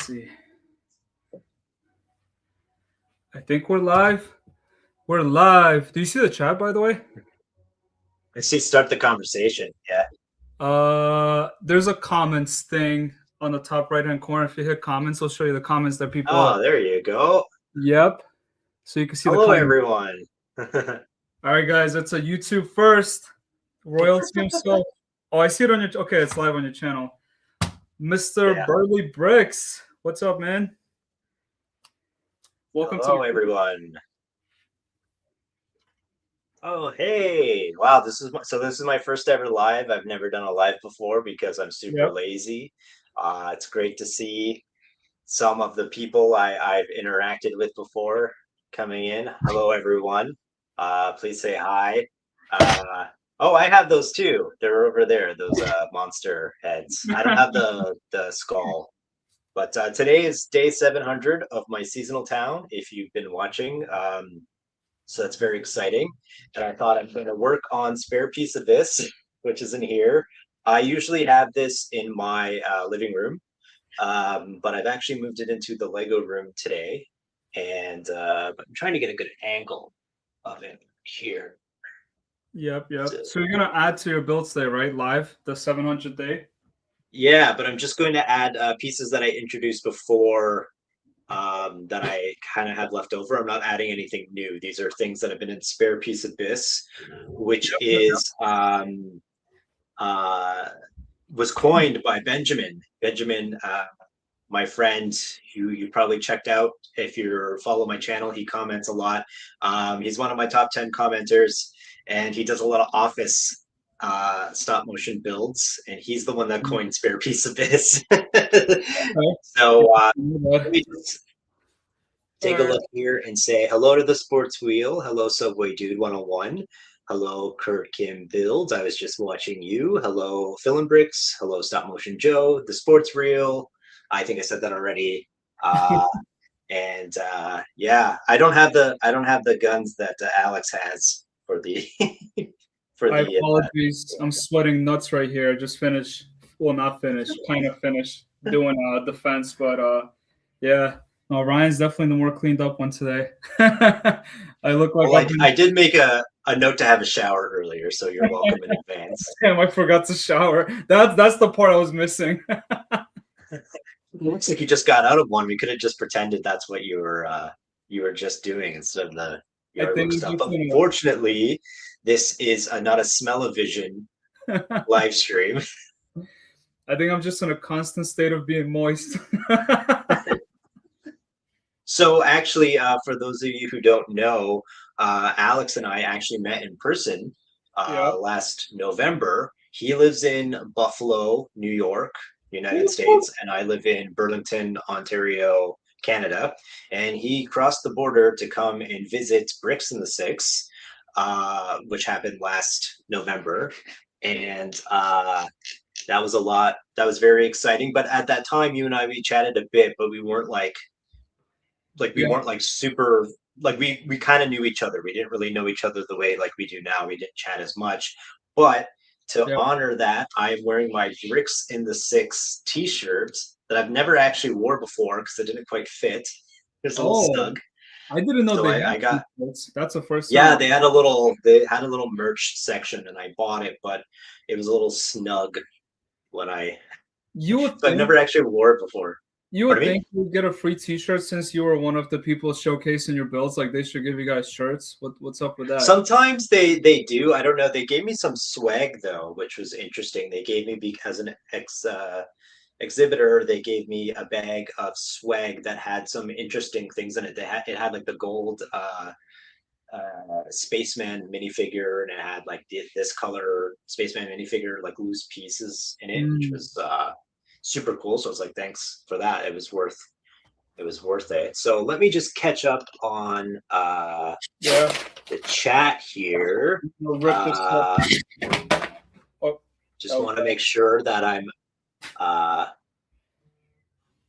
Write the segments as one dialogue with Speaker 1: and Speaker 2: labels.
Speaker 1: see. I think we're live. We're live. Do you see the chat, by the way?
Speaker 2: I see. Start the conversation. Yeah.
Speaker 1: There's a comments thing on the top right hand corner. If you hit comments, it'll show you the comments that people are.
Speaker 2: Oh, there you go.
Speaker 1: Yep. So you can see the
Speaker 2: Hello,
Speaker 1: comments.
Speaker 2: everyone.
Speaker 1: All right, guys. It's a YouTube first. Royalty himself. Oh, I see it on your. Okay, it's live on your channel. Mr.
Speaker 2: Yeah.
Speaker 1: BurlyBricks. What's up, man? Welcome
Speaker 2: Hello,
Speaker 1: to
Speaker 2: everyone. Oh, hey. Wow, this is my first ever live. I've never done a live before because I'm super lazy. It's great to see some of the people I've interacted with before coming in. Hello, everyone. Please say hi. Oh, I have those too. They're over there, those monster heads. I don't have the skull. But today is day 700 of my seasonal town, if you've been watching. So that's very exciting. And I thought I'm going to work on Spare Piece of This, which is in here. I usually have this in my living room, but I've actually moved it into the Lego room today. And I'm trying to get a good angle of it here.
Speaker 1: Yep. So you're going to add to your build today, right? Live, the 700th day?
Speaker 2: Yeah, but I'm just going to add pieces that I introduced before that I kind of had left over. I'm not adding anything new. These are things that have been in Spare Piece Abyss, which was coined by Benjamin. Benjamin, my friend, who you probably checked out if you follow my channel. He comments a lot. He's one of my top 10 commenters, and he does a lot of office stop motion builds, and he's the one that coined Spare Piece Abyss. So let me just take a look here and say hello to the Sports Wheel. Hello, Subway Dude 101. Hello, Kurt Kim Builds. I was just watching you. Hello, BurlyBricks. Hello, Stop Motion Joe. The Sports Reel. I think I said that already. And yeah, I don't have the guns that Alex has for the for
Speaker 1: I
Speaker 2: the.
Speaker 1: apologies. I'm sweating nuts right here. Just finished. Well, not finished. Kind of finished doing defense, but yeah. No, Ryan's definitely the more cleaned up one today. I look like
Speaker 2: well, I did make a note to have a shower earlier, so you're welcome in advance.
Speaker 1: Damn, I forgot to shower. That's the part I was missing.
Speaker 2: It looks like you just got out of one. We could have just pretended that's what you were just doing instead of the yard work stuff. But unfortunately, this is not a smell-o-vision live stream.
Speaker 1: I think I'm just in a constant state of being moist.
Speaker 2: So actually, for those of you who don't know, Alex and I actually met in person last November. He lives in Buffalo, New York, United States, and I live in Burlington, Ontario, Canada. And he crossed the border to come and visit Bricks in the Six, which happened last November. And that was a lot. That was very exciting. But at that time, you and I, we chatted a bit, but we weren't we weren't like super, like we kind of knew each other. We didn't really know each other the way like we do now. We didn't chat as much. But to honor that, I am wearing my Bricks in the Six t-shirt that I've never actually wore before because it didn't quite fit. There's a little snug.
Speaker 1: I didn't know
Speaker 2: so
Speaker 1: they
Speaker 2: I got
Speaker 1: that's the first
Speaker 2: yeah
Speaker 1: time.
Speaker 2: they had a little merch section, and I bought it, but it was a little snug when I've never actually wore it before.
Speaker 1: You would think you'd get a free t-shirt since you were one of the people showcasing your builds. Like, they should give you guys shirts. What's up with that?
Speaker 2: Sometimes they do. I don't know. They gave me some swag though, which was interesting. They gave me, as an exhibitor, they gave me a bag of swag that had some interesting things in it. It had like the gold Spaceman minifigure, and it had like this color Spaceman minifigure, like loose pieces in it, which was super cool. So I was like, thanks for that. It was worth it. So let me just catch up on the chat here. Just want to make sure that I'm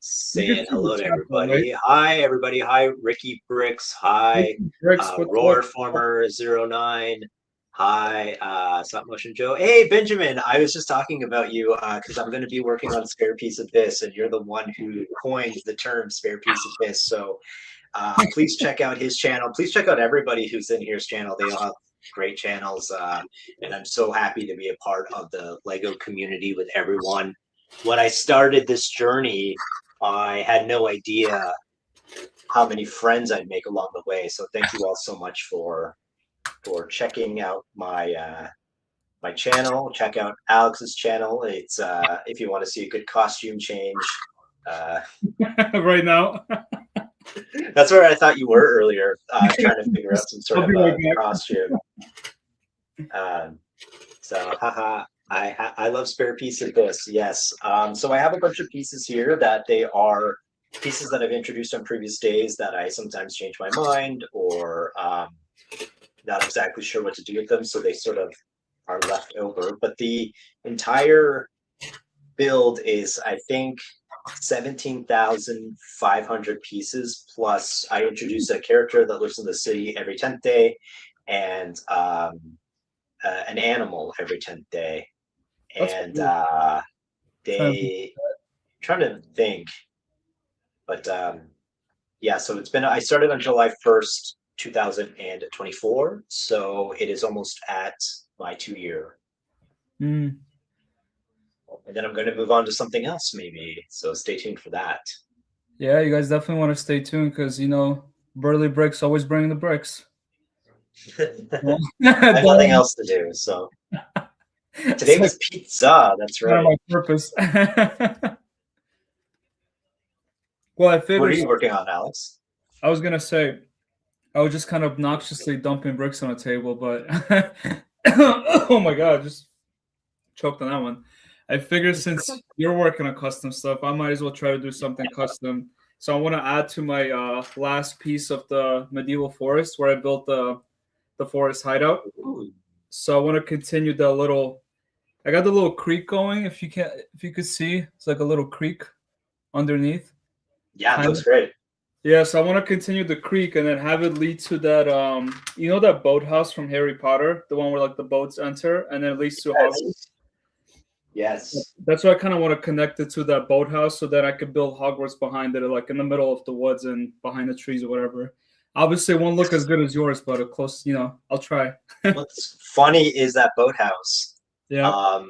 Speaker 2: saying hello to everybody. Hi everybody. Hi Ricky Bricks. Hi Roar Former 09. Hi, Stop Motion Joe. Hey, Benjamin. I was just talking about you because I'm going to be working on Spare Piece of This, and you're the one who coined the term Spare Piece of This. So please check out his channel. Please check out everybody who's in here's channel. They all have great channels, and I'm so happy to be a part of the Lego community with everyone. When I started this journey, I had no idea how many friends I'd make along the way. So thank you all so much for checking out my channel. Check out Alex's channel. It's if you want to see a good costume change.
Speaker 1: Right now.
Speaker 2: That's where I thought you were earlier, trying to figure out some sort of
Speaker 1: right
Speaker 2: costume. So, haha, I love Spare Piece of This. Yes. So I have a bunch of pieces here that they are pieces that I've introduced on previous days that I sometimes change my mind or not exactly sure what to do with them, so they sort of are left over. But the entire build is, I think, 17,500 pieces. Plus, I introduce a character that lives in the city every 10th day, and an animal every 10th day. And they trying to think, but yeah. So it's been. I started on July 1st. 2024, so it is almost at my 2 year. And then I'm going to move on to something else, maybe. So stay tuned for that.
Speaker 1: Yeah, you guys definitely want to stay tuned because BurlyBricks always bringing the bricks.
Speaker 2: I have nothing else to do, so today was pizza. That's right.
Speaker 1: My purpose. Well, I figured.
Speaker 2: What are you working on, Alex?
Speaker 1: I was gonna say I was just kind of obnoxiously dumping bricks on a table, but oh my god, just choked on that one. I figured since you're working on custom stuff, I might as well try to do something custom. So I want to add to my last piece of the medieval forest where I built the forest hideout.
Speaker 2: Ooh.
Speaker 1: So I want to continue the little. I got the little creek going. If you could see, it's like a little creek underneath.
Speaker 2: Yeah, it looks great.
Speaker 1: Yeah, so I want to continue the creek and then have it lead to that that boathouse from Harry Potter, the one where like the boats enter and then it leads to Hogwarts.
Speaker 2: Yes.
Speaker 1: That's why I kind of want to connect it to that boathouse so that I could build Hogwarts behind it, like in the middle of the woods and behind the trees or whatever. Obviously, it won't look as good as yours, but a close, I'll try.
Speaker 2: What's funny is that boathouse.
Speaker 1: Yeah.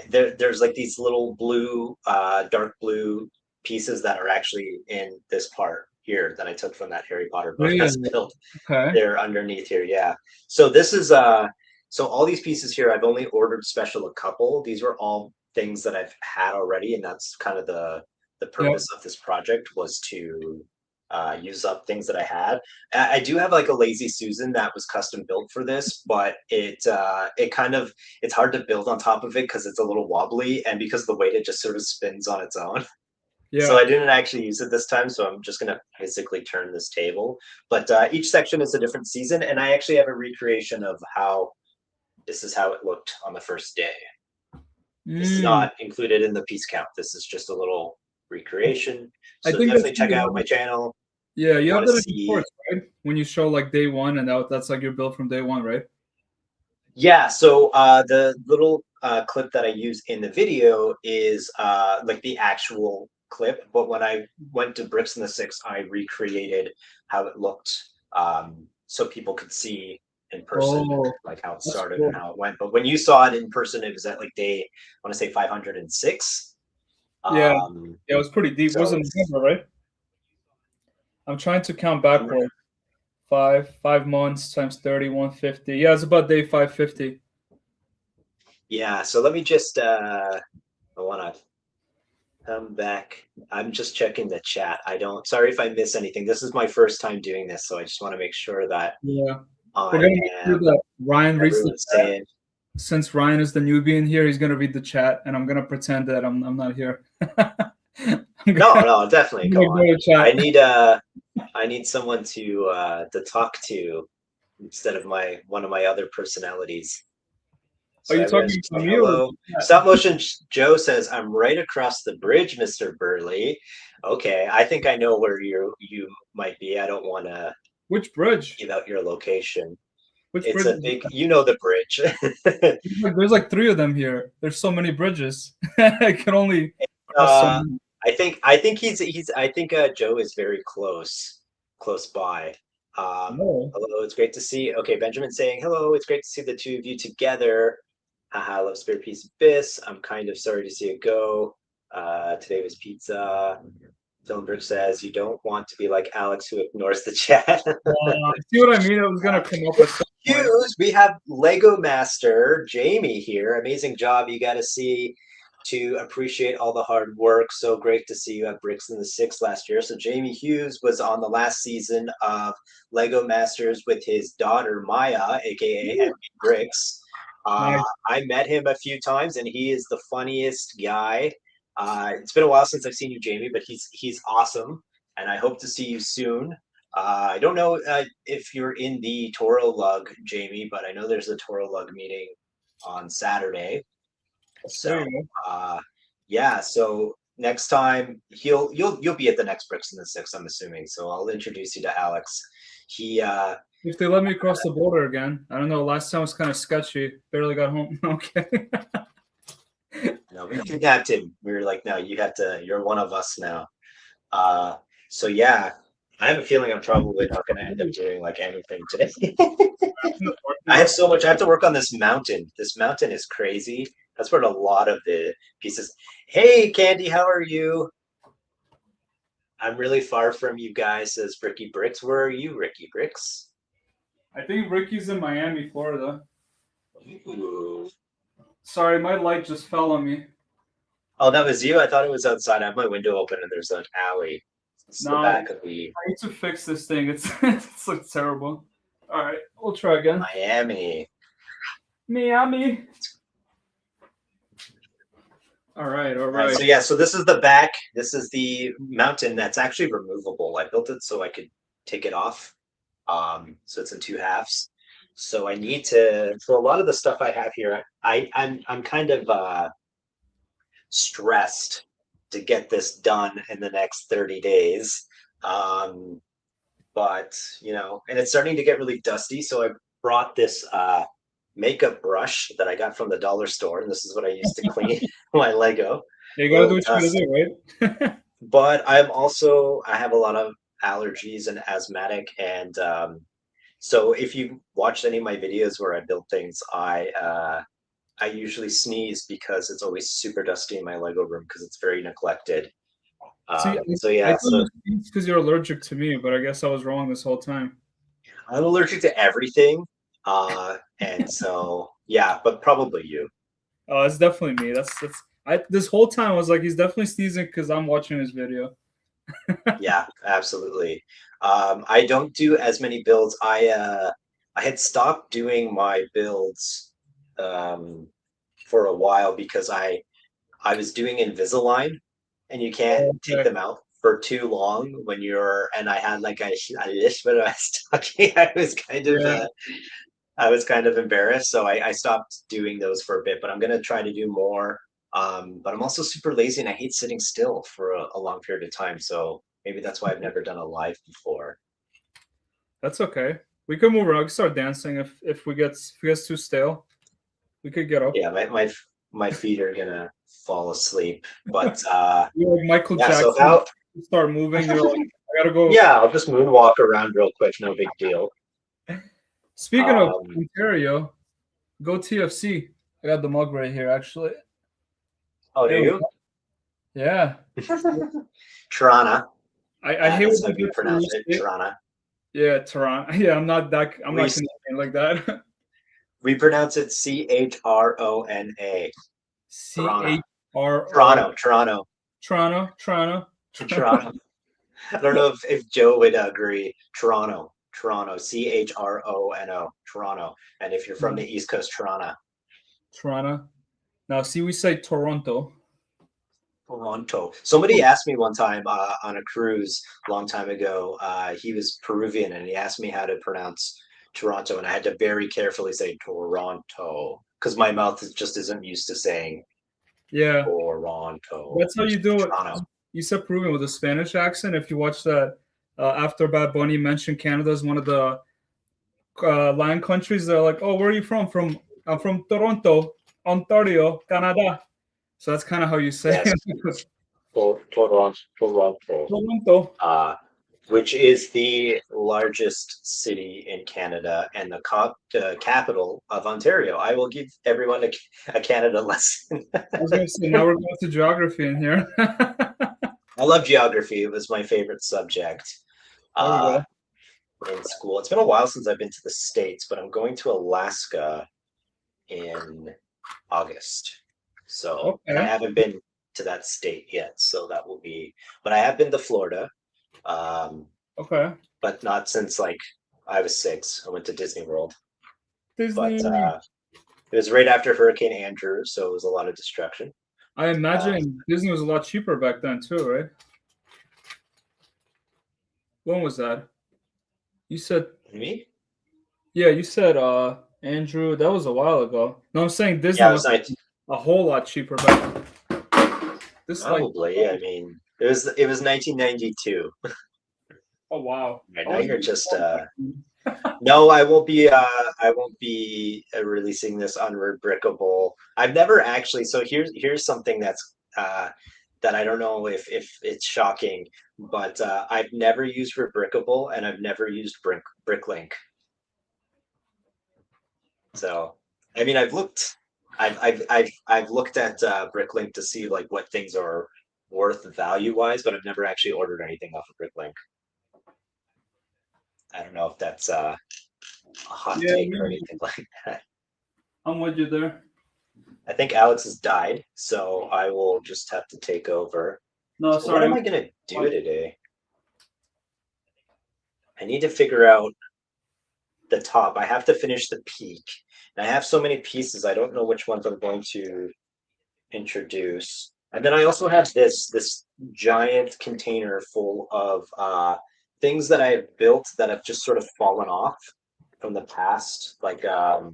Speaker 2: There's like these little blue, dark blue pieces that are actually in this part here that I took from that Harry Potter book that's built.
Speaker 1: Okay.
Speaker 2: They're underneath here, yeah. So this is so all these pieces here, I've only ordered special a couple. These were all things that I've had already, and that's kind of the purpose of this project was to use up things that I had. I do have like a Lazy Susan that was custom built for this, but it's hard to build on top of it because it's a little wobbly, and because of the weight, it just sort of spins on its own.
Speaker 1: Yeah.
Speaker 2: So I didn't actually use it this time, so I'm just gonna physically turn this table. But each section is a different season, and I actually have a recreation of how this is how it looked on the first day. This is not included in the piece count. This is just a little recreation. So definitely check out my channel.
Speaker 1: Yeah, you have that in reports, right? When you show like day one, and that's like your build from day one, right?
Speaker 2: Yeah. So the little clip that I use in the video is like the actual clip, but when I went to Bricks in the Six, I recreated how it looked so people could see in person like how it started and how it went. But when you saw it in person, it was at like day, I want to say 506.
Speaker 1: Yeah, it was pretty deep.
Speaker 2: So
Speaker 1: wasn't November, right? I'm trying to count backward. 5 months times 30, 150. Yeah, it's about day 550.
Speaker 2: Yeah, so let me just I want to come back. I'm just checking the chat. Sorry if I miss anything. This is my first time doing this, so I just want to make sure that
Speaker 1: we're gonna do that. Ryan reads the chat. Since Ryan is the newbie in here, he's gonna read the chat, and I'm gonna pretend that I'm not here.
Speaker 2: No, definitely. Come on. I need someone to talk to instead of one of my other personalities.
Speaker 1: So are you talking to me?
Speaker 2: Hello. Stop Motion Joe says, I'm right across the bridge, Mr. Burley. Okay, I think I know where you might be. I don't want to.
Speaker 1: Which bridge?
Speaker 2: Give out your location.
Speaker 1: Which
Speaker 2: It's
Speaker 1: bridge?
Speaker 2: a big, you know, the bridge.
Speaker 1: There's like three of them here. There's so many bridges. I can only cross so
Speaker 2: uh,
Speaker 1: many.
Speaker 2: I think Joe is very close by.
Speaker 1: No.
Speaker 2: Hello, it's great to see. Okay, Benjamin saying hello. It's great to see the two of you together. Haha, I love spare piece of bis. I'm kind of sorry to see it go. Today was pizza. Dylan says you don't want to be like Alex who ignores the chat.
Speaker 1: See what I mean? It was gonna come up at some point.
Speaker 2: Hughes, we have Lego Master Jamie here. Amazing job. You got to see to appreciate all the hard work. So great to see you at Bricks in the Six last year. So Jamie Hughes was on the last season of Lego Masters with his daughter Maya, aka MB Bricks.
Speaker 1: Nice.
Speaker 2: I met him a few times, and he is the funniest guy. It's been a while since I've seen you, Jamie, but he's awesome, and I hope to see you soon. I don't know if you're in the Toro Lug, Jamie, but I know there's a Toro Lug meeting on Saturday. So yeah, so next time you'll be at the next Bricks in the Six, I'm assuming. So I'll introduce you to Alex. He
Speaker 1: If they let me cross the border again, I don't know. Last time was kind of sketchy. Barely got home. Okay.
Speaker 2: no, we kidnapped him. We were like, no, you're one of us now. So yeah, I have a feeling I'm probably not going to end up doing like anything today. I have so much. I have to work on this mountain. This mountain is crazy. That's where a lot of the pieces. Hey, Candy, how are you? I'm really far from you guys, says Ricky Bricks. Where are you, Ricky Bricks?
Speaker 1: I think Ricky's in Miami, Florida.
Speaker 2: Ooh.
Speaker 1: Sorry, my light just fell on me.
Speaker 2: Oh, that was you? I thought it was outside. I have my window open and there's an alley. It's the back of the
Speaker 1: I need to fix this thing. It looks terrible. All right, we'll try again.
Speaker 2: Miami.
Speaker 1: Miami. All right.
Speaker 2: So yeah, so this is the back. This is the mountain that's actually removable. I built it so I could take it off. So it's in two halves. So I need to. So a lot of the stuff I have here, I'm kind of stressed to get this done in the next 30 days. But you know, and it's starting to get really dusty. So I brought this makeup brush that I got from the dollar store, and this is what I use to clean my Lego.
Speaker 1: Yeah, you gotta do what you gotta do, right?
Speaker 2: But I have a lot of allergies and asthmatic, and so if you watched any of my videos where I build things, I usually sneeze because it's always super dusty in my Lego room because it's very neglected. So yeah,
Speaker 1: because you're allergic to me, but I guess I was wrong this whole time.
Speaker 2: I'm allergic to everything, and so yeah, but probably you.
Speaker 1: Oh, it's definitely me. This whole time I was like, he's definitely sneezing because I'm watching his video.
Speaker 2: Yeah, absolutely. I don't do as many builds. I had stopped doing my builds for a while because I was doing Invisalign, and you can't take them out for too long when you're. And I had like a lisp when I was talking. I was kind of embarrassed, so I stopped doing those for a bit. But I'm gonna try to do more. But I'm also super lazy and I hate sitting still for a long period of time. So maybe that's why I've never done a live before.
Speaker 1: That's okay. We could move around. We could start dancing if we get too stale. We could get up.
Speaker 2: Yeah, my feet are gonna fall asleep. But
Speaker 1: you're like Michael Jackson.
Speaker 2: So how
Speaker 1: you start moving? You're like, I gotta go.
Speaker 2: Yeah, I'll just moonwalk around real quick. No big deal.
Speaker 1: Speaking of Ontario, go TFC. I got the mug right here, actually.
Speaker 2: Oh, do you?
Speaker 1: Yeah.
Speaker 2: Toronto.
Speaker 1: I hate
Speaker 2: how you pronounce it. Toronto.
Speaker 1: Yeah, Toronto. Yeah, I'm not Canadian like that.
Speaker 2: We pronounce it CHRONA.
Speaker 1: Toronto.
Speaker 2: I don't know if Joe would agree. Toronto, CHRONO, Toronto. And if you're from the East Coast, Toronto.
Speaker 1: Now, see, we say Toronto.
Speaker 2: Somebody asked me one time on a cruise a long time ago. He was Peruvian, and he asked me how to pronounce Toronto, and I had to very carefully say Toronto because my mouth just isn't used to saying Toronto.
Speaker 1: That's how you do it. You said Peruvian with a Spanish accent. If you watch that after Bad Bunny mentioned Canada as one of the Lion countries, they're like, "Oh, where are you from?" I'm from Toronto, Ontario, Canada. So that's kind of how you say
Speaker 2: Yes,
Speaker 1: it.
Speaker 2: Toronto.
Speaker 1: Toronto.
Speaker 2: Which is the largest city in Canada and the capital of Ontario. I will give everyone a Canada lesson.
Speaker 1: I was gonna say now we're going to geography in here.
Speaker 2: I love geography. It was my favorite subject
Speaker 1: There we
Speaker 2: uh,
Speaker 1: go.
Speaker 2: in school. It's been a while since I've been to the States, but I'm going to Alaska in August. So, and I
Speaker 1: Okay.
Speaker 2: haven't been to that state yet. So that will be, but I have been to Florida. Um,
Speaker 1: Okay.
Speaker 2: but not since like I was 6. I went to Disney World, but
Speaker 1: Disney.
Speaker 2: it was right after Hurricane Andrew, so it was a lot of destruction.
Speaker 1: I
Speaker 2: Uh,
Speaker 1: imagine Disney was a lot cheaper back then too, right? When was that? You said,
Speaker 2: me?
Speaker 1: yeah, you said Andrew, that was a while ago. No, I'm saying Disney
Speaker 2: Yeah, it
Speaker 1: was
Speaker 2: was nice.
Speaker 1: a whole lot cheaper back then. This like
Speaker 2: Probably. I mean, it was 1992.
Speaker 1: oh wow.
Speaker 2: Right
Speaker 1: I
Speaker 2: now,
Speaker 1: was
Speaker 2: you're just
Speaker 1: born.
Speaker 2: no. I won't be releasing this unrubricable. I've never actually. So here's something that I don't know if it's shocking, but I've never used Rubricable and I've never used Bricklink. So, I mean, I've looked at Bricklink to see like what things are worth value wise, but I've never actually ordered anything off of Bricklink. I don't know if that's a hot
Speaker 1: Yeah,
Speaker 2: take or anything like that.
Speaker 1: I'm with you there.
Speaker 2: I think Alex has died, so I will just have to take over.
Speaker 1: No,
Speaker 2: So what am
Speaker 1: sorry.
Speaker 2: I gonna do today? I need to figure out the top. I have to finish the peak, and I have so many pieces. I don't know which ones I'm going to introduce. And then I also have this giant container full of things that I have built that have just sort of fallen off from the past, like a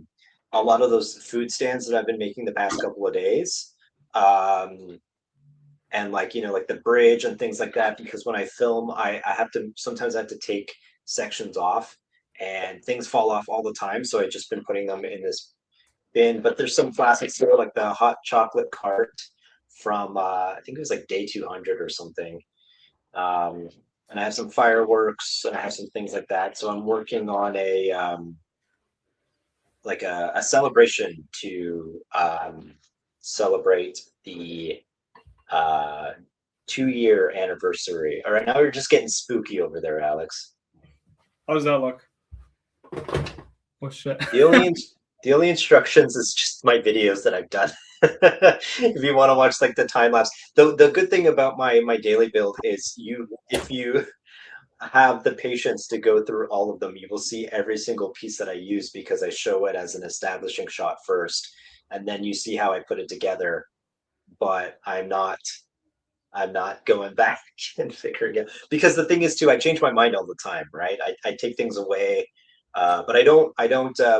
Speaker 2: lot of those food stands that I've been making the past couple of days. And like like the bridge and things like that, because when I film, I have to sometimes I have to take sections off and things fall off all the time. So I've just been putting them in this bin, but there's some classics there, like the hot chocolate cart from I think it was like day 200 or something. Um, and I have some fireworks and I have some things like that. So I'm working on a like a celebration to celebrate the uh 2-year anniversary. All right, now we're just getting spooky over there, Alex.
Speaker 1: How's that look? Oh shit.
Speaker 2: The only the only instructions is just my videos that I've done. If you want to watch like the time lapse, the good thing about my daily build is if you have the patience to go through all of them, you will see every single piece that I use because I show it as an establishing shot first, and then you see how I put it together. But I'm not going back and figuring it because the thing is too, I change my mind all the time, right? I take things away, but I don't.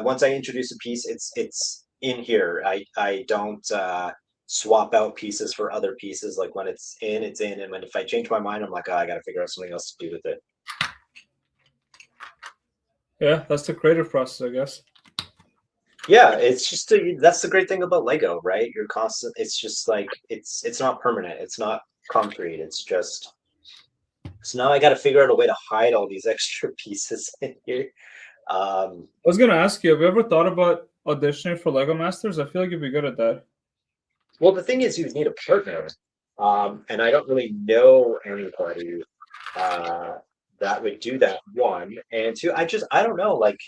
Speaker 2: Once I introduce a piece, it's in here. I don't swap out pieces for other pieces. Like when it's in, it's in, and when if I change my mind, I'm like, oh, I got to figure out something else to do with it.
Speaker 1: Yeah, that's the creative process, I guess.
Speaker 2: Yeah, it's just that's the great thing about Lego, right? You're constant. It's just like it's not permanent. It's not concrete. It's just so now I got to figure out a way to hide all these extra pieces in here. Um,
Speaker 1: I was gonna ask you, have you ever thought about auditioning for Lego Masters? I feel like you'd be good at that.
Speaker 2: well, the thing is, you need a partner, and I don't really know anybody uh, that would do that. One and two, I don't know. Like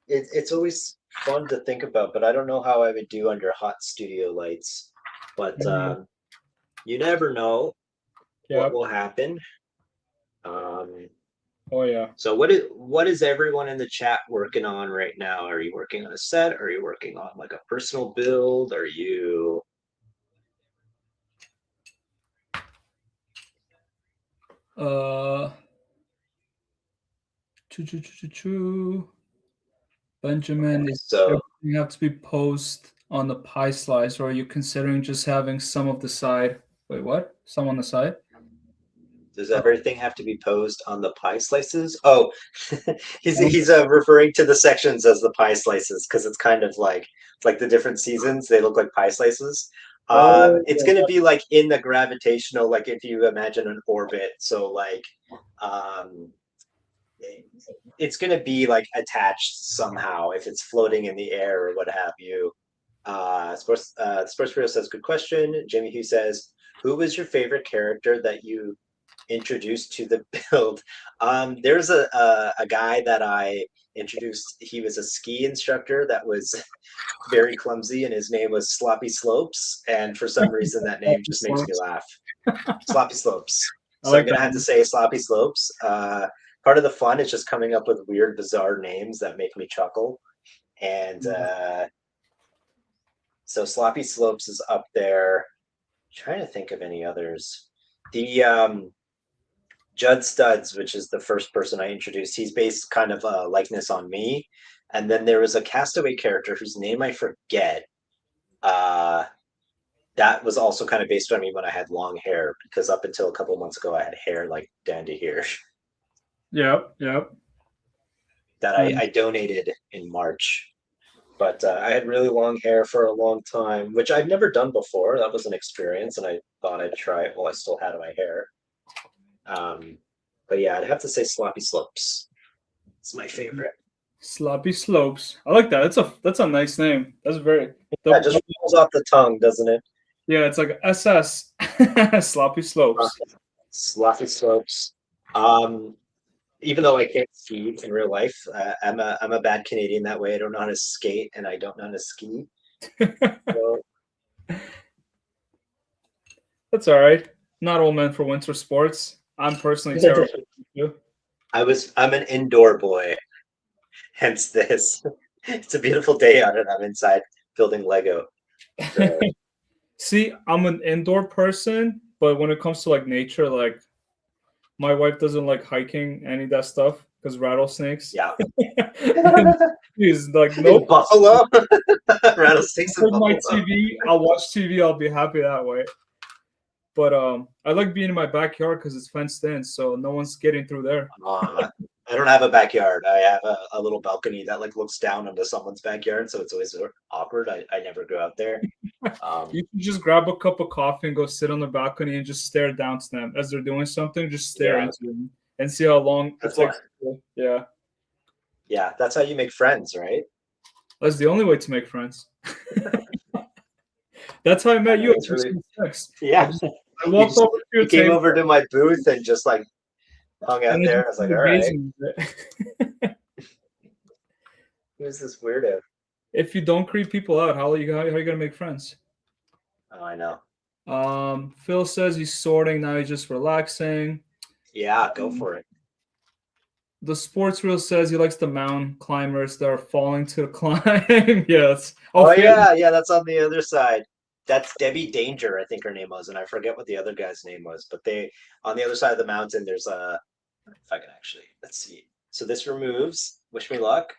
Speaker 2: it's always fun to think about, but I don't know how I would do under hot studio lights. But you never know what
Speaker 1: Yeah.
Speaker 2: will happen. Um,
Speaker 1: Oh yeah.
Speaker 2: so what is everyone in the chat working on right now? Are you working on a set? Are you working on like a personal build? Are you
Speaker 1: Uh. Choo, choo, choo, choo, choo.
Speaker 2: okay?
Speaker 1: Benjamin, is
Speaker 2: So
Speaker 1: everything have to be posed on the pie slice, or are you considering just having some of the side? Wait, what? Some on the side?
Speaker 2: Does everything have to be posed on the pie slices? Oh, he's referring to the sections as the pie slices because it's kind of like the different seasons. They look like pie slices.
Speaker 1: Oh,
Speaker 2: It's going to be like in the gravitational, like if you imagine an orbit. So like, um, it's going to be like attached somehow if it's floating in the air or what have you. Sports Hero says, good question. Jimmy Hugh says, who was your favorite character that you introduced to the build? There's a guy that I introduced. He was a ski instructor that was very clumsy, and his name was Sloppy Slopes. And for some reason, that name just makes me laugh. Sloppy Slopes.
Speaker 1: I
Speaker 2: So I'm
Speaker 1: like
Speaker 2: gonna
Speaker 1: that.
Speaker 2: have to say Sloppy Slopes. Part of the fun is just coming up with weird, bizarre names that make me chuckle. And so Sloppy Slopes is up there. Trying to think of any others. The Judd Studs, which is the first person I introduced, he's based kind of a likeness on me. And then there was a Castaway character whose name I forget. Uh, that was also kind of based on me when I had long hair, because up until a couple months ago, I had hair like down to here
Speaker 1: Yep, yep.
Speaker 2: that I donated in March. But I had really long hair for a long time, which I've never done before. That was an experience, and I thought I'd try it while I still had my hair. But yeah, I'd have to say Sloppy Slopes. It's my favorite.
Speaker 1: Sloppy Slopes. I like that. That's a nice name. That's very
Speaker 2: Yeah, it just rolls off the tongue, doesn't it?
Speaker 1: yeah. It's like SS. Sloppy Slopes.
Speaker 2: Sloppy Slopes. Um, Even though I can't ski in real life, I'm a bad Canadian that way. I don't know how to skate, and I don't know how to ski. So,
Speaker 1: That's all right. Not all meant for winter sports. I'm personally terrible.
Speaker 2: I'm an indoor boy, hence this. It's a beautiful day out, and I'm inside building Lego. So,
Speaker 1: See, I'm an indoor person, but when it comes to like nature, like my wife doesn't like hiking any of that stuff because rattlesnakes.
Speaker 2: yeah.
Speaker 1: She's like, nope.
Speaker 2: Buffalo, rattlesnakes in
Speaker 1: My
Speaker 2: Buffalo.
Speaker 1: TV, I'll watch TV. I'll be happy that way. But I like being in my backyard because it's fenced in, so no one's getting through there.
Speaker 2: I don't have a backyard. I have a little balcony that like looks down into someone's backyard, so it's always awkward. I never go out there.
Speaker 1: You can just grab a cup of coffee and go sit on the balcony and just stare down to them as they're doing something. Just stare into them and see how long it takes. Yeah.
Speaker 2: Yeah, that's how you make friends, right?
Speaker 1: That's the only way to make friends. That's how I met you.
Speaker 2: Really, yeah.
Speaker 1: I walked over to your
Speaker 2: came
Speaker 1: table.
Speaker 2: over to my booth and just like hung out there. I was like, all right. Who's this weirdo?
Speaker 1: If you don't creep people out, how are you gonna make friends?
Speaker 2: Oh, I know.
Speaker 1: Phil says he's sorting now. He's just relaxing.
Speaker 2: Yeah, go for it.
Speaker 1: The sports reel says he likes the mountain climbers that are falling to the climb. Yes.
Speaker 2: Oh yeah, that's on the other side. That's Debbie Danger, I think her name was, and I forget what the other guy's name was. But they on the other side of the mountain, there's a. If I can actually, let's see. So this removes. Wish me luck.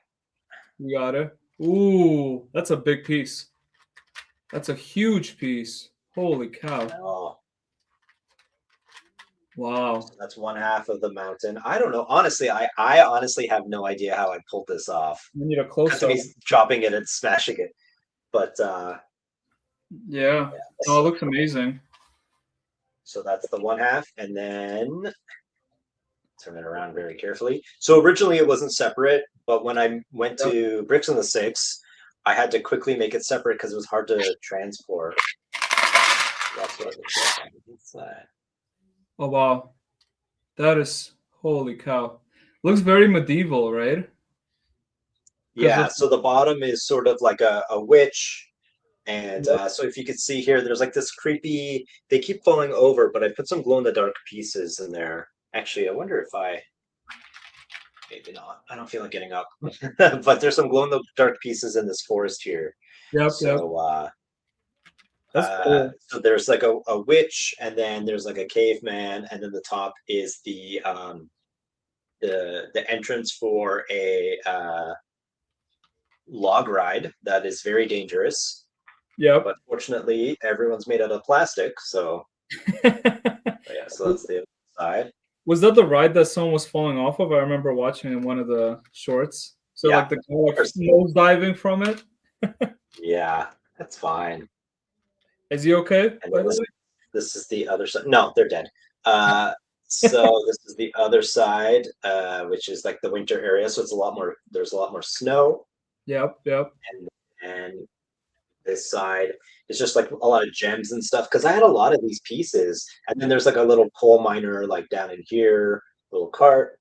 Speaker 1: You got it. Ooh, that's a big piece. That's a huge piece. Holy cow!
Speaker 2: Oh.
Speaker 1: Wow.
Speaker 2: So that's one half of the mountain. I don't know. Honestly, I honestly have no idea how I pulled this off.
Speaker 1: You need a close up.
Speaker 2: Chopping it and smashing it, but
Speaker 1: yeah. Oh, it looks amazing.
Speaker 2: So that's the one half, and then turn it around very carefully. So originally it wasn't separate, but when I went to Bricks in the Six, I had to quickly make it separate because it was hard to transport. That's what it looks like on the inside.
Speaker 1: Oh wow, that is holy cow! Looks very medieval, right?
Speaker 2: Yeah. So the bottom is sort of like a witch. And so if you could see here, there's like this creepy, they keep falling over, but I put some glow in the dark pieces in there. Actually, I wonder if maybe not. I don't feel like getting up, but there's some glow in the dark pieces in this forest here.
Speaker 1: Yep.
Speaker 2: So,
Speaker 1: that's cool.
Speaker 2: So there's like a witch, and then there's like a caveman, and then the top is the entrance for a log ride that is very dangerous.
Speaker 1: Yeah.
Speaker 2: But fortunately, everyone's made out of plastic, so yeah. So that's the other side.
Speaker 1: Was that the ride that someone was falling off of? I remember watching in one of the shorts. So
Speaker 2: Yeah,
Speaker 1: like the guy like
Speaker 2: course.
Speaker 1: nose diving from it.
Speaker 2: Yeah, that's fine.
Speaker 1: Is he okay,
Speaker 2: And
Speaker 1: by
Speaker 2: then
Speaker 1: the way?
Speaker 2: this is the other side. No, they're dead. So this is the other side, which is like the winter area. So it's a lot more. There's a lot more snow,
Speaker 1: Yep, yep,
Speaker 2: and this side is just like a lot of gems and stuff. Because I had a lot of these pieces, and then there's like a little coal miner like down in here, little cart,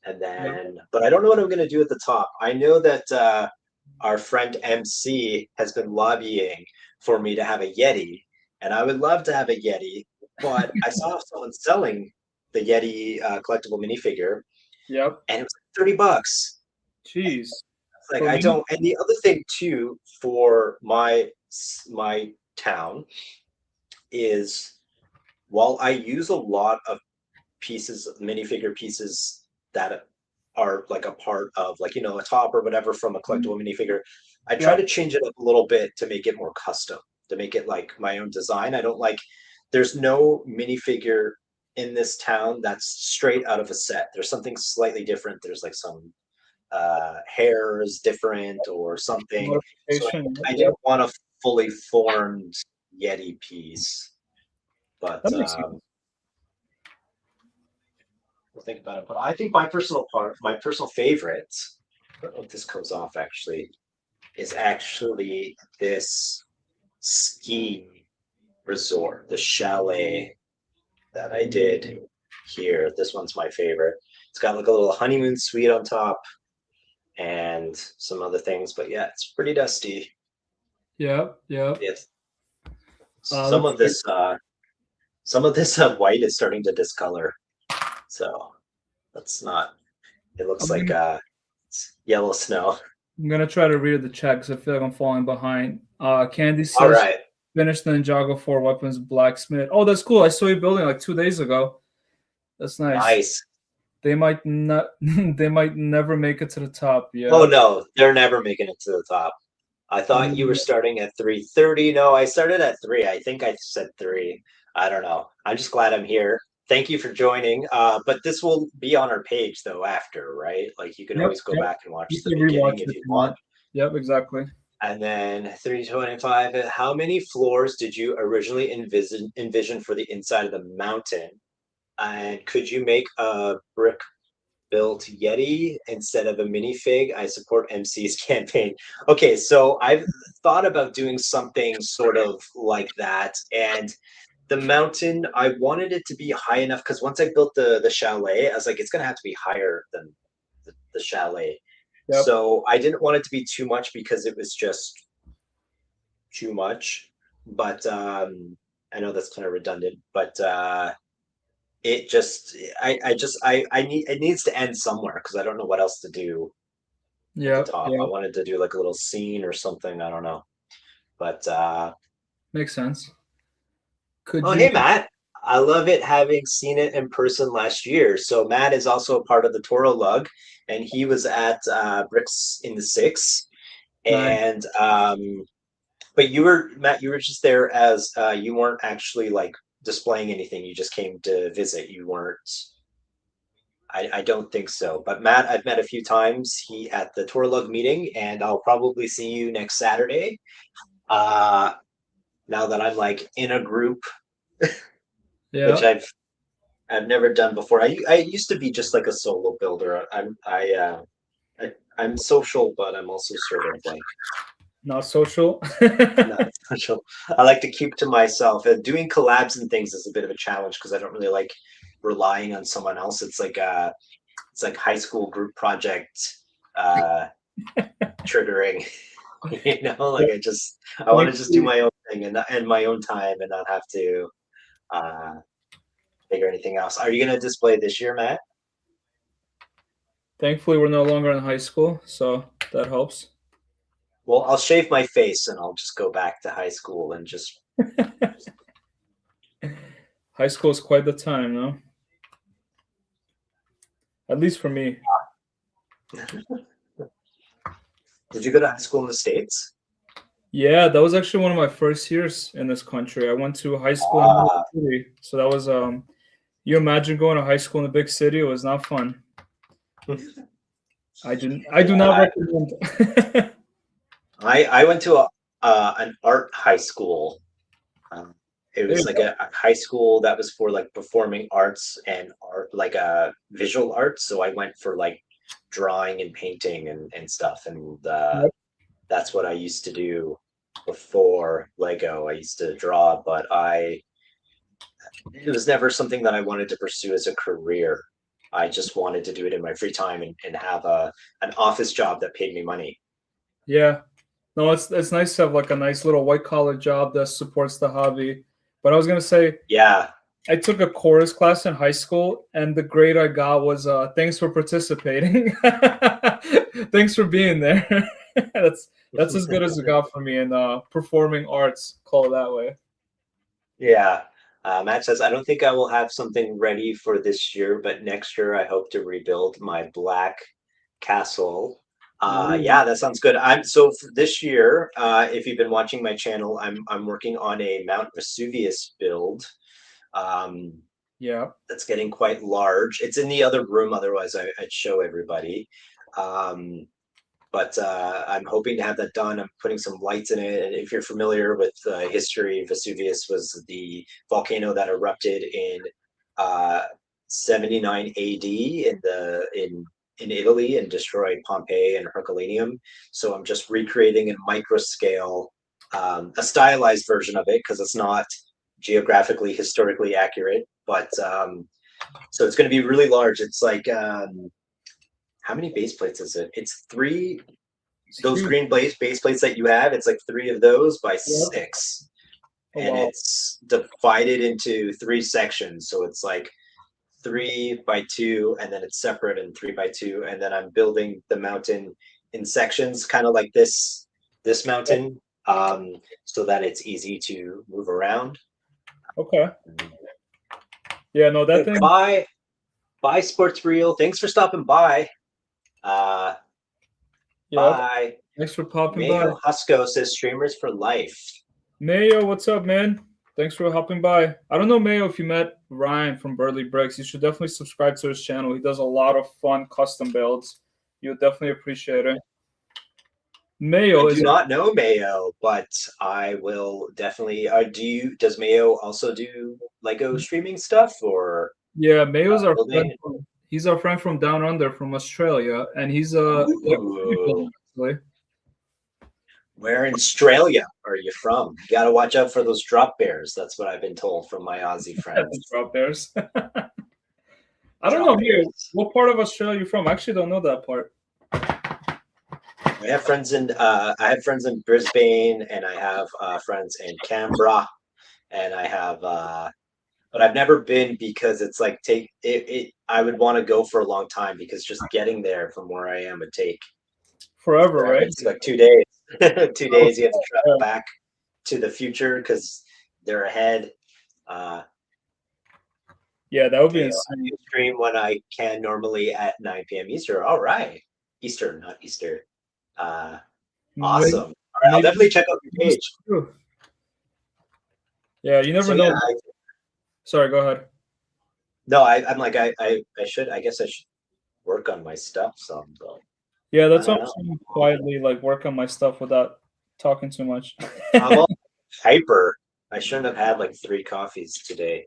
Speaker 2: and
Speaker 1: yep.
Speaker 2: then. But I don't know what I'm gonna do at the top. I know that our friend MC has been lobbying for me to have a Yeti, and I would love to have a Yeti, but I saw someone selling the Yeti collectible minifigure,
Speaker 1: Yep.
Speaker 2: and it was like $30.
Speaker 1: Jeez.
Speaker 2: Like
Speaker 1: For
Speaker 2: I
Speaker 1: me?
Speaker 2: don't. And the other thing too for my town is while I use a lot of pieces, minifigure pieces that are like a part of like a top or whatever from a collectible minifigure, I try
Speaker 1: Yep.
Speaker 2: to change it up a little bit to make it more custom, to make it like my own design. I don't like there's no minifigure in this town that's straight out of a set. There's something slightly different. There's like some hair is different or something. So
Speaker 1: Modification.
Speaker 2: I
Speaker 1: Yep.
Speaker 2: didn't want a fully formed Yeti piece, but
Speaker 1: That makes sense.
Speaker 2: we'll think about it. But I think my personal favorite, I don't know if this goes off actually, is actually this ski resort, the chalet that I did here. This one's my favorite. It's got like a little honeymoon suite on top and some other things, but yeah, it's pretty dusty.
Speaker 1: Yep, yep.
Speaker 2: Yes. Some
Speaker 1: That's
Speaker 2: of this white is starting to discolor. So that's not it looks
Speaker 1: I'm
Speaker 2: like
Speaker 1: gonna,
Speaker 2: it's yellow snow.
Speaker 1: I'm gonna try to read the chat because I feel like I'm falling behind. Candy
Speaker 2: All
Speaker 1: says
Speaker 2: right.
Speaker 1: finished the Ninjago 4 weapons blacksmith. Oh, that's cool. I saw you building like 2 days ago. That's nice.
Speaker 2: Nice.
Speaker 1: They might not they might never make it to the top.
Speaker 2: Oh
Speaker 1: Yeah.
Speaker 2: no, they're never making it to the top. I thought you were
Speaker 1: Um,
Speaker 2: starting at 3:30. No, I started at 3. I think I said 3. I don't know. I'm just glad I'm here. Thank you for joining. But this will be on our page though after, right? Like you can
Speaker 1: yep,
Speaker 2: always go
Speaker 1: yep.
Speaker 2: back and watch
Speaker 1: You
Speaker 2: the
Speaker 1: can
Speaker 2: beginning
Speaker 1: rewatch
Speaker 2: if
Speaker 1: it if
Speaker 2: you
Speaker 1: you
Speaker 2: want.
Speaker 1: want. Yep, exactly.
Speaker 2: And then 325. How many floors did you originally envision for the inside of the mountain? And could you make a brick built Yeti instead of a minifig? I support MC's campaign. Okay, so I've thought about doing something sort of like that. And the mountain, I wanted it to be high enough because once I built the chalet, I was like, it's gonna have to be higher than the chalet.
Speaker 1: Yep.
Speaker 2: So I didn't want it to be too much because it was just too much. But I know that's kind of redundant, but it just I need it needs to end somewhere because I don't know what else to do at the
Speaker 1: Yep.
Speaker 2: top. I
Speaker 1: Yep.
Speaker 2: wanted to do like a little scene or something. I don't know. But
Speaker 1: Makes sense. Could
Speaker 2: oh
Speaker 1: you
Speaker 2: hey Matt. I love it having seen it in person last year. So Matt is also a part of the Toro Lug and he was at Bricks in the Six.
Speaker 1: nice?
Speaker 2: And but you were Matt, you were just there as you weren't actually like displaying anything. You just came to visit. You weren't I don't think so. But Matt, I've met a few times. He at the Tour Lug meeting, and I'll probably see you next Saturday. Uh, now that I'm like in a group, which
Speaker 1: Yeah.
Speaker 2: I've never done before. I used to be just like a solo builder. I'm social, but I'm also sort of like
Speaker 1: Not social.
Speaker 2: not social. I like to keep to myself. And doing collabs and things is a bit of a challenge because I don't really like relying on someone else. It's like high school group project uh triggering. Like I want to just do
Speaker 1: Thankfully,
Speaker 2: my own thing and my own time and not have to uh figure anything else. Are you gonna display this year, Matt?
Speaker 1: thankfully, we're no longer in high school, so that helps.
Speaker 2: Well, I'll shave my face and I'll just go back to high school and just
Speaker 1: High school is quite the time, no? At least for me.
Speaker 2: did you go to high school in the States?
Speaker 1: Yeah, that was actually one of my first years in this country. I went to high school in New
Speaker 2: Uh
Speaker 1: York City, so that was You imagine going to high school in a big city? It was not fun. I do not recommend.
Speaker 2: I went to an art high school. Um, it
Speaker 1: There
Speaker 2: was
Speaker 1: you
Speaker 2: like
Speaker 1: go.
Speaker 2: a high school that was for like performing arts and art, like visual arts. So I went for like drawing and painting and stuff, and
Speaker 1: Yep.
Speaker 2: that's what I used to do before Lego. I used to draw, but I it was never something that I wanted to pursue as a career. I just wanted to do it in my free time and have a an office job that paid me money.
Speaker 1: Yeah. No, it's nice to have like a nice little white collar job that supports the hobby. But I was gonna say
Speaker 2: Yeah.
Speaker 1: I took a chorus class in high school, and the grade I got was "Thanks for participating." Thanks for being there. that's that's as good as it got for me in performing arts. Call it that way.
Speaker 2: Yeah. Matt says, I don't think I will have something ready for this year, but next year I hope to rebuild my black castle.
Speaker 1: Ooh,
Speaker 2: Yeah, that sounds good. I'm so for this year, if you've been watching my channel, I'm working on a Mount Vesuvius build. Um,
Speaker 1: yeah.
Speaker 2: that's getting quite large. It's in the other room, otherwise I'd show everybody. Um, but I'm hoping to have that done. I'm putting some lights in it. And if you're familiar with history, Vesuvius was the volcano that erupted in uh, 79 AD in Italy and destroyed Pompeii and Herculaneum. So I'm just recreating in micro scale a stylized version of it because it's not geographically historically accurate. But so it's going to be really large. It's like how many base plates is it? It's three
Speaker 1: It's
Speaker 2: those
Speaker 1: huge.
Speaker 2: green base plates that you have, it's like three of those by
Speaker 1: Yep.
Speaker 2: six.
Speaker 1: Oh
Speaker 2: And
Speaker 1: wow.
Speaker 2: it's divided into three sections. So it's like 3 by 2, and then it's separate and 3 by 2. And then I'm building the mountain in sections, kind of like this
Speaker 1: Yep.
Speaker 2: mountain, so that it's easy to move around.
Speaker 1: Okay. Yeah. No, that thing.
Speaker 2: Bye, Sports Reel. Thanks for stopping by. Uh,
Speaker 1: Yep.
Speaker 2: bye.
Speaker 1: Thanks for popping by.
Speaker 2: Mayo Husko says streamers for life.
Speaker 1: Mayo, what's up, man? Thanks for hopping by. I don't know, Mayo, if you met Ryan from BurlyBricks. You should definitely subscribe to his channel. He does a lot of fun custom builds. You'll definitely appreciate it.
Speaker 2: I
Speaker 1: Mayo
Speaker 2: do
Speaker 1: is
Speaker 2: not know Mayo, but I will definitely. Does Mayo also do Lego streaming stuff or
Speaker 1: yeah, Mayo's our friend
Speaker 2: building?
Speaker 1: from he's our friend from down under from Australia, and he's a Lego city builder
Speaker 2: Ooh,
Speaker 1: actually.
Speaker 2: where in Australia are you from? You got to watch out for those drop bears. That's what I've been told from my Aussie
Speaker 1: The
Speaker 2: friends.
Speaker 1: drop bears. I don't know,
Speaker 2: Drop
Speaker 1: Mayo.
Speaker 2: bears.
Speaker 1: What part of Australia are you from? I actually don't know that part.
Speaker 2: I have friends in Brisbane, and I have friends in Canberra, and I have but I've never been because it's like take it I would want to go for a long time because just getting there from where I am would take
Speaker 1: Forever,
Speaker 2: forever.
Speaker 1: right?
Speaker 2: It's like 2 days. 2 days you have to travel
Speaker 1: Yeah,
Speaker 2: back to the future because they're ahead. Uh,
Speaker 1: yeah, that would be
Speaker 2: okay,
Speaker 1: insane.
Speaker 2: I stream when I can normally at 9 p.m. Eastern. All right. Eastern, not Easter. Uh,
Speaker 1: Maybe,
Speaker 2: awesome. All right, I'll definitely check out your page.
Speaker 1: yeah, you never
Speaker 2: So yeah,
Speaker 1: know. Sorry, go ahead.
Speaker 2: no, I'm like I should I guess I should work on my stuff some though.
Speaker 1: Yeah,
Speaker 2: I
Speaker 1: that's why
Speaker 2: don't
Speaker 1: I'm
Speaker 2: know.
Speaker 1: trying to quietly like work on my stuff without talking too much.
Speaker 2: I'm all hyper. I shouldn't have had like 3 coffees today.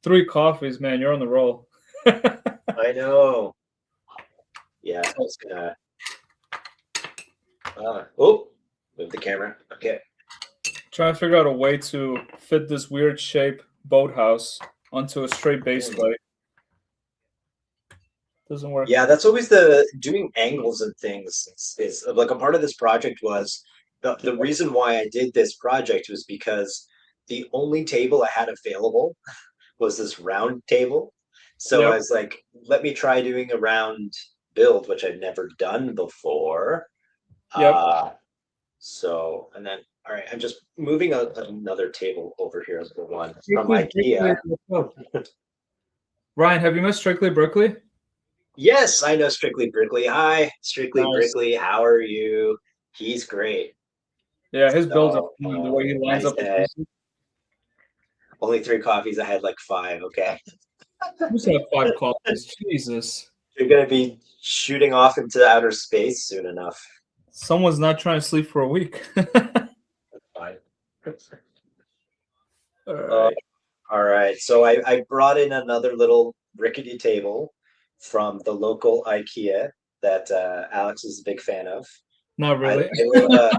Speaker 1: 3 coffees, man, you're on the roll.
Speaker 2: I know. Yeah, I was gonna. Oh, move the camera. Okay.
Speaker 1: Trying to figure out a way to fit this weird shape boathouse onto a straight base plate. Doesn't work.
Speaker 2: Yeah, that's always the doing angles and things is like a part of this project was the reason why I did this project was because the only table I had available was this round table. So
Speaker 1: Yep.
Speaker 2: I was like, let me try doing a round build, which I've never done before.
Speaker 1: Yep.
Speaker 2: So, and then, all right, I'm just moving another table over here as the one from
Speaker 1: Strictly Berkeley.
Speaker 2: IKEA.
Speaker 1: Ryan, have you met Strictly Berkeley?
Speaker 2: Yes, I know Strictly Brickley. Hi, Strictly
Speaker 1: Nice.
Speaker 2: Brickley. How are you? He's great.
Speaker 1: Yeah, his builds are
Speaker 2: So,
Speaker 1: fun. The way he lines
Speaker 2: I
Speaker 1: up the
Speaker 2: said
Speaker 1: pieces.
Speaker 2: only 3 coffees. I had like 5. Okay.
Speaker 1: Who's had 5 coffees? Jesus.
Speaker 2: You're gonna be shooting off into outer space soon enough.
Speaker 1: Someone's not trying to sleep for a week.
Speaker 2: Fine.
Speaker 1: All
Speaker 2: Uh,
Speaker 1: right.
Speaker 2: all right. So I brought in another little rickety table from the local IKEA that Alex is a big fan of.
Speaker 1: Not
Speaker 2: I,
Speaker 1: really.
Speaker 2: I will.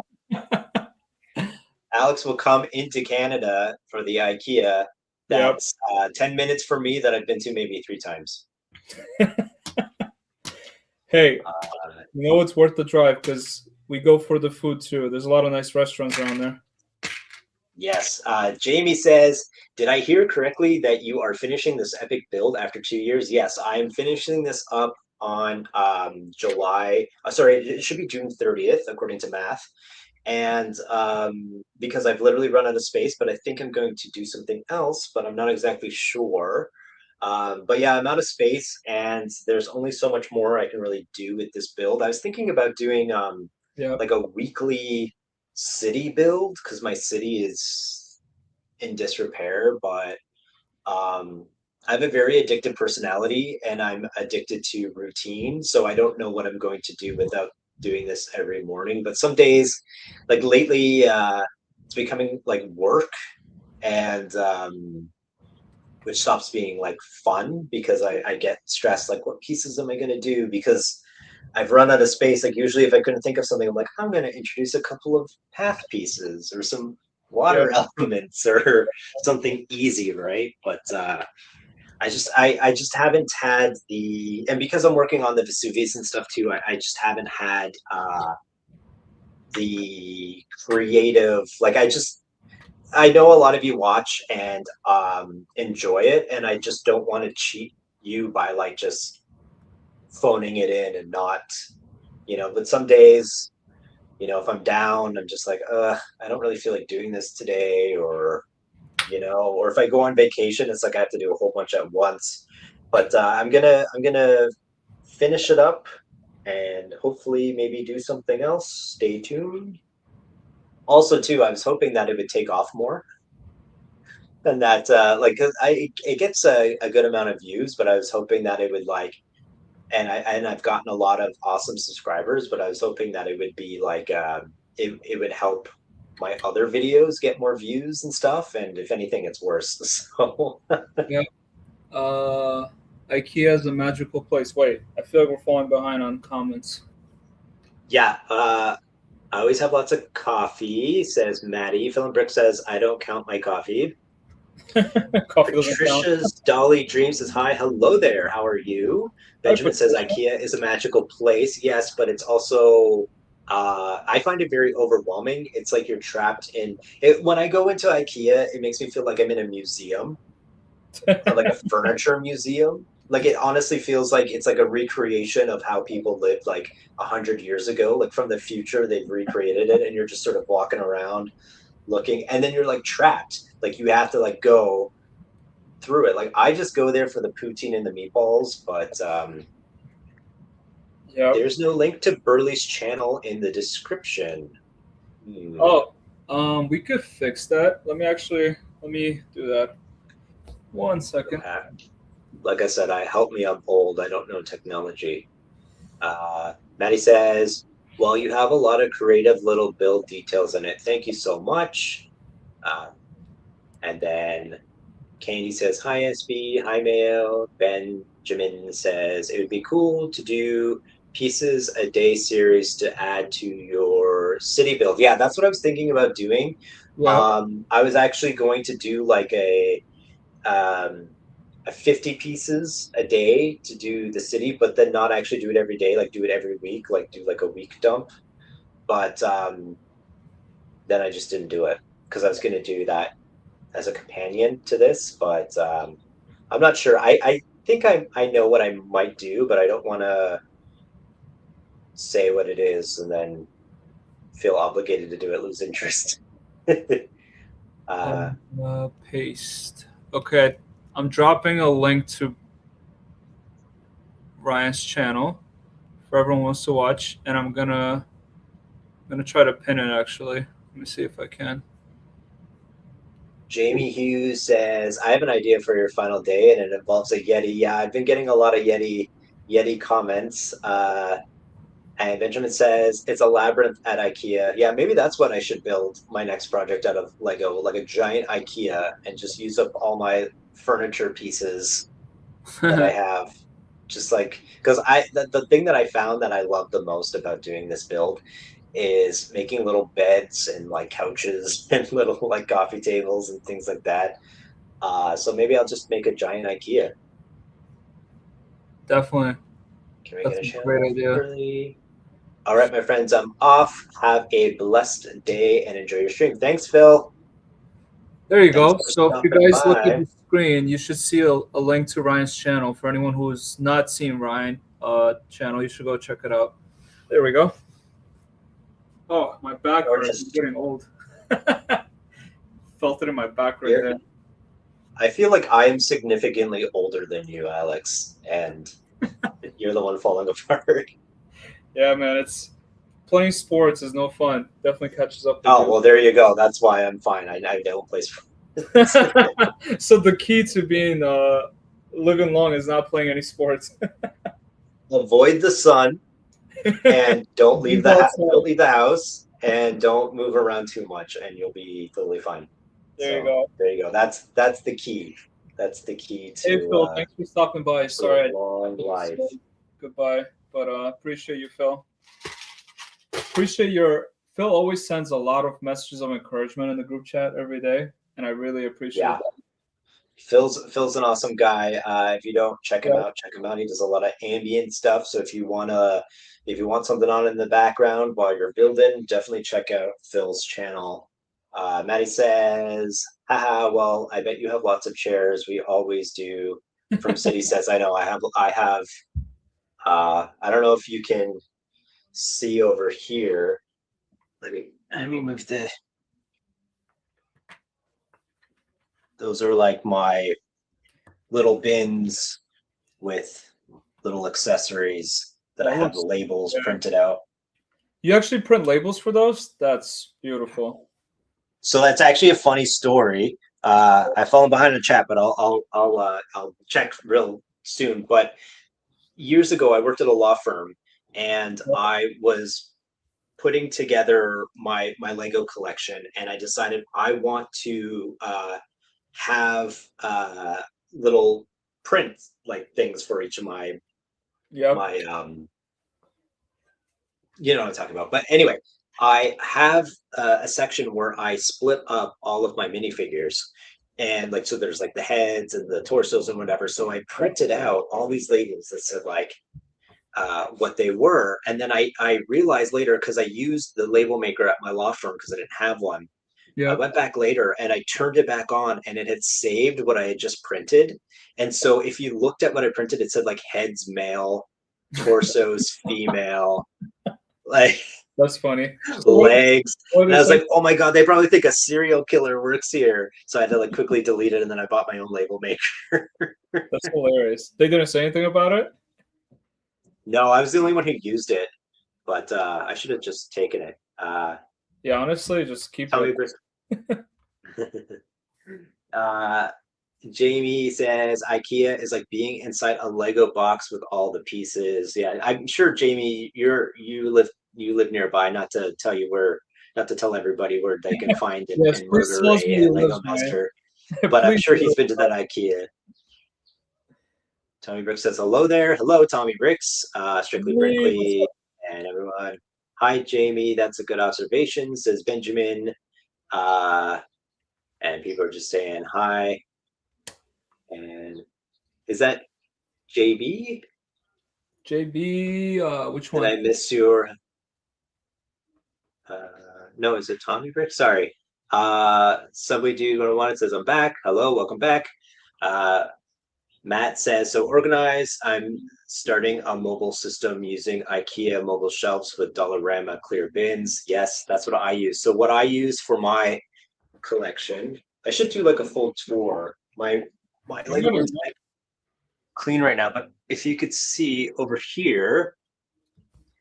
Speaker 2: Alex will come into Canada for the IKEA.
Speaker 1: Yep.
Speaker 2: That's 10 minutes for me that I've been to maybe 3 times.
Speaker 1: Hey,
Speaker 2: Uh,
Speaker 1: you know it's worth the drive because we go for the food too. There's a lot of nice restaurants around there.
Speaker 2: yes. Jamie says, "Did I hear correctly that you are finishing this epic build after 2 years?" Yes, I am finishing this up on July. Sorry, it should be June 30th, according to math. And because I've literally run out of space, but I think I'm going to do something else, but I'm not exactly sure. But yeah, I'm out of space, and there's only so much more I can really do with this build. I was thinking about doing
Speaker 1: Yep.
Speaker 2: like a weekly city build because my city is in disrepair, but um, I have a very addictive personality and I'm addicted to routine. So I don't know what I'm going to do without doing this every morning. But some days, like lately, it's becoming like work and which stops being like fun because I get stressed like what pieces am I going to do because I've run out of space. Like usually if I couldn't think of something, I'm like, I'm going to introduce a couple of path pieces or some
Speaker 1: Yep.
Speaker 2: water elements or something easy, right? But I just haven't had the, and because I'm working on the Vesuvius and stuff too, I just haven't had the creative, like I know a lot of you watch and enjoy it, and I just don't want to cheat you by like just phoning it in and not, but some days, if I'm down, I'm just like, I don't really feel like doing this today, or if I go on vacation, it's like I have to do a whole bunch at once. But I'm gonna finish it up and hopefully maybe do something else. Stay tuned. Also, too, I was hoping that it would take off more and that like 'cause it gets a good amount of views, but I was hoping that it would like and I've gotten a lot of awesome subscribers, but I was hoping that it would be like it would help my other videos get more views and stuff, and if anything, it's worse. So
Speaker 1: Yep. Uh, IKEA is a magical place. Wait, I feel like we're falling behind on comments.
Speaker 2: yeah, I always have lots of coffee, says Maddie. Philip Brick says I don't count my coffee.
Speaker 1: Coffee doesn't count.
Speaker 2: Patricia's Dolly Dream says hi, hello there. How are you?
Speaker 1: Hi,
Speaker 2: Benjamin says
Speaker 1: Patricia.
Speaker 2: IKEA is a magical place. Yes, but it's also I find it very overwhelming. It's like you're trapped in it. When I go into IKEA, it makes me feel like I'm in a museum, like a furniture museum. Like it honestly feels like it's like a recreation of how people lived like 100 years ago. Like from the future, they've recreated it, and you're just sort of walking around looking, and then you're like trapped. Like you have to like go through it. Like I just go there for the poutine and the meatballs, but
Speaker 1: Yep.
Speaker 2: there's no link to Burley's channel in the description. Hmm.
Speaker 1: Oh, we could fix that. Let me do that. One second.
Speaker 2: Like I said, I help me. I'm old. I don't know technology. Maddie says, "Well, you have a lot of creative little build details in it. Thank you so much." Uh, and then Candy says, "Hi SB, hi Mail." Benjamin says, "It would be cool to do pieces a day series to add to your city build." Yeah, that's what I was thinking about doing.
Speaker 1: Yep.
Speaker 2: I was actually going to do like um, a 50 pieces a day to do the city, but then not actually do it every day, like do it every week, like do like a week dump. But then I just didn't do it because I was going to do that as a companion to this, but I'm not sure. I think I know what I might do, but I don't want to say what it is and then feel obligated to do it, lose interest. uh,
Speaker 1: Paste. Okay, I'm dropping a link to Ryan's channel for everyone who wants to watch, and I'm gonna try to pin it actually. Let me see if I can.
Speaker 2: Jamie Hughes says, "I have an idea for your final day, and it involves a Yeti." Yeah, I've been getting a lot of Yeti comments. And Benjamin says it's a labyrinth at IKEA. Yeah, maybe that's what I should build my next project out of Lego, like a giant IKEA, and just use up all my furniture pieces that I have. Just like because the thing that I found that I love the most about doing this build is making little beds and like couches and little like coffee tables and things like that. So maybe I'll just make a giant IKEA.
Speaker 1: Definitely.
Speaker 2: Can we
Speaker 1: That's
Speaker 2: get a
Speaker 1: a great
Speaker 2: channel
Speaker 1: idea.
Speaker 2: early? All right, my friends, I'm off. Have a blessed day and enjoy your stream. Thanks, Phil.
Speaker 1: There you
Speaker 2: Thanks
Speaker 1: go.
Speaker 2: for
Speaker 1: So if you
Speaker 2: stopping
Speaker 1: guys look at
Speaker 2: by.
Speaker 1: the screen, you should see a link to Ryan's channel. For anyone who's not seen Ryan channel, you should go check it out. There we go. Oh, my back hurts. I'm
Speaker 2: Artist
Speaker 1: getting old. Felt it in my back right
Speaker 2: here.
Speaker 1: there.
Speaker 2: I feel like I am significantly older than you, Alex, and you're the one falling apart.
Speaker 1: Yeah, man, it's playing sports is no fun. Definitely catches up with
Speaker 2: Oh,
Speaker 1: you.
Speaker 2: well, there you go. That's why I'm fine. I have no place for
Speaker 1: So the key to being living long is not playing any sports.
Speaker 2: avoid the sun and don't leave
Speaker 1: Move
Speaker 2: don't
Speaker 1: outside.
Speaker 2: leave the house and don't move around too much, and you'll be totally fine.
Speaker 1: There you
Speaker 2: So
Speaker 1: go.
Speaker 2: there you go. That's the key. That's the key
Speaker 1: Hey Phil, thanks for stopping by.
Speaker 2: to a
Speaker 1: Sorry I
Speaker 2: long life.
Speaker 1: said goodbye, but appreciate you, Phil. Appreciate your Phil always sends a lot of messages of encouragement in the group chat every day, and I really appreciate
Speaker 2: Yeah.
Speaker 1: that.
Speaker 2: Phil's an awesome guy. If you don't check him
Speaker 1: Yeah.
Speaker 2: out, check him out. He does a lot of ambient stuff. So if you want something on in the background while you're building, definitely check out Phil's channel. Maddie says, "Haha, well, I bet you have lots of chairs. We always do." From City says, "I know. I have. I don't know if you can see over here. Let me move the. Those are like my little bins with little accessories that I
Speaker 1: That
Speaker 2: have the
Speaker 1: looks
Speaker 2: labels
Speaker 1: yeah.
Speaker 2: printed out.
Speaker 1: You actually print labels for those? That's beautiful.
Speaker 2: So that's actually a funny story. I've fallen behind in the chat, but I'll check real soon. But years ago, I worked at a law firm, and I was putting together my Lego collection, and I decided I want to have little print like things for each of
Speaker 1: Yep.
Speaker 2: my you know what I'm talking about. But anyway, I have a section where I split up all of my minifigures. And like, so there's like the heads and the torsos and whatever. So I printed out all these labels that said like what they were. And then I realized later, because I used the label maker at my law firm because I didn't have one. I
Speaker 1: Yep.
Speaker 2: went back later and I turned it back on and it had saved what I had just printed. And so if you looked at what I printed, it said like heads male, torsos female, like
Speaker 1: That's funny. So
Speaker 2: legs.
Speaker 1: what
Speaker 2: And
Speaker 1: did
Speaker 2: I
Speaker 1: it
Speaker 2: was
Speaker 1: say?
Speaker 2: like, oh my God, they probably think a serial killer works here. So I had to like quickly delete it and then I bought my own label maker.
Speaker 1: That's hilarious. They didn't say anything about it?
Speaker 2: No, I was the only one who used it, but I should have just taken it.
Speaker 1: Yeah, honestly, just keep
Speaker 2: Tell
Speaker 1: it.
Speaker 2: me, Chris. uh, Jamie says IKEA is like being inside a Lego box with all the pieces. Yeah, I'm sure Jamie, you live nearby. Not to tell everybody where they can find
Speaker 1: Yes,
Speaker 2: and
Speaker 1: please
Speaker 2: murder
Speaker 1: tell us where
Speaker 2: a
Speaker 1: you live,
Speaker 2: Lego master.
Speaker 1: man.
Speaker 2: But I'm
Speaker 1: Please
Speaker 2: sure
Speaker 1: do.
Speaker 2: he's been to that IKEA. Tommy Bricks says hello there. Hello, Tommy Bricks, Strictly
Speaker 1: Hey, what's
Speaker 2: Brinkley,
Speaker 1: up?
Speaker 2: and everyone. Hi, Jamie. That's a good observation, says Benjamin. Uh, and people are just saying hi. And is that JB?
Speaker 1: JB, which
Speaker 2: Did
Speaker 1: one?
Speaker 2: I miss your? No, is it Tommy Brick? Sorry. Subway Dude 101 says I'm back. Hello, welcome back. Matt says so organized. I'm starting a mobile system using IKEA mobile shelves with Dollarama clear bins. Yes, that's what I use. So what I use for my collection, I should do like a full tour. My
Speaker 1: I'm
Speaker 2: Lego
Speaker 1: gonna,
Speaker 2: room's like clean right now, but if you could see over here,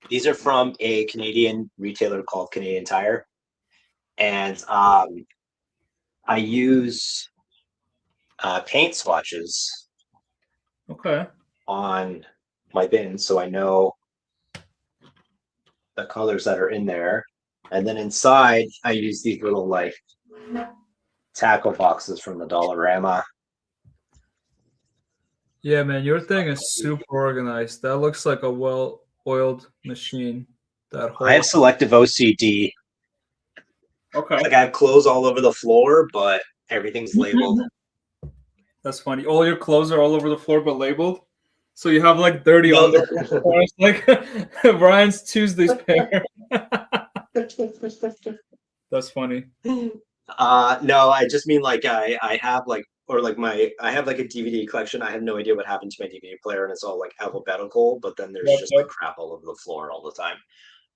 Speaker 2: these are from a Canadian retailer called Canadian Tire. And I use paint swatches
Speaker 1: Okay.
Speaker 2: on my bin so I know the colors that are in there. And then inside, I use these little like tackle boxes from the Dollarama.
Speaker 1: Yeah, man, your thing is super organized. That looks like a well-oiled machine. That
Speaker 2: I
Speaker 1: whole
Speaker 2: have selective OCD.
Speaker 1: Okay.
Speaker 2: Like I have clothes all over the floor, but everything's labeled.
Speaker 1: That's funny. All your clothes are all over the floor but labeled. So you have like dirty
Speaker 2: No,
Speaker 1: underwear. It's like Brian's Tuesday's pair. That's funny.
Speaker 2: no, I just mean like I have like or like my I have like a DVD collection. I have no idea what happened to my DVD player, and it's all like alphabetical. But then there's
Speaker 1: Yep,
Speaker 2: just like
Speaker 1: yep.
Speaker 2: crap all over the floor all the time.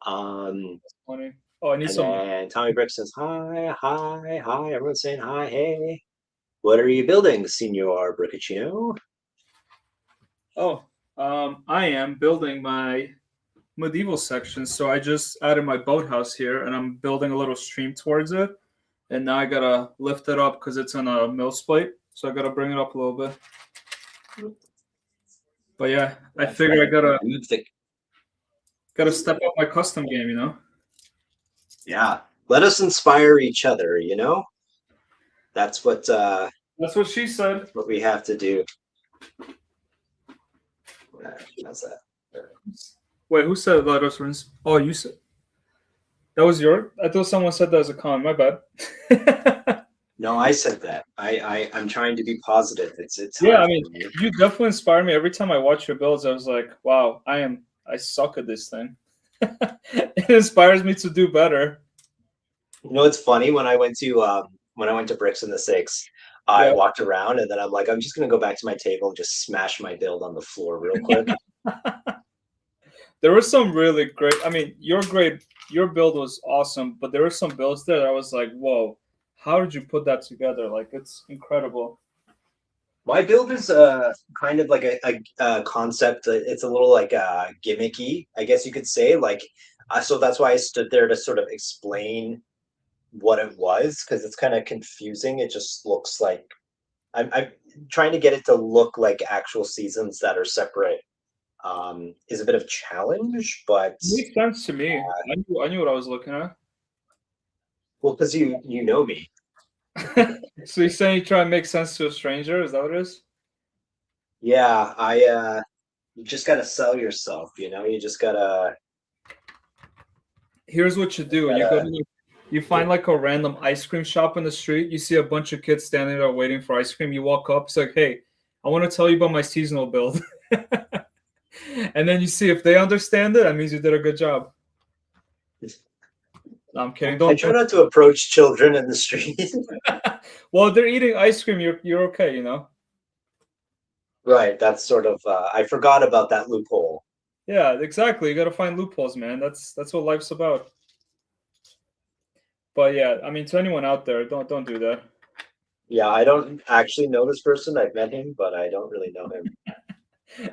Speaker 2: Um,
Speaker 1: Funny. Oh, I need
Speaker 2: and
Speaker 1: some.
Speaker 2: then Tommy Brick says hi, hi, hi. Everyone's saying hi, hey. What are you building, Signor Briccaccio?
Speaker 1: Oh, I am building my medieval section. So I just added my boathouse here, and I'm building a little stream towards it. And now I gotta lift it up because it's on a mill plate. So I gotta bring it up a little bit. But yeah, I
Speaker 2: That's
Speaker 1: figure I gotta
Speaker 2: move the
Speaker 1: gotta step up my custom game.
Speaker 2: yeah. Let us inspire each other. That's
Speaker 1: That's what she said.
Speaker 2: what we have to do. How's that?
Speaker 1: Wait, who said let us rinse? Oh, you said that was your. I thought someone said that as a comment. My bad.
Speaker 2: No, I said that. I'm trying to be positive. It's
Speaker 1: Yeah,
Speaker 2: hard
Speaker 1: I
Speaker 2: for
Speaker 1: mean,
Speaker 2: me.
Speaker 1: you definitely inspire me. Every time I watch your builds, I was like, wow, I suck at this thing. It inspires me to do better.
Speaker 2: It's funny when I went to Bricks in the Six, I
Speaker 1: Yeah.
Speaker 2: walked around and then I'm like, I'm just gonna go back to my table and just smash my build on the floor real quick.
Speaker 1: There was some really great. I mean, your build was awesome, but there were some builds there that I was like, whoa, how did you put that together? Like, it's incredible.
Speaker 2: My build is kind of like a concept. It's a little like gimmicky, I guess you could say. Like, so that's why I stood there to sort of explain what it was because it's kind of confusing. It just looks like I'm trying to get it to look like actual seasons that are separate. Is a bit of challenge, but
Speaker 1: Makes sense to me. I knew what I was looking at.
Speaker 2: well, because you know me.
Speaker 1: So you're saying you try and make sense to a stranger? Is that what it is?
Speaker 2: Yeah, I you just gotta sell yourself, you just
Speaker 1: Here's what you do. You go
Speaker 2: gotta
Speaker 1: to you find like a random ice cream shop in the street. You see a bunch of kids standing there waiting for ice cream. You walk up. It's like, hey, I want to tell you about my seasonal build. And then you see if they understand it. That means you did a good job. No, I'm kidding.
Speaker 2: I
Speaker 1: Don't.
Speaker 2: try not to approach children in the street.
Speaker 1: Well, they're eating ice cream. You're okay.
Speaker 2: Right, that's sort of I forgot about that loophole.
Speaker 1: Yeah, exactly. You got to find loopholes, man. That's what life's about. But yeah, I mean, to anyone out there, don't do that.
Speaker 2: Yeah, I don't actually know this person. I've met him, but I don't really know him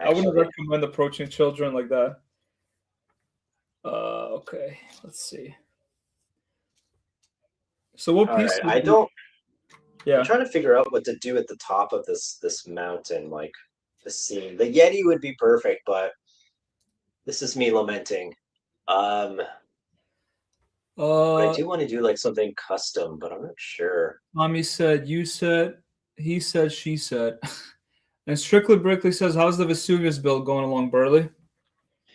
Speaker 1: I wouldn't
Speaker 2: actually.
Speaker 1: recommend approaching children like that. Okay, let's see. So what
Speaker 2: All right,
Speaker 1: pieces?
Speaker 2: I'm
Speaker 1: Yeah,
Speaker 2: trying to figure out what to do at the top of this mountain, like the scene. The Yeti would be perfect, but this is me lamenting. Um, but I
Speaker 1: Uh,
Speaker 2: do want to do like something custom, but I'm not sure.
Speaker 1: Mommy said, you said, he said, she said. And Strictly Brickley says, how's the Vesuvius build going along, Burley?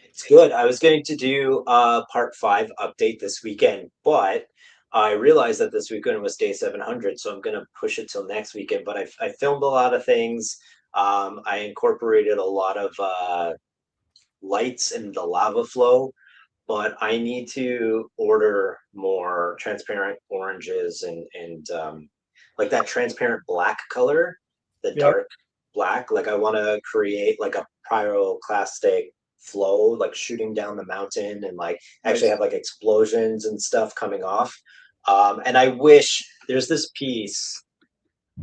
Speaker 2: It's good. I was going to do a part 5 update this weekend, but I realized that this weekend was day 700, so I'm going to push it till next weekend. But I filmed a lot of things. I incorporated a lot of lights in the lava flow, but I need to order more transparent oranges and like that transparent black color, the
Speaker 1: Yep.
Speaker 2: dark black. Like I want to create like a pyroclastic flow, like shooting down the mountain and like actually
Speaker 1: Nice.
Speaker 2: have like explosions and stuff coming off. And I wish there's this piece.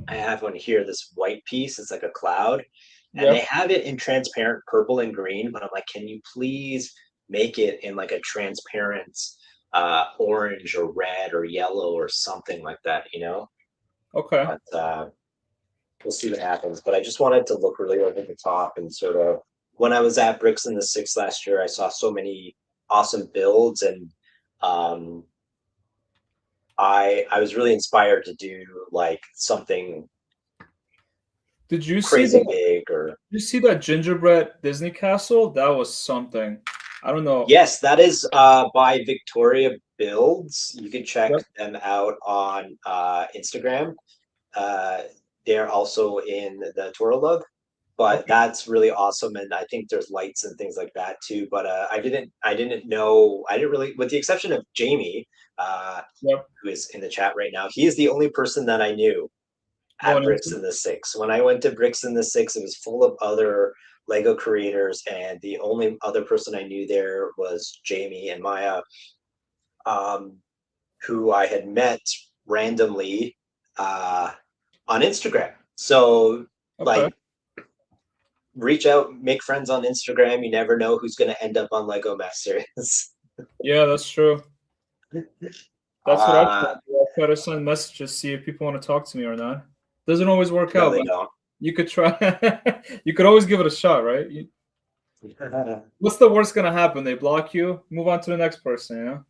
Speaker 2: I have one here, this white piece. It's like a cloud, and they
Speaker 1: Yep.
Speaker 2: have it in transparent purple and green. But I'm like, can you please make it in like a transparent orange or red or yellow or something like that?
Speaker 1: Okay.
Speaker 2: But we'll see what happens. But I just wanted to look really over the top and sort of when I was at Bricks in the Six last year, I saw so many awesome builds, and um, I was really inspired to do like something
Speaker 1: Did you see
Speaker 2: crazy
Speaker 1: that?
Speaker 2: big. Or
Speaker 1: Did you see that gingerbread Disney castle? That was something. I don't know.
Speaker 2: yes, that is by Victoria Builds. You can check
Speaker 1: Yep.
Speaker 2: them out on Instagram. Uh, they're also in the Toro Love, but
Speaker 1: Okay.
Speaker 2: that's really awesome. And I think there's lights and things like that too. But I didn't know, I didn't really, with the exception of Jamie, uh,
Speaker 1: Yep.
Speaker 2: who is in the chat right now. He is the only person that I knew at
Speaker 1: Going
Speaker 2: Bricks
Speaker 1: into
Speaker 2: in the Six. When I went to Bricks in the Six, it was full of other Lego creators, and the only other person I knew there was Jamie and Maya, um, who I had met randomly uh, on Instagram. So,
Speaker 1: okay.
Speaker 2: like, reach out, make friends on Instagram. You never know who's going to end up on Lego Masters.
Speaker 1: Yeah, that's true. That's what I try
Speaker 2: uh,
Speaker 1: to do. I try to send messages, see if people want to talk to me or not. Doesn't always work
Speaker 2: no,
Speaker 1: out,
Speaker 2: they
Speaker 1: but
Speaker 2: don't.
Speaker 1: you could try. You could always give it a shot, right? What's the worst gonna happen? They block you. Move on to the next person. You know.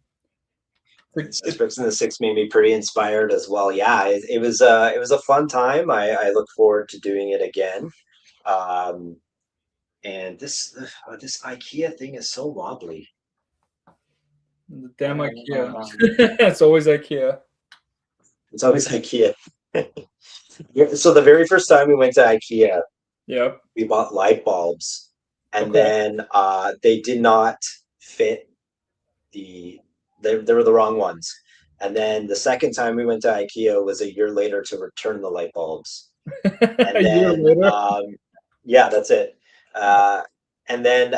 Speaker 2: It's just Bricks in the Six made me pretty inspired as well. Yeah, it was a fun time. I look forward to doing it again. Um, and this IKEA thing is so wobbly.
Speaker 1: The damn IKEA. It's always IKEA.
Speaker 2: It's always IKEA. Yeah, so the very first time we went to IKEA,
Speaker 1: Yep.
Speaker 2: we bought light bulbs, and
Speaker 1: Okay.
Speaker 2: then they did not fit the they were the wrong ones. And then the second time we went to IKEA was a year later to return the light bulbs. And
Speaker 1: A year
Speaker 2: then
Speaker 1: later.
Speaker 2: yeah, that's it. Uh, and then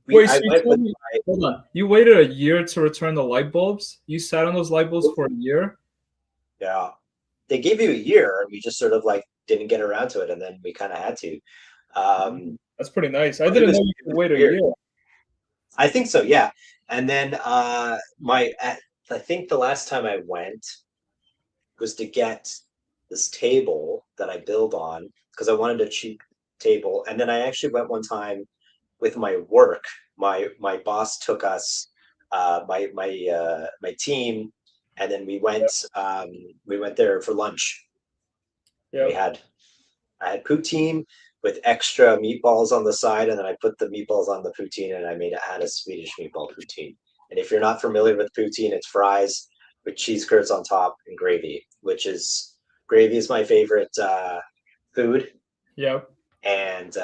Speaker 1: Wait, so
Speaker 2: I
Speaker 1: you
Speaker 2: went
Speaker 1: told
Speaker 2: with
Speaker 1: me,
Speaker 2: my
Speaker 1: hold on. You waited a year to return the light bulbs? You sat on those light bulbs for a year?
Speaker 2: yeah. They gave you a year, and we just sort of like didn't get around to it, and then we kind of had to. Um,
Speaker 1: That's pretty nice. I
Speaker 2: but it
Speaker 1: didn't
Speaker 2: was
Speaker 1: know you
Speaker 2: it
Speaker 1: could
Speaker 2: was
Speaker 1: wait a
Speaker 2: weird.
Speaker 1: year.
Speaker 2: I think so, yeah. And then I think the last time I went was to get this table that I build on because I wanted a cheap table. And then I actually went one time with my work. My boss took us, my team, and then we went there for lunch. We
Speaker 1: Yep.
Speaker 2: had I had poutine with extra meatballs on the side, and then I put the meatballs on the poutine, and had a Swedish meatball poutine. And if you're not familiar with poutine, it's fries with cheese curds on top and gravy, gravy is my favorite food,
Speaker 1: Yep.
Speaker 2: and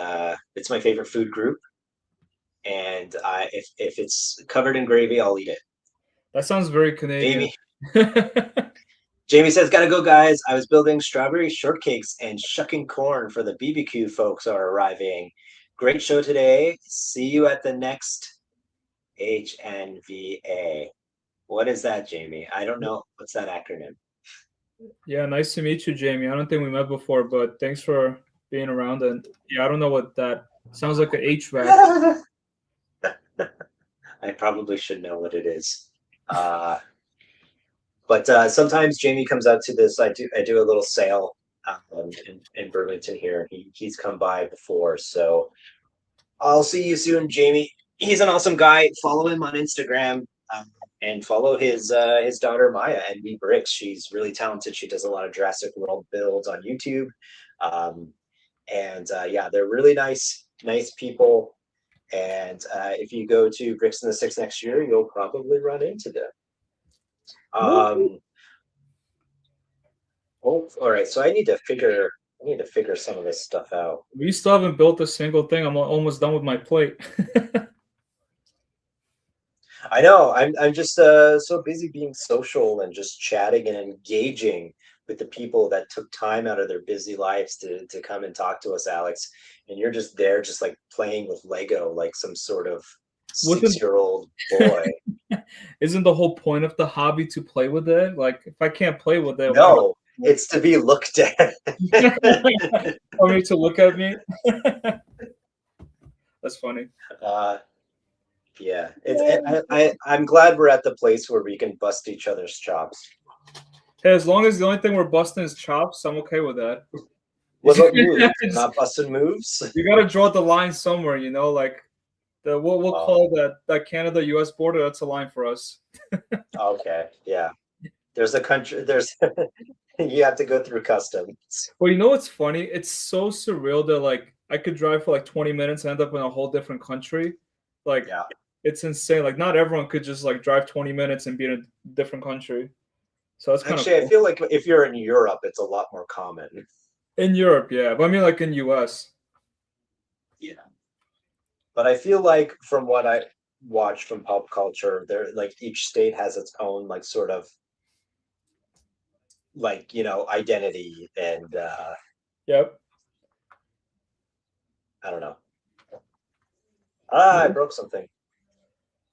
Speaker 2: it's my favorite food group. And if it's covered in gravy, I'll eat it.
Speaker 1: That sounds very Canadian.
Speaker 2: Jamie Jamie says, "Gotta go, guys. I was building strawberry shortcakes and shucking corn for the BBQ folks are arriving. Great show today. See you at the next HNVA." What is that, Jamie? I don't know. What's that acronym?
Speaker 1: Yeah, nice to meet you, Jamie. I don't think we met before, but thanks for being around. And yeah, I don't know what that sounds like. A HVAC.
Speaker 2: I probably should know what it is. But sometimes Jamie comes out to this. I do a little sale in Burlington here. He's come by before, so I'll see you soon, Jamie. He's an awesome guy. Follow him on Instagram, and follow his daughter Maya and BurlyBricks. She's really talented. She does a lot of Jurassic World builds on YouTube, um, and yeah, they're really nice people. And if you go to Bricks in the Six next year, you'll probably run into them.
Speaker 1: Woo.
Speaker 2: Um, oh, all right. So I need to figure some of this stuff out.
Speaker 1: We still haven't built a single thing. I'm almost done with my plate.
Speaker 2: I know. I'm just so busy being social and just chatting and engaging with the people that took time out of their busy lives to come and talk to us, Alex. And you're just there, just like playing with Lego, like some sort of
Speaker 1: Wasn't
Speaker 2: 6-year-old boy.
Speaker 1: isn't the whole point of the hobby to play with it? Like if I can't play with it, why
Speaker 2: No, it's to be looked at.
Speaker 1: for me to look at me? That's funny.
Speaker 2: uh, I'm glad we're at the place where we can bust each other's chops.
Speaker 1: Hey, as long as the only thing we're busting is chops, I'm okay with that.
Speaker 2: What about moves? You're
Speaker 1: Just-
Speaker 2: not busting moves?
Speaker 1: you gotta draw the line somewhere, you know, like the we'll
Speaker 2: Oh,
Speaker 1: call that Canada-US border. That's a line for us.
Speaker 2: okay. Yeah. There's a country, there's, you have to go through customs.
Speaker 1: Well, you know what's funny? It's so surreal that like I could drive for like 20 minutes and end up in a whole different country. Like
Speaker 2: Yeah.
Speaker 1: it's insane. Like not everyone could just like drive 20 minutes and be in a different country. So that's kind of
Speaker 2: Actually, I
Speaker 1: cool.
Speaker 2: feel like if you're in Europe, it's a lot more common.
Speaker 1: In Europe, yeah. But I mean like in US.
Speaker 2: Yeah. But I feel like from what I watch from pop culture, there like each state has its own like sort of like, identity and
Speaker 1: Yep.
Speaker 2: I don't know. Ah, I broke something.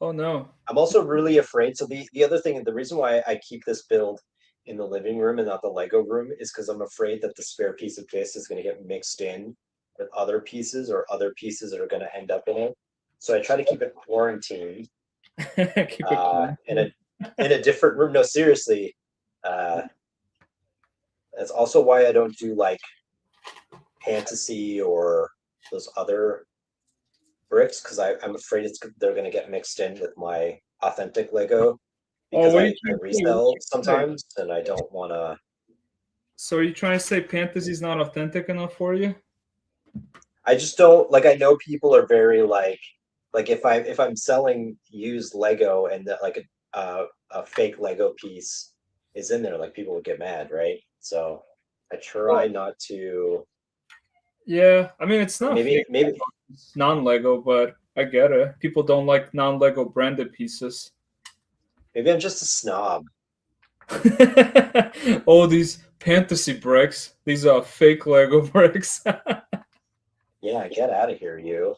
Speaker 1: Oh no.
Speaker 2: I'm also really afraid. So the other thing, the reason why I keep this build in the living room and not the Lego room is because I'm afraid that the spare piece of this is going to get mixed in with other pieces or other pieces that are going to end up in it. So I try to keep it quarantined
Speaker 1: Keep it clean.
Speaker 2: in a different room. No, seriously. Uh, that's also why I don't do like fantasy or those other bricks because I'm afraid they're going to get mixed in with my authentic Lego
Speaker 1: Oh,
Speaker 2: because
Speaker 1: what are you
Speaker 2: I
Speaker 1: trying to say? What are
Speaker 2: resell
Speaker 1: you trying to say?
Speaker 2: sometimes and I don't want to.
Speaker 1: So are you trying to say fantasy's not authentic enough for you?
Speaker 2: I just don't like. I know people are very like if I'm selling used Lego and that like a fake Lego piece is in there, like people would get mad, right? So I try
Speaker 1: Well,
Speaker 2: not to.
Speaker 1: yeah. I mean, it's not
Speaker 2: Maybe
Speaker 1: fake,
Speaker 2: maybe
Speaker 1: it's non-Lego, but I get it. People don't like non-Lego branded pieces.
Speaker 2: maybe I'm just a snob.
Speaker 1: Oh, these fantasy bricks. These are fake Lego bricks.
Speaker 2: Yeah, get out of here, you.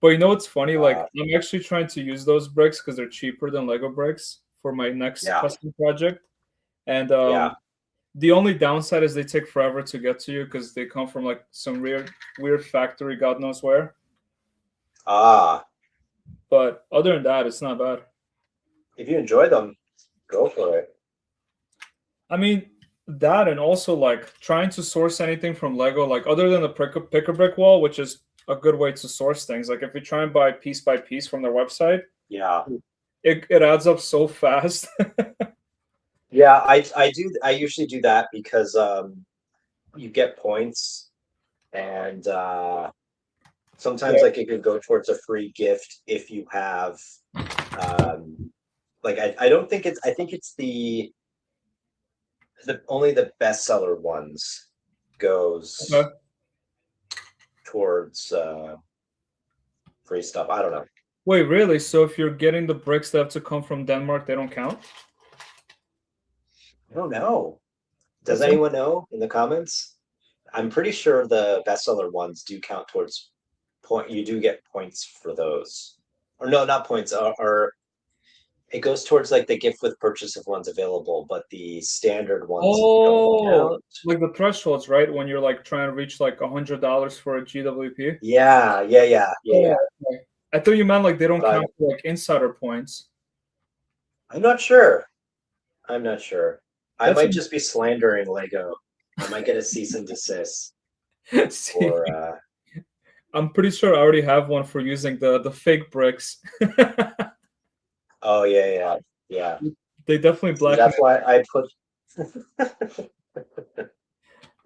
Speaker 1: But you know what's funny? Like,
Speaker 2: Uh,
Speaker 1: I'm actually trying to use those bricks because they're cheaper than Lego bricks for my next
Speaker 2: yeah,
Speaker 1: custom project. And
Speaker 2: yeah.
Speaker 1: the only downside is they take forever to get to you because they come from like some weird factory, God knows where.
Speaker 2: Ah,
Speaker 1: But other than that, it's not bad.
Speaker 2: if you enjoy them, go for it.
Speaker 1: I mean, that and also like trying to source anything from Lego, like other than the pick a brick wall, which is a good way to source things. Like if you try and buy piece by piece from their website,
Speaker 2: Yeah.
Speaker 1: it adds up so fast.
Speaker 2: Yeah, I usually do that because you get points and sometimes
Speaker 1: Yeah.
Speaker 2: like it could go towards a free gift if you have um like I don't think it's I think it's the only the bestseller ones
Speaker 1: Okay.
Speaker 2: goes towards free stuff. I don't know.
Speaker 1: Wait, really? So if you're getting the bricks that have to come from Denmark, they don't count?
Speaker 2: I don't know. Does
Speaker 1: That's in-
Speaker 2: anyone know in the comments? I'm pretty sure the bestseller ones do count towards point. You do get points for those, or no, not points. Or it goes towards like the gift with purchase of ones available, but the standard ones don't
Speaker 1: Oh,
Speaker 2: count.
Speaker 1: like the thresholds, right? When you're like trying to reach like $100 for a GWP.
Speaker 2: Yeah, yeah, yeah, yeah,
Speaker 1: Oh,
Speaker 2: yeah.
Speaker 1: okay. I thought you meant like they don't
Speaker 2: But
Speaker 1: count for like insider points.
Speaker 2: I'm not sure. I'm not sure. I
Speaker 1: That's
Speaker 2: might just be slandering Lego. I might get a cease and desist
Speaker 1: see.
Speaker 2: or
Speaker 1: I'm pretty sure I already have one for using the fake bricks.
Speaker 2: oh yeah, yeah, yeah.
Speaker 1: They definitely
Speaker 2: See,
Speaker 1: blacken
Speaker 2: that's
Speaker 1: it.
Speaker 2: why I put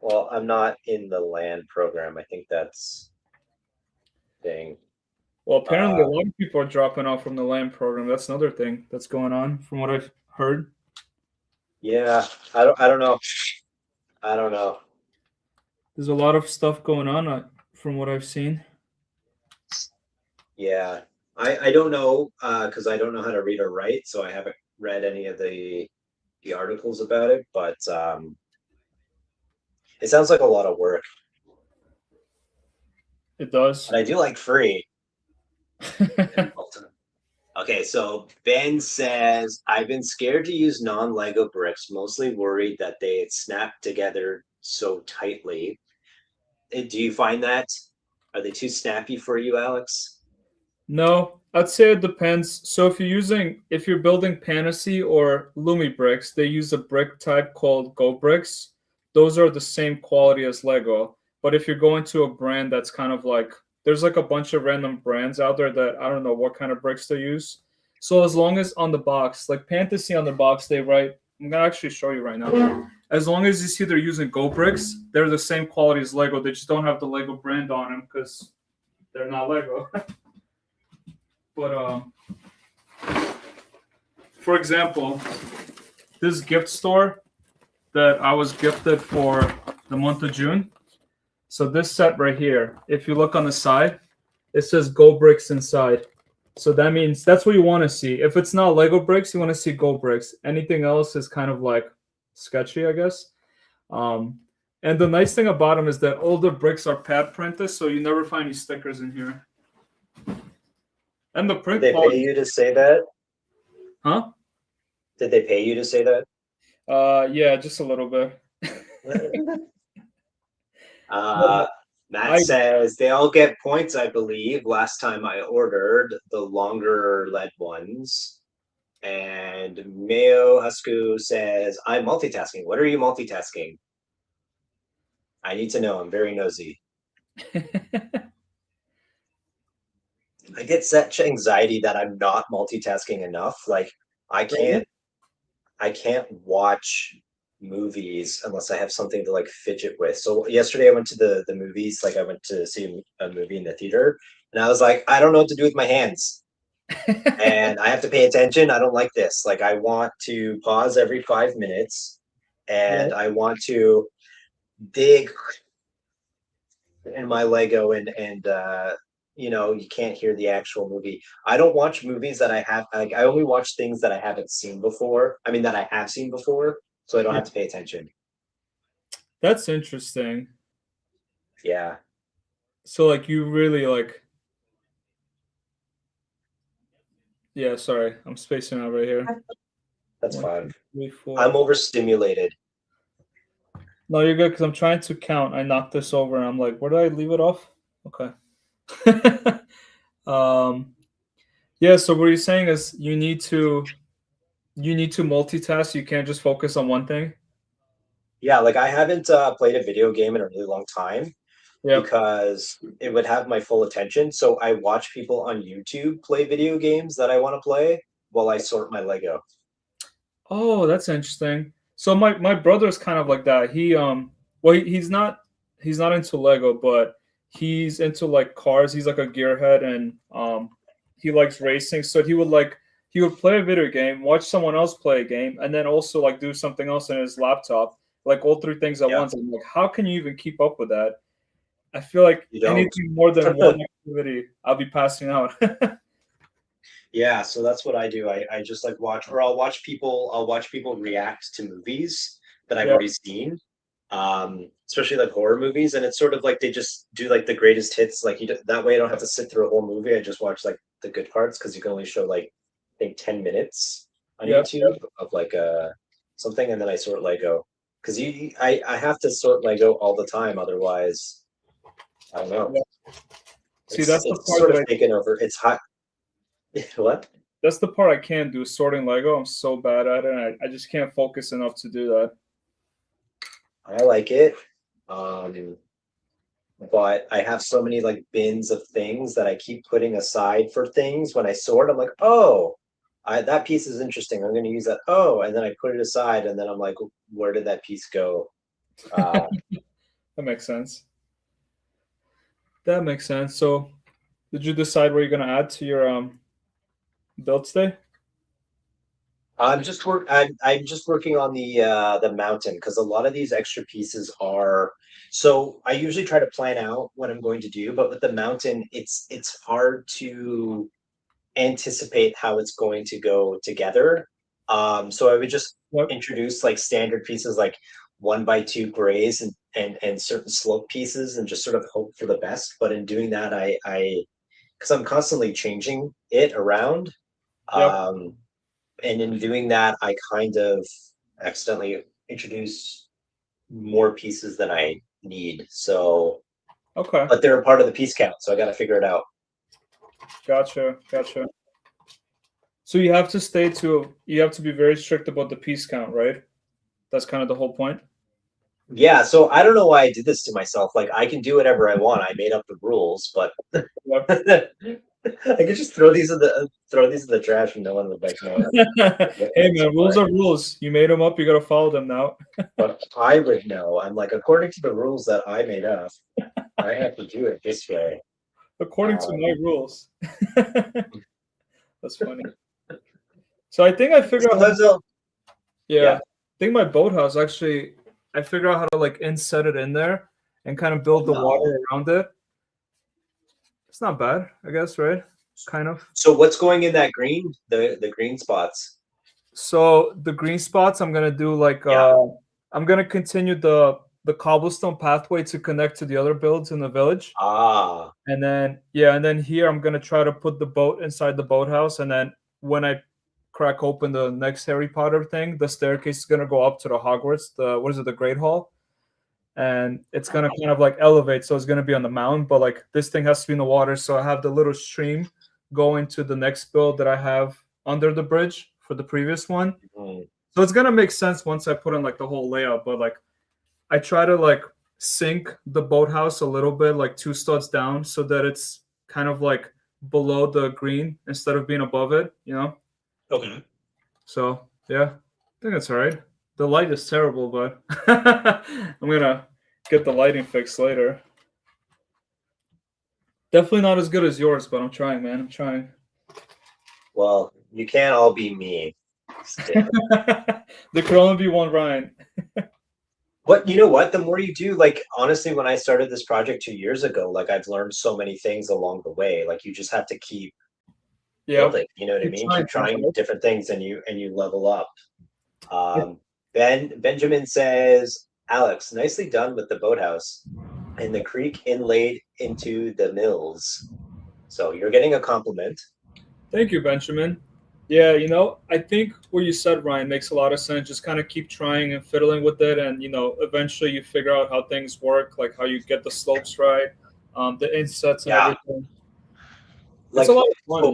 Speaker 2: well, I'm not in the land program. I think that's thing.
Speaker 1: Well, apparently a
Speaker 2: Uh
Speaker 1: lot of people are dropping off from the land program. That's another thing that's going on, from what I've heard.
Speaker 2: yeah, I don't know. I don't know.
Speaker 1: There's a lot of stuff going on, from what I've seen.
Speaker 2: Yeah. I don't know because I don't know how to read or write, so I haven't read any of the articles about it, but it sounds like a lot of work.
Speaker 1: It does.
Speaker 2: But I do like free. Okay, so Ben says, I've been scared to use non-Lego bricks, mostly worried that they snap together so tightly. Do you find that? Are they too snappy for you, Alex?
Speaker 1: No, I'd say it depends. So if you're building Panacea or BurlyBricks, they use a brick type called BurlyBricks. Those are the same quality as Lego. But if you're going to a brand that's kind of like there's like a bunch of random brands out there that I don't know what kind of bricks they use. So as long as on the box, like Fantasy on the box, they write. I'm gonna actually show you right now. As long as you see they're using BurlyBricks, they're the same quality as Lego. They just don't have the Lego brand on them because they're not Lego. But for example, this gift store that I was gifted for the month of June. So this set right here, if you look on the side, it says Go Bricks inside. So that means that's what you want to see. If it's not Lego bricks, you want to see Go Bricks. Anything else is kind of like sketchy, I guess. And the nice thing about them is that all the bricks are pad printed, so you never find any stickers in here. And the print
Speaker 2: Did they pay you to say that?
Speaker 1: Huh?
Speaker 2: Did they pay you to say that?
Speaker 1: Yeah, just a little bit.
Speaker 2: Matt says they all get points, I believe. Last time I ordered the longer lead ones. And Mayo Husku says, I'm multitasking. What are you multitasking? I need to know. I'm very nosy. I get such anxiety that I'm not multitasking enough. Like I can't watch movies unless I have something to like fidget with. So yesterday I went to the movies, like I went to see a movie in the theater, and I was like, I don't know what to do with my hands. And I have to pay attention. I don't like this. Like I want to pause every 5 minutes and I want to dig in my Lego and you can't hear the actual movie. I don't watch movies that I have like I only watch things that I haven't seen before. I mean that I have seen before, so I don't have to pay attention.
Speaker 1: That's interesting.
Speaker 2: Yeah.
Speaker 1: So like you really like yeah, sorry. I'm spacing out right here.
Speaker 2: That's fine.
Speaker 1: 3, 4.
Speaker 2: I'm overstimulated.
Speaker 1: No, you're good because I'm trying to count. I knocked this over and I'm like, where did I leave it off? Okay. Yeah, so what you're saying is you need to multitask. You can't just focus on one thing.
Speaker 2: Yeah, like I haven't played a video game in a really long time because it would have my full attention. So I watch people on YouTube play video games that I want to play while I sort my Lego.
Speaker 1: Oh, that's interesting. So my brother's kind of like that. He's not into Lego, but he's into like cars. He's like a gearhead and he likes racing. So he would play a video game, watch someone else play a game, and then also like do something else in his laptop, like all three things at once. I'm like, how can you even keep up with that? I feel like anything more than one activity, I'll be passing out.
Speaker 2: Yeah, so that's what I do. I just like watch, or I'll watch people react to movies that I've already seen. Especially like horror movies, and it's sort of like they just do like the greatest hits. Like that way I don't have to sit through a whole movie. I just watch like the good parts because you can only show like I think 10 minutes on YouTube of like something, and then I sort Lego because I have to sort Lego all the time, otherwise I don't know.
Speaker 1: See, that's the part
Speaker 2: sort of taken over. It's hot. What?
Speaker 1: That's the part I can't do, sorting Lego. I'm so bad at it. And I just can't focus enough to do that.
Speaker 2: I like it. But I have so many like bins of things that I keep putting aside for things. When I sort, I'm like, oh, that piece is interesting. I'm going to use that. Oh, and then I put it aside, and then I'm like, where did that piece go?
Speaker 1: That makes sense. That makes sense. So, did you decide what you're going to add to your build today?
Speaker 2: I'm just working on the mountain because a lot of these extra pieces are. So I usually try to plan out what I'm going to do, but with the mountain, it's hard to anticipate how it's going to go together. So I would just introduce like standard pieces like 1x2 grays and certain slope pieces and just sort of hope for the best. But in doing that, I because I'm constantly changing it around. And in doing that, I kind of accidentally introduce more pieces than I need. So, but they're a part of the piece count, so I got to figure it out.
Speaker 1: Gotcha. So you have to you have to be very strict about the piece count, right? That's kind of the whole point.
Speaker 2: Yeah, so I don't know why I did this to myself. Like I can do whatever I want. I made up the rules, but
Speaker 1: Yep.
Speaker 2: I could just throw these in the trash and no one would like know.
Speaker 1: Hey man, rules are rules. You made them up, you gotta follow them now.
Speaker 2: But I would know. I'm like, according to the rules that I made up, I have to do it this way.
Speaker 1: According to my rules. That's funny. So I think I figured out
Speaker 2: Yeah.
Speaker 1: I think my boathouse actually I figured out how to like inset it in there and kind of build the water around it. It's not bad, I guess, right? Kind of.
Speaker 2: So what's going in that green? The green spots.
Speaker 1: So the green spots, I'm gonna do like I'm gonna continue the cobblestone pathway to connect to the other builds in the village.
Speaker 2: Ah.
Speaker 1: And then here I'm gonna try to put the boat inside the boathouse, and then when I crack open the next Harry Potter thing, the staircase is gonna go up to the Hogwarts, the Great Hall, and it's gonna kind of like elevate, so it's gonna be on the mountain, but like this thing has to be in the water, so I have the little stream going to the next build that I have under the bridge for the previous one. So it's gonna make sense once I put in like the whole layout, but like I try to like sink the boathouse a little bit, like 2 studs down, so that it's kind of like below the green instead of being above it, you know?
Speaker 2: Okay.
Speaker 1: So yeah, I think that's all right. The light is terrible, but I'm gonna get the lighting fixed later. Definitely not as good as yours, but I'm trying, man. I'm trying.
Speaker 2: Well, you can't all be me.
Speaker 1: There could only be one Ryan.
Speaker 2: But you know what? The more you do, like honestly, when I started this project 2 years ago, like I've learned so many things along the way. Like you just have to keep building. You know what I mean? Keep trying different things, and you level up. Benjamin says, Alex, nicely done with the boathouse and the creek inlaid into the mills. So you're getting a compliment.
Speaker 1: Thank you, Benjamin. Yeah, I think what you said, Ryan, makes a lot of sense. Just kind of keep trying and fiddling with it, and eventually you figure out how things work, like how you get the slopes right, the insets and everything.
Speaker 2: Like, it's a lot of fun.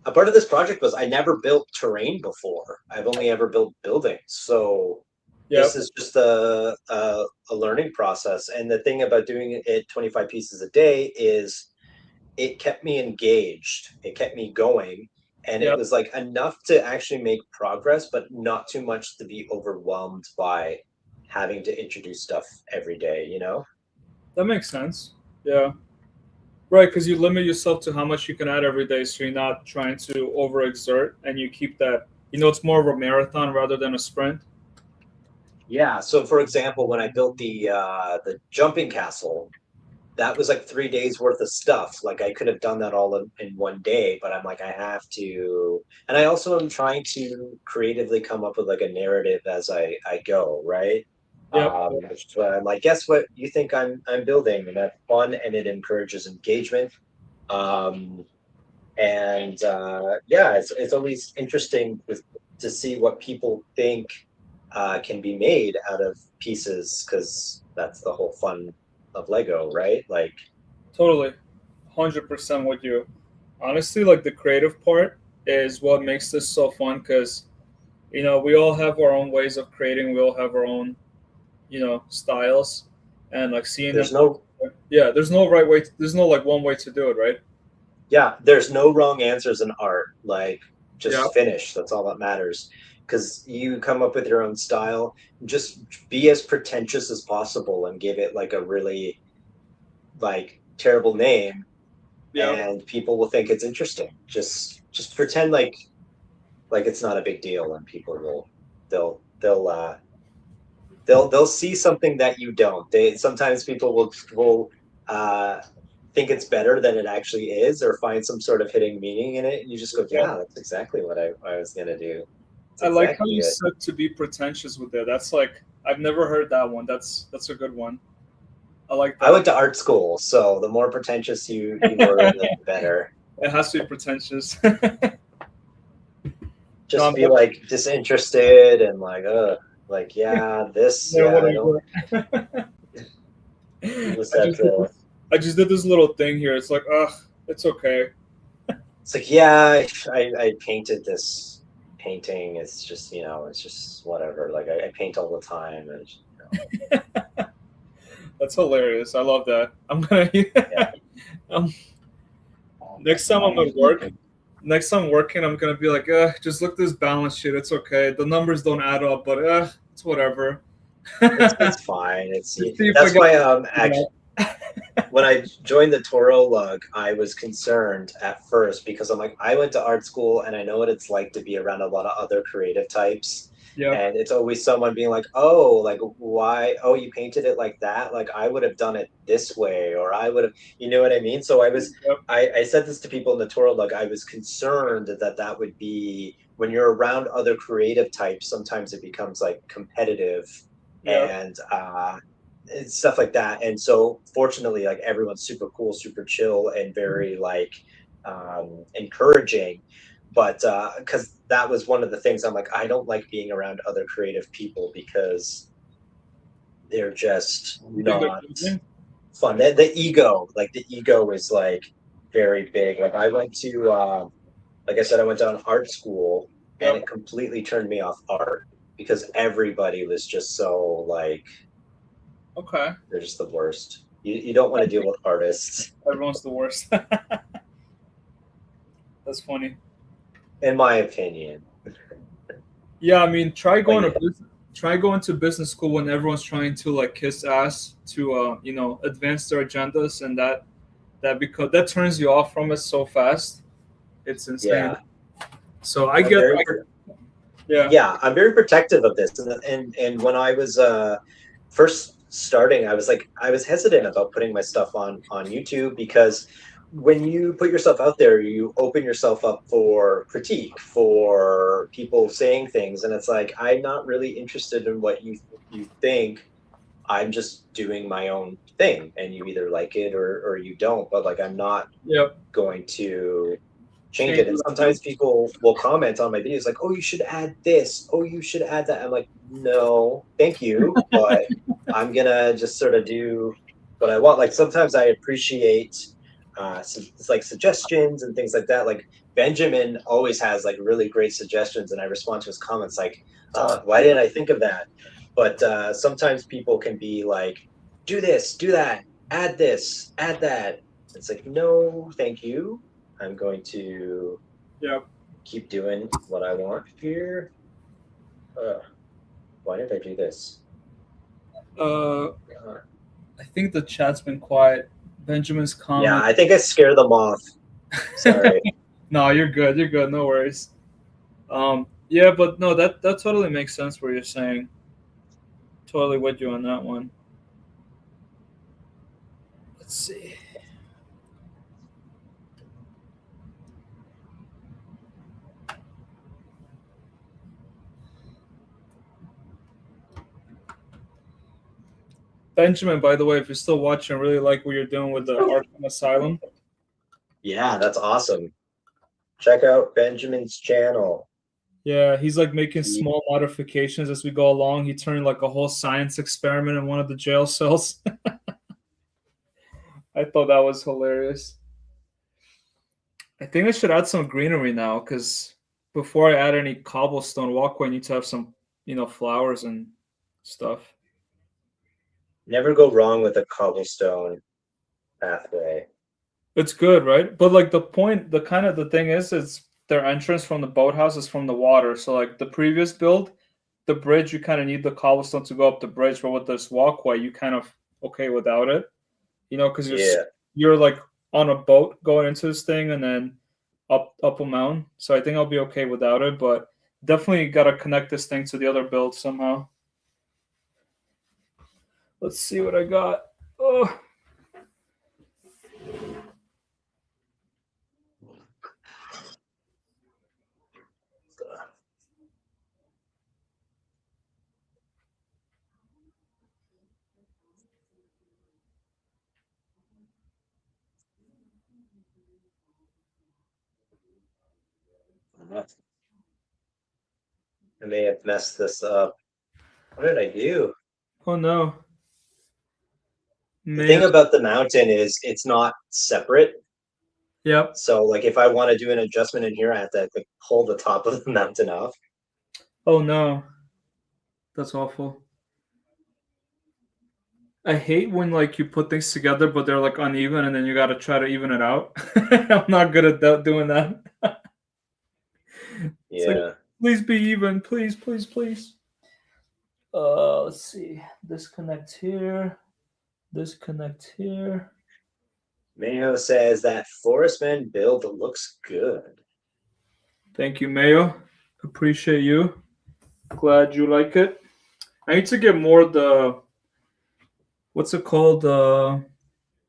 Speaker 2: A part of this project was I never built terrain before. I've only ever built buildings, so this is just a learning process. And the thing about doing it 25 pieces a day is it kept me engaged. It kept me going. And it was like enough to actually make progress, but not too much to be overwhelmed by having to introduce stuff every day,
Speaker 1: That makes sense. Yeah. Right, because you limit yourself to how much you can add every day, so you're not trying to overexert, and you keep that, it's more of a marathon rather than a sprint.
Speaker 2: Yeah, so for example, when I built the jumping castle, that was like 3 days worth of stuff. Like I could have done that all in one day, but I'm like, I have to. And I also am trying to creatively come up with like a narrative as I go, right? So I'm like, guess what you think I'm building? And that's fun, and it encourages engagement. It's always interesting to see what people think can be made out of pieces, because that's the whole fun of Lego, right? Like
Speaker 1: totally, 100% with you. Honestly, like the creative part is what makes this so fun, because we all have our own ways of creating. We all have our own styles, and like seeing there's no right way. There's no like one way to do it, right?
Speaker 2: Yeah, there's no wrong answers in art. Like just finish. That's all that matters. Because you come up with your own style. Just be as pretentious as possible and give it like a really like terrible name, and people will think it's interesting. Just pretend like it's not a big deal, and people will they'll see something that you don't. Sometimes people will think it's better than it actually is, or find some sort of hidden meaning in it, and you just go, yeah, that's exactly what I was gonna do.
Speaker 1: I like how you said to be pretentious with it. That's like, I've never heard that one. That's a good one. I like that.
Speaker 2: I went to art school, so the more pretentious you were, the better.
Speaker 1: It has to be pretentious.
Speaker 2: Just be like disinterested and like, this.
Speaker 1: I just did this little thing here. It's like, It's okay.
Speaker 2: It's like, yeah, I painted this painting. It's just, it's just whatever. Like I paint all the time, and
Speaker 1: That's hilarious. I love that. I'm gonna
Speaker 2: yeah.
Speaker 1: um, next time I'm at work. Next time working, I'm gonna be like, just look at this balance sheet. It's okay. The numbers don't add up, but it's whatever.
Speaker 2: It's fine.
Speaker 1: Just see if I
Speaker 2: That's
Speaker 1: get
Speaker 2: why
Speaker 1: it
Speaker 2: actually when I joined the Toro Lug, I was concerned at first because I'm like, I went to art school and I know what it's like to be around a lot of other creative types.
Speaker 1: Yep.
Speaker 2: And it's always someone being like, oh, like, why? Oh, you painted it like that? Like, I would have done it this way, or I would have, you know what I mean? So
Speaker 1: Yep.
Speaker 2: I said this to people in the Toro Lug, I was concerned that that would be, when you're around other creative types, sometimes it becomes like competitive
Speaker 1: Yep.
Speaker 2: and, and stuff like that. And so fortunately, like everyone's super cool, super chill, and very like encouraging. But because that was one of the things I'm like, I don't like being around other creative people because they're just
Speaker 1: You think they're
Speaker 2: not
Speaker 1: using?
Speaker 2: fun. The ego is like very big. Like I went to, like I said, I went down art school, and
Speaker 1: Yep.
Speaker 2: it completely turned me off art because everybody was just so like
Speaker 1: Okay.
Speaker 2: they're just the worst. You don't want to deal with artists,
Speaker 1: Everyone's the worst. That's funny.
Speaker 2: in my opinion.
Speaker 1: Yeah, I mean,
Speaker 2: But yeah,
Speaker 1: try going to business school when everyone's trying to like kiss ass to advance their agendas, and that because that turns you off from it so fast. It's insane.
Speaker 2: yeah,
Speaker 1: So I
Speaker 2: I'm
Speaker 1: get,
Speaker 2: very
Speaker 1: yeah,
Speaker 2: yeah, I'm very protective of this. And when I was first starting, I was hesitant about putting my stuff on YouTube because when you put yourself out there, you open yourself up for critique, for people saying things, and it's like I'm not really interested in what you think. I'm just doing my own thing, and you either like it or you don't. But like I'm not
Speaker 1: yep,
Speaker 2: going to change
Speaker 1: change
Speaker 2: it. And
Speaker 1: it up now.
Speaker 2: sometimes people will comment on my videos like, "Oh, you should add this. Oh, you should add that." I'm like, "No, thank you, but I'm gonna just sort of do what I want." Like sometimes I appreciate it's like suggestions and things like that. Like Benjamin always has like really great suggestions, and I respond to his comments like, "Why didn't I think of that?" But sometimes people can be like, "Do this, do that, add this, add that." It's like, no, thank you. I'm going to
Speaker 1: Yep.
Speaker 2: keep doing what I want here. Uh, why did I do this?
Speaker 1: Uh,
Speaker 2: God.
Speaker 1: I think the chat's been quiet. Benjamin's
Speaker 2: Yeah,
Speaker 1: comment.
Speaker 2: I think I scared them off. Sorry.
Speaker 1: No, you're good. You're good. No worries. Yeah, but no, that totally makes sense what you're saying. Totally with you on that one. Let's see. Benjamin, by the way, if you're still watching, I really like what you're doing with the Arkham Asylum.
Speaker 2: Yeah, that's awesome. Check out Benjamin's channel.
Speaker 1: Yeah, he's like making
Speaker 2: He
Speaker 1: small modifications as we go along. He turned like a whole science experiment in one of the jail cells. I thought that was hilarious. I think I should add some greenery now because before I add any cobblestone walkway, I need to have some, flowers and stuff.
Speaker 2: never go wrong with a cobblestone pathway.
Speaker 1: It's good, right? But like the kind of the thing is their entrance from the boathouse is from the water. So like the previous build, the bridge, you kind of need the cobblestone to go up the bridge, but with this walkway, you kind of okay without it, because
Speaker 2: Yeah.
Speaker 1: you're like on a boat going into this thing and then up a mountain. So I think I'll be okay without it, but definitely got to connect this thing to the other build somehow. Let's see what I got. Oh,
Speaker 2: I may have messed this up. What did I do?
Speaker 1: oh no,
Speaker 2: The
Speaker 1: man.
Speaker 2: thing about the mountain is it's not separate.
Speaker 1: Yep.
Speaker 2: So like if I want to do an adjustment in here, I have to like pull the top of the mountain off.
Speaker 1: Oh no, that's awful. I hate when like you put things together, but they're like uneven, and then you gotta try to even it out. I'm not good at doing that. It's like,
Speaker 2: Yeah.
Speaker 1: please be even, please, please, please. Let's see. Disconnect here. Disconnect here.
Speaker 2: Mayo says that Forestman build looks good.
Speaker 1: Thank you, Mayo. Appreciate you. Glad you like it. I need to get more the what's it called?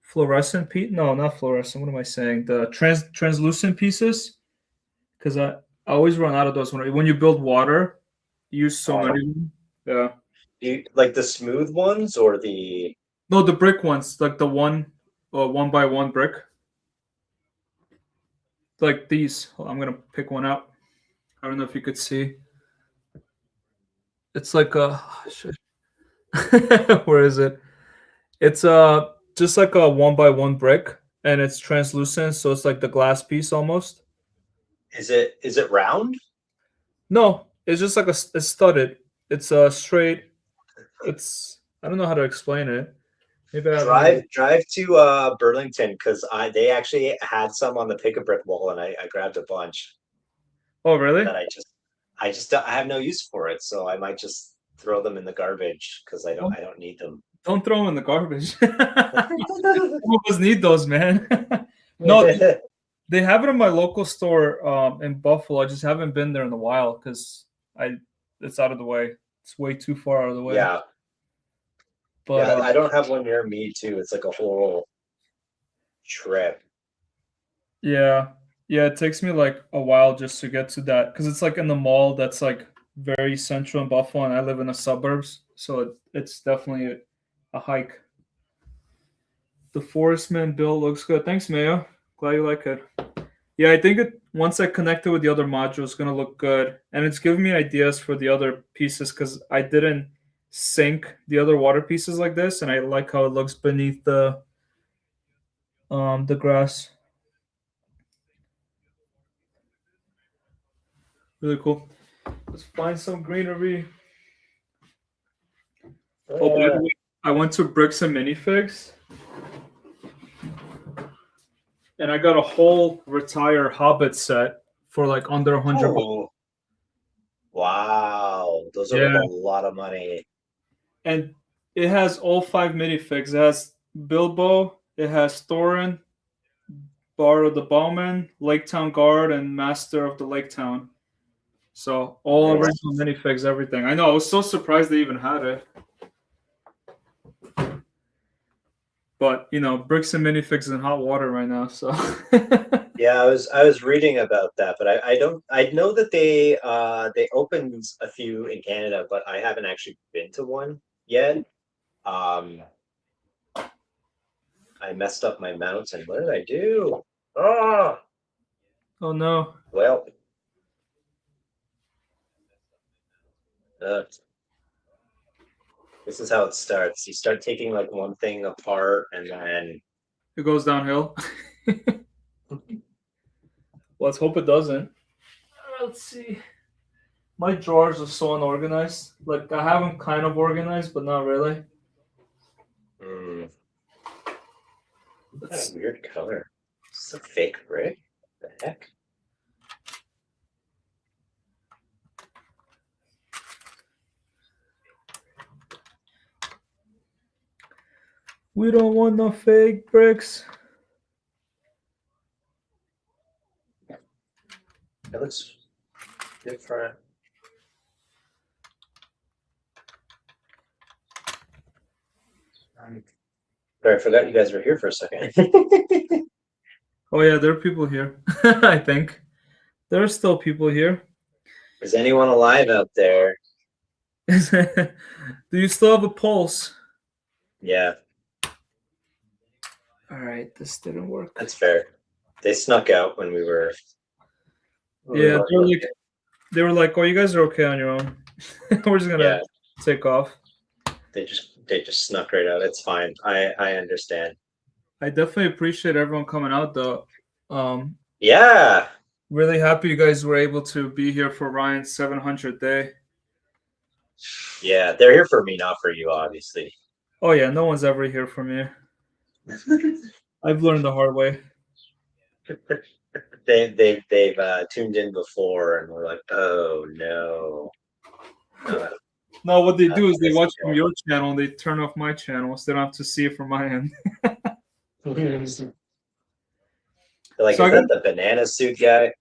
Speaker 1: Fluorescent piece? No, not fluorescent. What am I saying? The translucent pieces. Because I always run out of those when you build water. You use so
Speaker 2: Oh,
Speaker 1: many. Of them. Yeah.
Speaker 2: do you like the smooth ones or the
Speaker 1: No, the brick ones, like the one by one brick, like these. I'm gonna pick one out. I don't know if you could see. It's like a shit. Where is it? It's just like a one by one brick, and it's translucent, so it's like the glass piece almost.
Speaker 2: is it round?
Speaker 1: No, it's just like it's studded. It's straight. It's I don't know how to explain it. Maybe I have another.
Speaker 2: Drive to Burlington because I they actually had some on the pick a brick wall and I grabbed a bunch
Speaker 1: Oh, really?
Speaker 2: that I have no use for it, so I might just throw them in the garbage because
Speaker 1: Don't,
Speaker 2: I don't need them.
Speaker 1: don't throw them in the garbage. Some of us need those, man. No, they have it in my local store in Buffalo. I just haven't been there in a while because I it's out of the way. It's way too far out of the way.
Speaker 2: Yeah,
Speaker 1: But
Speaker 2: yeah, I don't have one near me too. It's like a whole trip.
Speaker 1: yeah, yeah, it takes me like a while just to get to that because it's like in the mall that's like very central in Buffalo, and I live in the suburbs, so it's definitely a hike. The Forestman build looks good. Thanks, Mayo. Glad you like it. Yeah, I think once I connect it with the other module, it's gonna look good, and it's giving me ideas for the other pieces because I didn't sync the other water pieces like this, and I like how it looks beneath the grass. Really cool. Let's find some greenery. Oh, by the way, I went to Bricks and Minifigs, and I got a whole retire Hobbit set for like under 100 bucks.
Speaker 2: Oh, wow, those are
Speaker 1: Yeah,
Speaker 2: worth a lot of money.
Speaker 1: and it has all 5 minifigs. It has Bilbo, it has Thorin, Bard of the Bowman, Lake Town Guard, and Master of the Lake Town. So all
Speaker 2: Nice.
Speaker 1: original minifigs, everything. I know. I was so surprised they even had it. But bricks and minifigs in hot water right now. So
Speaker 2: Yeah, I was reading about that, but I don't I know that they opened a few in Canada, but I haven't actually been to one yet. Um, I messed up my mounts, and what did I do? Oh,
Speaker 1: oh no.
Speaker 2: well, uh, this is how it starts. You start taking like one thing apart, and then
Speaker 1: It goes downhill. Let's hope it doesn't. Let's see. My drawers are so unorganized. Like I have them kind of organized, but not really.
Speaker 2: mm, that's
Speaker 1: Let's
Speaker 2: a weird color. It's a fake brick. The heck?
Speaker 1: We don't want no fake bricks.
Speaker 2: It looks different. Sorry, I forgot you guys were here for a second.
Speaker 1: Oh yeah, there are people here. I think there are still people here.
Speaker 2: Is anyone alive out there?
Speaker 1: Do you still have a pulse?
Speaker 2: Yeah,
Speaker 1: All right, this didn't work.
Speaker 2: that's fair. They snuck out when we
Speaker 1: Yeah,
Speaker 2: weren't looking.
Speaker 1: they were like, "Oh, you guys are okay on your own. We're just
Speaker 2: Yeah,
Speaker 1: gonna take off."
Speaker 2: they just snuck right out. It's fine. I understand.
Speaker 1: I definitely appreciate everyone coming out though. Um,
Speaker 2: Yeah.
Speaker 1: really happy you guys were able to be here for Ryan's 700th day.
Speaker 2: Yeah, they're here for me, not for you, obviously.
Speaker 1: Oh yeah, no one's ever here for me. I've learned the hard way.
Speaker 2: They've tuned in before and we're like, oh no, not,
Speaker 1: No, what they
Speaker 2: not
Speaker 1: do is they
Speaker 2: this
Speaker 1: watch from
Speaker 2: again.
Speaker 1: your channel and they turn off my channel, so they don't have to see it from my end.
Speaker 2: They're like,
Speaker 1: So I
Speaker 2: is
Speaker 1: got,
Speaker 2: that the banana suit guy?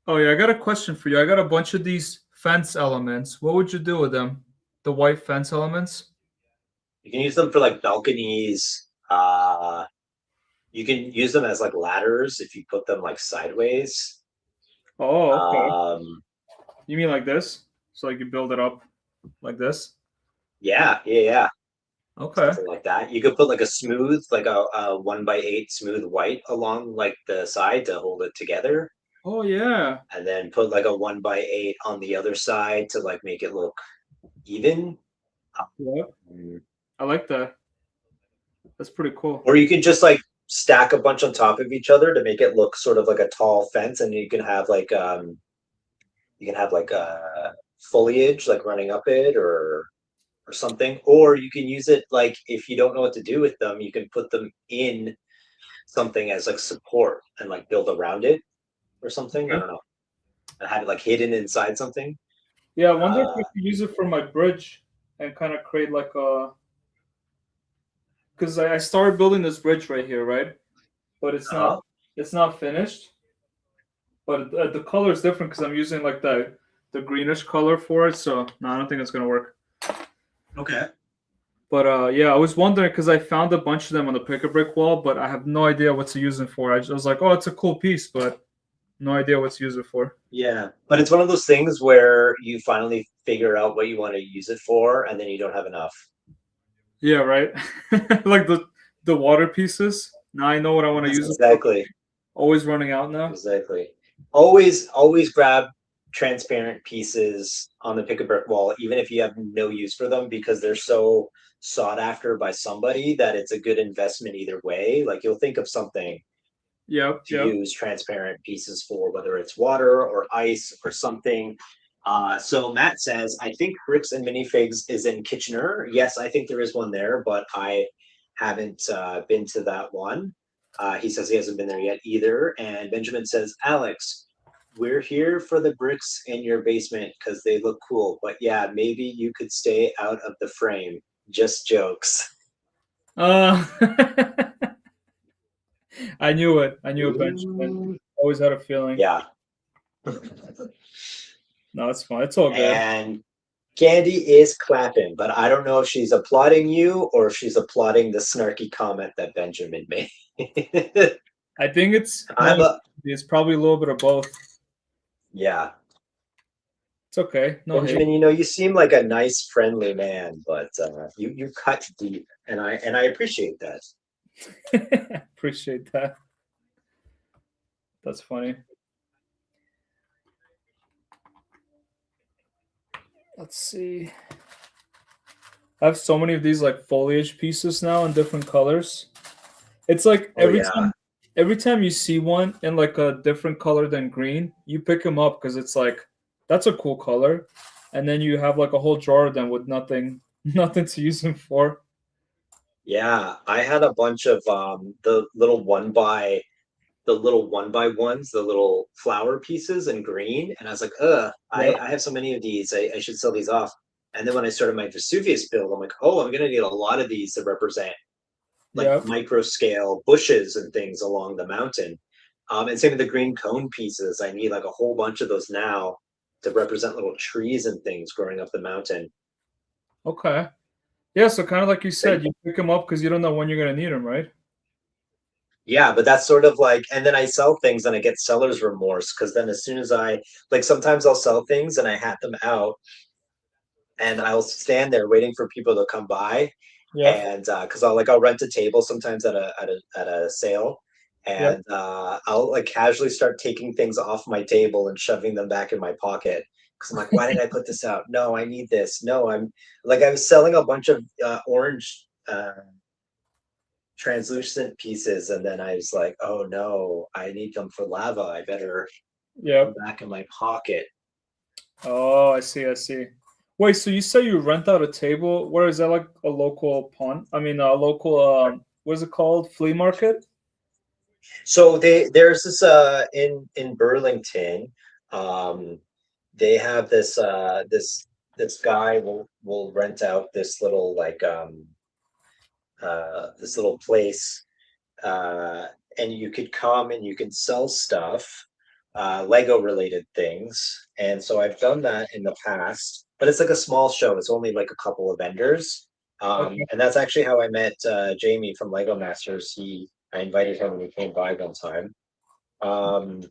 Speaker 1: oh yeah, I got a question for you. I got a bunch of these fence elements. What would you do with them? The white fence elements?
Speaker 2: You can use them for like balconies. You can use them as like ladders if you put them like sideways.
Speaker 1: Oh, okay.
Speaker 2: Um,
Speaker 1: You mean like this? So like you build it up like this?
Speaker 2: yeah,
Speaker 1: Okay.
Speaker 2: something like that. You could put like a smooth, like a 1x8 smooth white along like the side to hold it together,
Speaker 1: Oh yeah.
Speaker 2: and then put like a 1x8 on the other side to like make it look even.
Speaker 1: Yep.
Speaker 2: Um,
Speaker 1: I like that. That's pretty cool.
Speaker 2: Or you can just like stack a bunch on top of each other to make it look sort of like a tall fence, and you can have like foliage like running up it or something. Or you can use it like if you don't know what to do with them, you can put them in something as like support and like build around it or something. I
Speaker 1: Okay.
Speaker 2: don't know. And have it like hidden inside something.
Speaker 1: Yeah, I wonder if I
Speaker 2: Uh,
Speaker 1: could use it for my bridge and kind of create like a, because I started building this bridge right here, right? But
Speaker 2: uh-huh.
Speaker 1: it's not finished. But the color is different because I'm using like the greenish color for it. So no, I don't think it's gonna work.
Speaker 2: Okay.
Speaker 1: But yeah, I was wondering because I found a bunch of them on the pick a brick wall, but I have no idea what to use it for. I was like, oh, it's a cool piece, but no idea what to use it for.
Speaker 2: Yeah, but it's one of those things where you finally figure out what you want to use it for, and then you don't have enough.
Speaker 1: Yeah, right. Like the water pieces. Now I know what I want to
Speaker 2: Yes,
Speaker 1: use it for.
Speaker 2: exactly.
Speaker 1: Always running out now.
Speaker 2: Exactly. Always grab transparent pieces on the pick a brick wall, even if you have no use for them, because they're so sought after by somebody that it's a good investment either way. Like you'll think of something
Speaker 1: Yep,
Speaker 2: to
Speaker 1: yep.
Speaker 2: use transparent pieces for, whether it's water or ice or something. So Matt says, I think Bricks and Minifigs is in Kitchener. Yes, I think there is one there, but I haven't been to that one. He says he hasn't been there yet either. And Benjamin says, Alex, we're here for the bricks in your basement because they look cool. But yeah, maybe you could stay out of the frame. Just jokes.
Speaker 1: Uh, I knew it. I knew it, Benjamin.
Speaker 2: Ooh.
Speaker 1: Always had a feeling.
Speaker 2: Yeah.
Speaker 1: No, it's fine. It's all good.
Speaker 2: And Candy is clapping, but I don't know if she's applauding you or if she's applauding the snarky comment that Benjamin made.
Speaker 1: I think it's
Speaker 2: I'm a
Speaker 1: it's probably a little bit of both.
Speaker 2: Yeah,
Speaker 1: It's okay. No hate.
Speaker 2: Benjamin. You know, you seem like a nice, friendly man, but you cut deep, and I appreciate that.
Speaker 1: Appreciate that. That's funny. Let's see. I have so many of these like foliage pieces now in different colors. It's like
Speaker 2: Oh yeah,
Speaker 1: every time you see one in like a different color than green, you pick them up because it's like that's a cool color, and then you have like a whole drawer of them with nothing nothing to use them for.
Speaker 2: yeah. I had a bunch of the little one by ones, the little flower pieces in green. And I was like,
Speaker 1: Yep.
Speaker 2: I have so many of these. I should sell these off. And then when I started my Vesuvius build, I'm like, oh, I'm going to need a lot of these to represent like
Speaker 1: Yep.
Speaker 2: micro scale bushes and things along the mountain. And same with the green cone pieces. I need like a whole bunch of those now to represent little trees and things growing up the mountain.
Speaker 1: Okay. Yeah. So kind of like you
Speaker 2: And
Speaker 1: said, you pick them up because you don't know when you're gonna need them, right?
Speaker 2: yeah, but that's sort of like, and then I sell things and I get seller's remorse because then as soon as I like, sometimes I'll sell things and I hat them out and I'll stand there waiting for people to come by,
Speaker 1: Yep.
Speaker 2: and because I'll rent a table sometimes at a sale,
Speaker 1: Yep.
Speaker 2: and I'll like casually start taking things off my table and shoving them back in my pocket because I'm like, why did I put this out? No, I need this. No, I'm like I was selling a bunch of orange translucent pieces, and then I was like, oh no, I need them for lava. I better put them
Speaker 1: Yep.
Speaker 2: back in my pocket.
Speaker 1: Oh, I see. I see. Wait, so you say you rent out a table? Where is that, like a local pawn? I mean, a local what is it called? Flea market?
Speaker 2: So there's this in Burlington, um, they have this guy will rent out this little like this little place, uh, and you could come and you can sell stuff, Lego related things. And so I've done that in the past, but it's like a small show. It's only like a couple of vendors.
Speaker 1: Okay.
Speaker 2: And that's actually how I met Jamie from Lego Masters. I invited him when he came by one time. Um,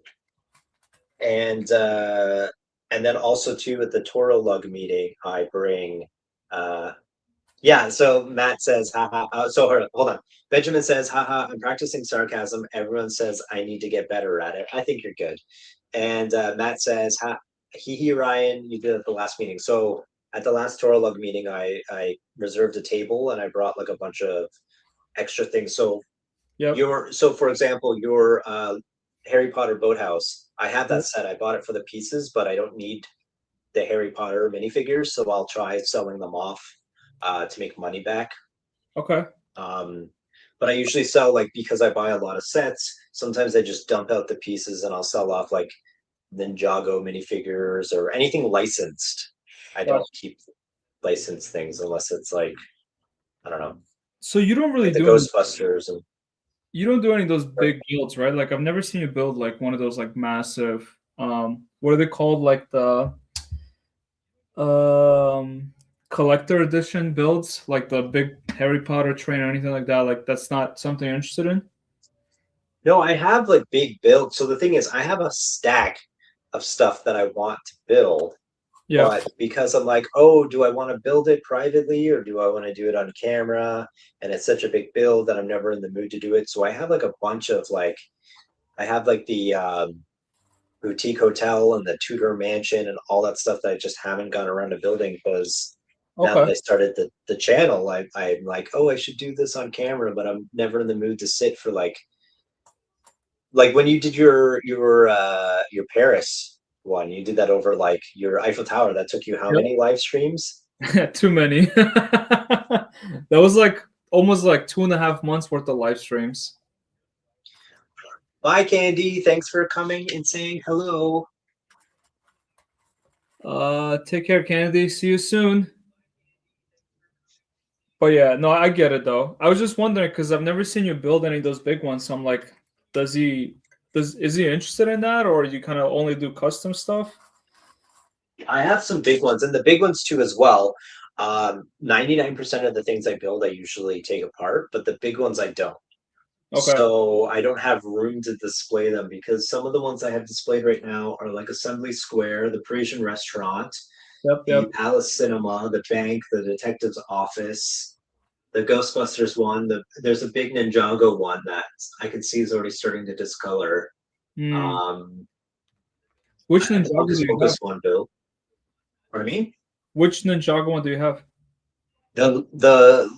Speaker 2: and uh, and then also too at the Toro Lug meeting, I bring yeah, so Matt says, haha. Hold on. Benjamin says, haha, I'm practicing sarcasm. Everyone says I need to get better at it. I think you're good. And Matt says, ha, hee Ryan, you did it at the last meeting. So at the last Toro Lug meeting, I reserved a table and I brought like a bunch of extra things. So
Speaker 1: Yep.
Speaker 2: for example, your Harry Potter boathouse, I have that
Speaker 1: Yep.
Speaker 2: set. I bought it for the pieces, but I don't need the Harry Potter minifigures, so I'll try selling them off to make money back.
Speaker 1: Okay.
Speaker 2: Um, but I usually sell like because I buy a lot of sets. Sometimes I just dump out the pieces and I'll sell off like Ninjago minifigures or anything licensed. I don't
Speaker 1: Gotcha.
Speaker 2: keep licensed things unless it's like I don't know,
Speaker 1: So you don't really
Speaker 2: like the
Speaker 1: do any,
Speaker 2: Ghostbusters and
Speaker 1: you don't do any of those big builds, right? Like I've never seen you build like one of those like massive what are they called? Like the um collector edition builds, like the big Harry Potter train or anything like that. Like that's not something you're interested in?
Speaker 2: no, I have like big builds. So the thing is, I have a stack of stuff that I want to build.
Speaker 1: Yeah.
Speaker 2: But because I'm like, oh, do I want to build it privately or do I want to do it on camera? And it's such a big build that I'm never in the mood to do it. So I have like a bunch of like, I have like the boutique hotel and the Tudor mansion and all that stuff that I just haven't gone around to building because now that
Speaker 1: Okay.
Speaker 2: I started the channel, I'm like, oh, I should do this on camera, but I'm never in the mood to sit for like when you did your Paris one, you did that over like your Eiffel Tower. That took you how
Speaker 1: Yep.
Speaker 2: many live streams?
Speaker 1: Too many. That was like almost like 2.5 months worth of live streams.
Speaker 2: Bye, Candy. Thanks for coming and saying hello.
Speaker 1: Take care, Kennedy. See you soon. But yeah, no, I get it though. I was just wondering because I've never seen you build any of those big ones. So I'm like, does he is he interested in that, or you kind of only do custom stuff?
Speaker 2: I have some big ones and the big ones too as well. 99% of the things I build, I usually take apart, but the big ones I don't.
Speaker 1: Okay.
Speaker 2: So I don't have room to display them because some of the ones I have displayed right now are like Assembly Square, the Parisian restaurant,
Speaker 1: Yep.
Speaker 2: the
Speaker 1: Yep.
Speaker 2: Palace Cinema, the bank, the detective's office, the Ghostbusters one. There's a big Ninjago one that I can see is already starting to discolor.
Speaker 1: Hmm.
Speaker 2: Um, I
Speaker 1: Which
Speaker 2: have the
Speaker 1: Ninjago do
Speaker 2: Hocus
Speaker 1: you have?
Speaker 2: Pocus one built. Pardon me?
Speaker 1: Which Ninjago one do you have?
Speaker 2: The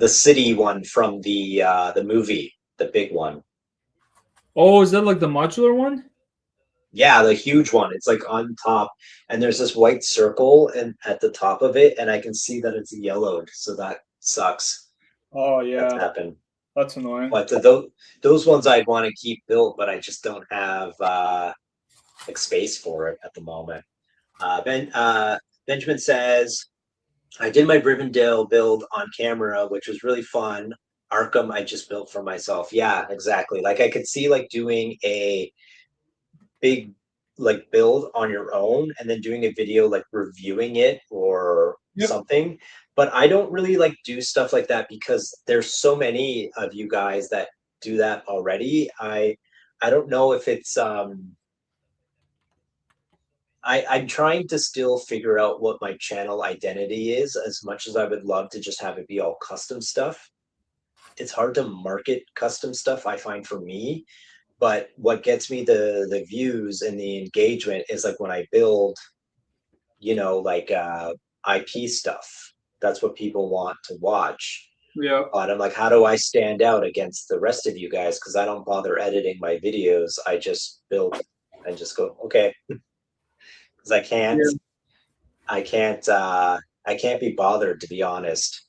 Speaker 2: city one from the movie, the big one.
Speaker 1: Oh, is that like the modular one?
Speaker 2: Yeah, the huge one. It's like on top, and there's this white circle and at the top of it, and I can see that it's yellowed, so that sucks.
Speaker 1: Oh
Speaker 2: That's
Speaker 1: yeah,
Speaker 2: happened.
Speaker 1: that's annoying.
Speaker 2: But those ones I'd want to keep built, but I just don't have like space for it at the moment. Benjamin says I did my Rivendell build on camera, which was really fun. Arkham I just built for myself. Yeah, exactly. Like I could see like doing a big like build on your own and then doing a video like reviewing it or
Speaker 1: Yep.
Speaker 2: something. But I don't really like do stuff like that because there's so many of you guys that do that already. I don't know if it's I'm trying to still figure out what my channel identity is as much as I would love to just have it be all custom stuff. It's hard to market custom stuff, I find for me. But what gets me the views and the engagement is like when I build, like IP stuff. That's what people want to watch.
Speaker 1: Yeah.
Speaker 2: But I'm like, how do I stand out against the rest of you guys? Because I don't bother editing my videos. I just build and just go, okay. Because
Speaker 1: Yeah.
Speaker 2: I can't be bothered, to be honest,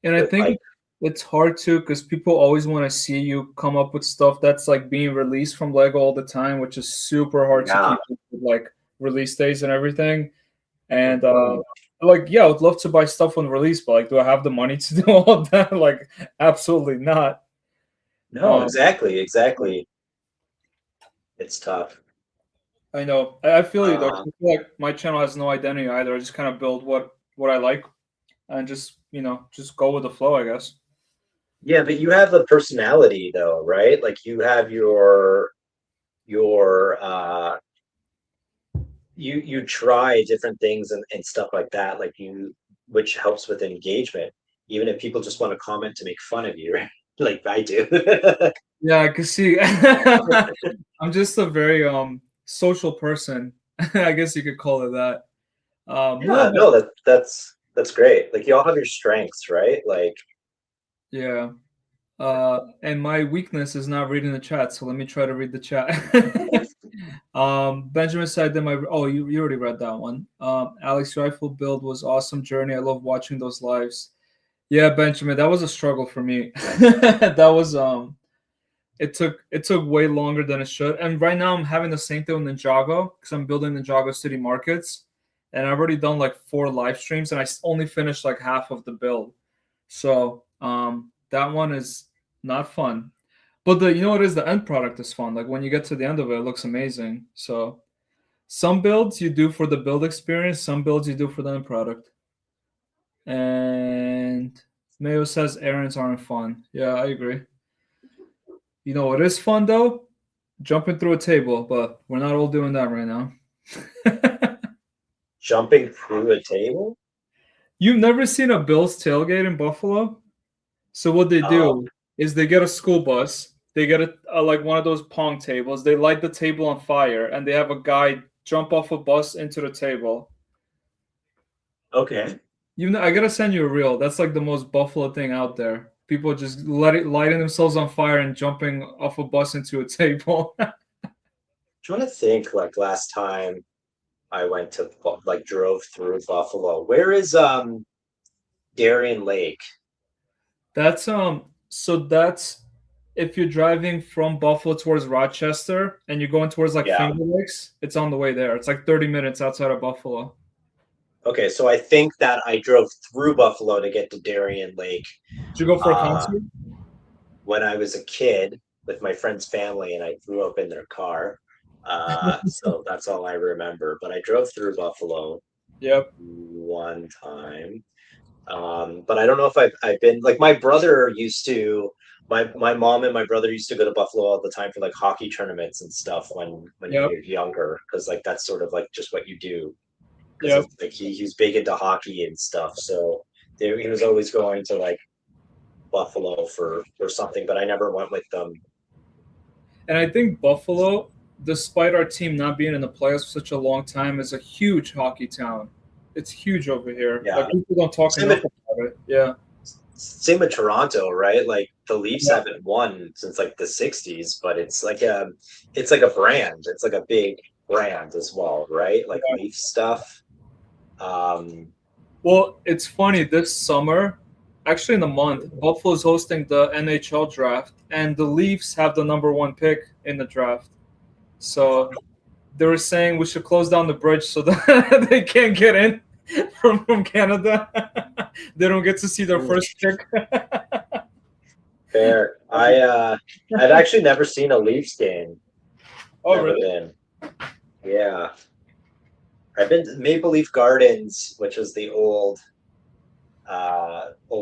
Speaker 1: And I
Speaker 2: with like,
Speaker 1: think it's hard too because people always want to see you come up with stuff that's like being released from Lego all the time, which is super hard to
Speaker 2: yeah.
Speaker 1: keep up with, like release days and everything. And
Speaker 2: Mhm.
Speaker 1: like, yeah, I would love to buy stuff on release, but like, do I have the money to do all of that? Like, absolutely not.
Speaker 2: No,
Speaker 1: Um,
Speaker 2: exactly, exactly. It's tough.
Speaker 1: I know. I feel you though. 'Cause
Speaker 2: Uh,
Speaker 1: I feel like my channel has no identity either. I just kind of build what I like and just just go with the flow, I guess.
Speaker 2: yeah, but you have a personality though, right? Like you have your you try different things and stuff like that, like you, which helps with engagement, even if people just want to comment to make fun of you, right? Like I do.
Speaker 1: Yeah, I can see. I'm just a very social person. I guess you could call it that. No,
Speaker 2: Yeah,
Speaker 1: but
Speaker 2: no, that's great. Like you all have your strengths, right? Like
Speaker 1: yeah. And my weakness is not reading the chat, so let me try to read the chat. Benjamin said that my oh you already read that one. Alex rifle build was awesome journey. I love watching those lives. Yeah, Benjamin, that was a struggle for me. That was it took way longer than it should. And right now I'm having the same thing with Ninjago because I'm building Ninjago City Markets, and I've already done like 4 live streams, and only finished like half of the build. So that one is not fun. But the you know what is the end product is fun. Like when you get to the end of it, it looks amazing. So some builds you do for the build experience, some builds you do for the end product. And Mayo says errands aren't fun. Yeah, I agree. You know what is fun though? Jumping through a table, but we're not all doing that right now.
Speaker 2: jumping through a table.
Speaker 1: You've never seen a Bills tailgate in Buffalo? So what they
Speaker 2: Oh,
Speaker 1: do is they get a school bus, they get like one of those pong tables, they light the table on fire, and they have a guy jump off a bus into the table.
Speaker 2: okay.
Speaker 1: I gotta send you a reel. That's like the most Buffalo thing out there. People just lighting themselves on fire and jumping off a bus into a table.
Speaker 2: Trying to think like last time I went to like drove through Buffalo. Where is Darien Lake?
Speaker 1: That's if you're driving from Buffalo towards Rochester and you're going towards like
Speaker 2: Yeah.
Speaker 1: Finger Lakes, it's on the way there. It's like 30 minutes outside of Buffalo.
Speaker 2: Okay, so I think that I drove through Buffalo to get to Darien Lake
Speaker 1: Did you go for a
Speaker 2: uh,
Speaker 1: concert?
Speaker 2: when I was a kid with my friend's family, and I grew up in their car. So that's all I remember. But I drove through Buffalo
Speaker 1: Yep.
Speaker 2: one time. But I don't know if I've been like my brother used to. My mom and my brother used to go to Buffalo all the time for like hockey tournaments and stuff when
Speaker 1: Yep.
Speaker 2: you're younger, because like that's sort of like just what you do, because
Speaker 1: Yep.
Speaker 2: of like he's big into hockey and stuff. So he was always going to like Buffalo for something, but I never went with them.
Speaker 1: And I think Buffalo, despite our team not being in the playoffs for such a long time, is a huge hockey town. It's huge over here. Like
Speaker 2: Yeah,
Speaker 1: people don't talk
Speaker 2: same
Speaker 1: enough
Speaker 2: with
Speaker 1: about it. Yeah.
Speaker 2: same with Toronto, right? Like the Leafs
Speaker 1: Yeah.
Speaker 2: haven't won since like the '60s, but it's like a brand. It's like a big brand as well, right? Like
Speaker 1: Yeah.
Speaker 2: Leaf stuff. Um,
Speaker 1: Well, it's funny this summer, actually in a month, Buffalo's hosting the NHL draft, and the Leafs have the number one pick in the draft. So they were saying we should close down the bridge so that they can't get in from Canada. They don't get to see their first pick.
Speaker 2: fair. I've actually never seen a Leafs game.
Speaker 1: Oh,
Speaker 2: Never
Speaker 1: really?
Speaker 2: been. Yeah. I've been to Maple Leaf Gardens, which was the old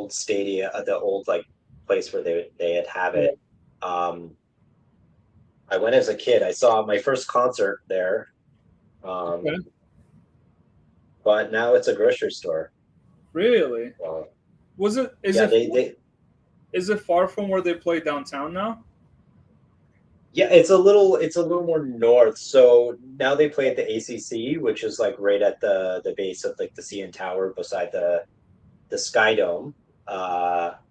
Speaker 2: stadium, the old like place where they had have
Speaker 1: Yeah.
Speaker 2: it. I went as a kid. I saw my first concert there.
Speaker 1: Okay.
Speaker 2: Um, but now it's a grocery store.
Speaker 1: Really?
Speaker 2: Well,
Speaker 1: Was it? Is
Speaker 2: yeah,
Speaker 1: it?
Speaker 2: they
Speaker 1: Is it far from where they play downtown now?
Speaker 2: yeah, it's a little more north. So now they play at the ACC, which is like right at the base of like the CN Tower beside the Sky Dome.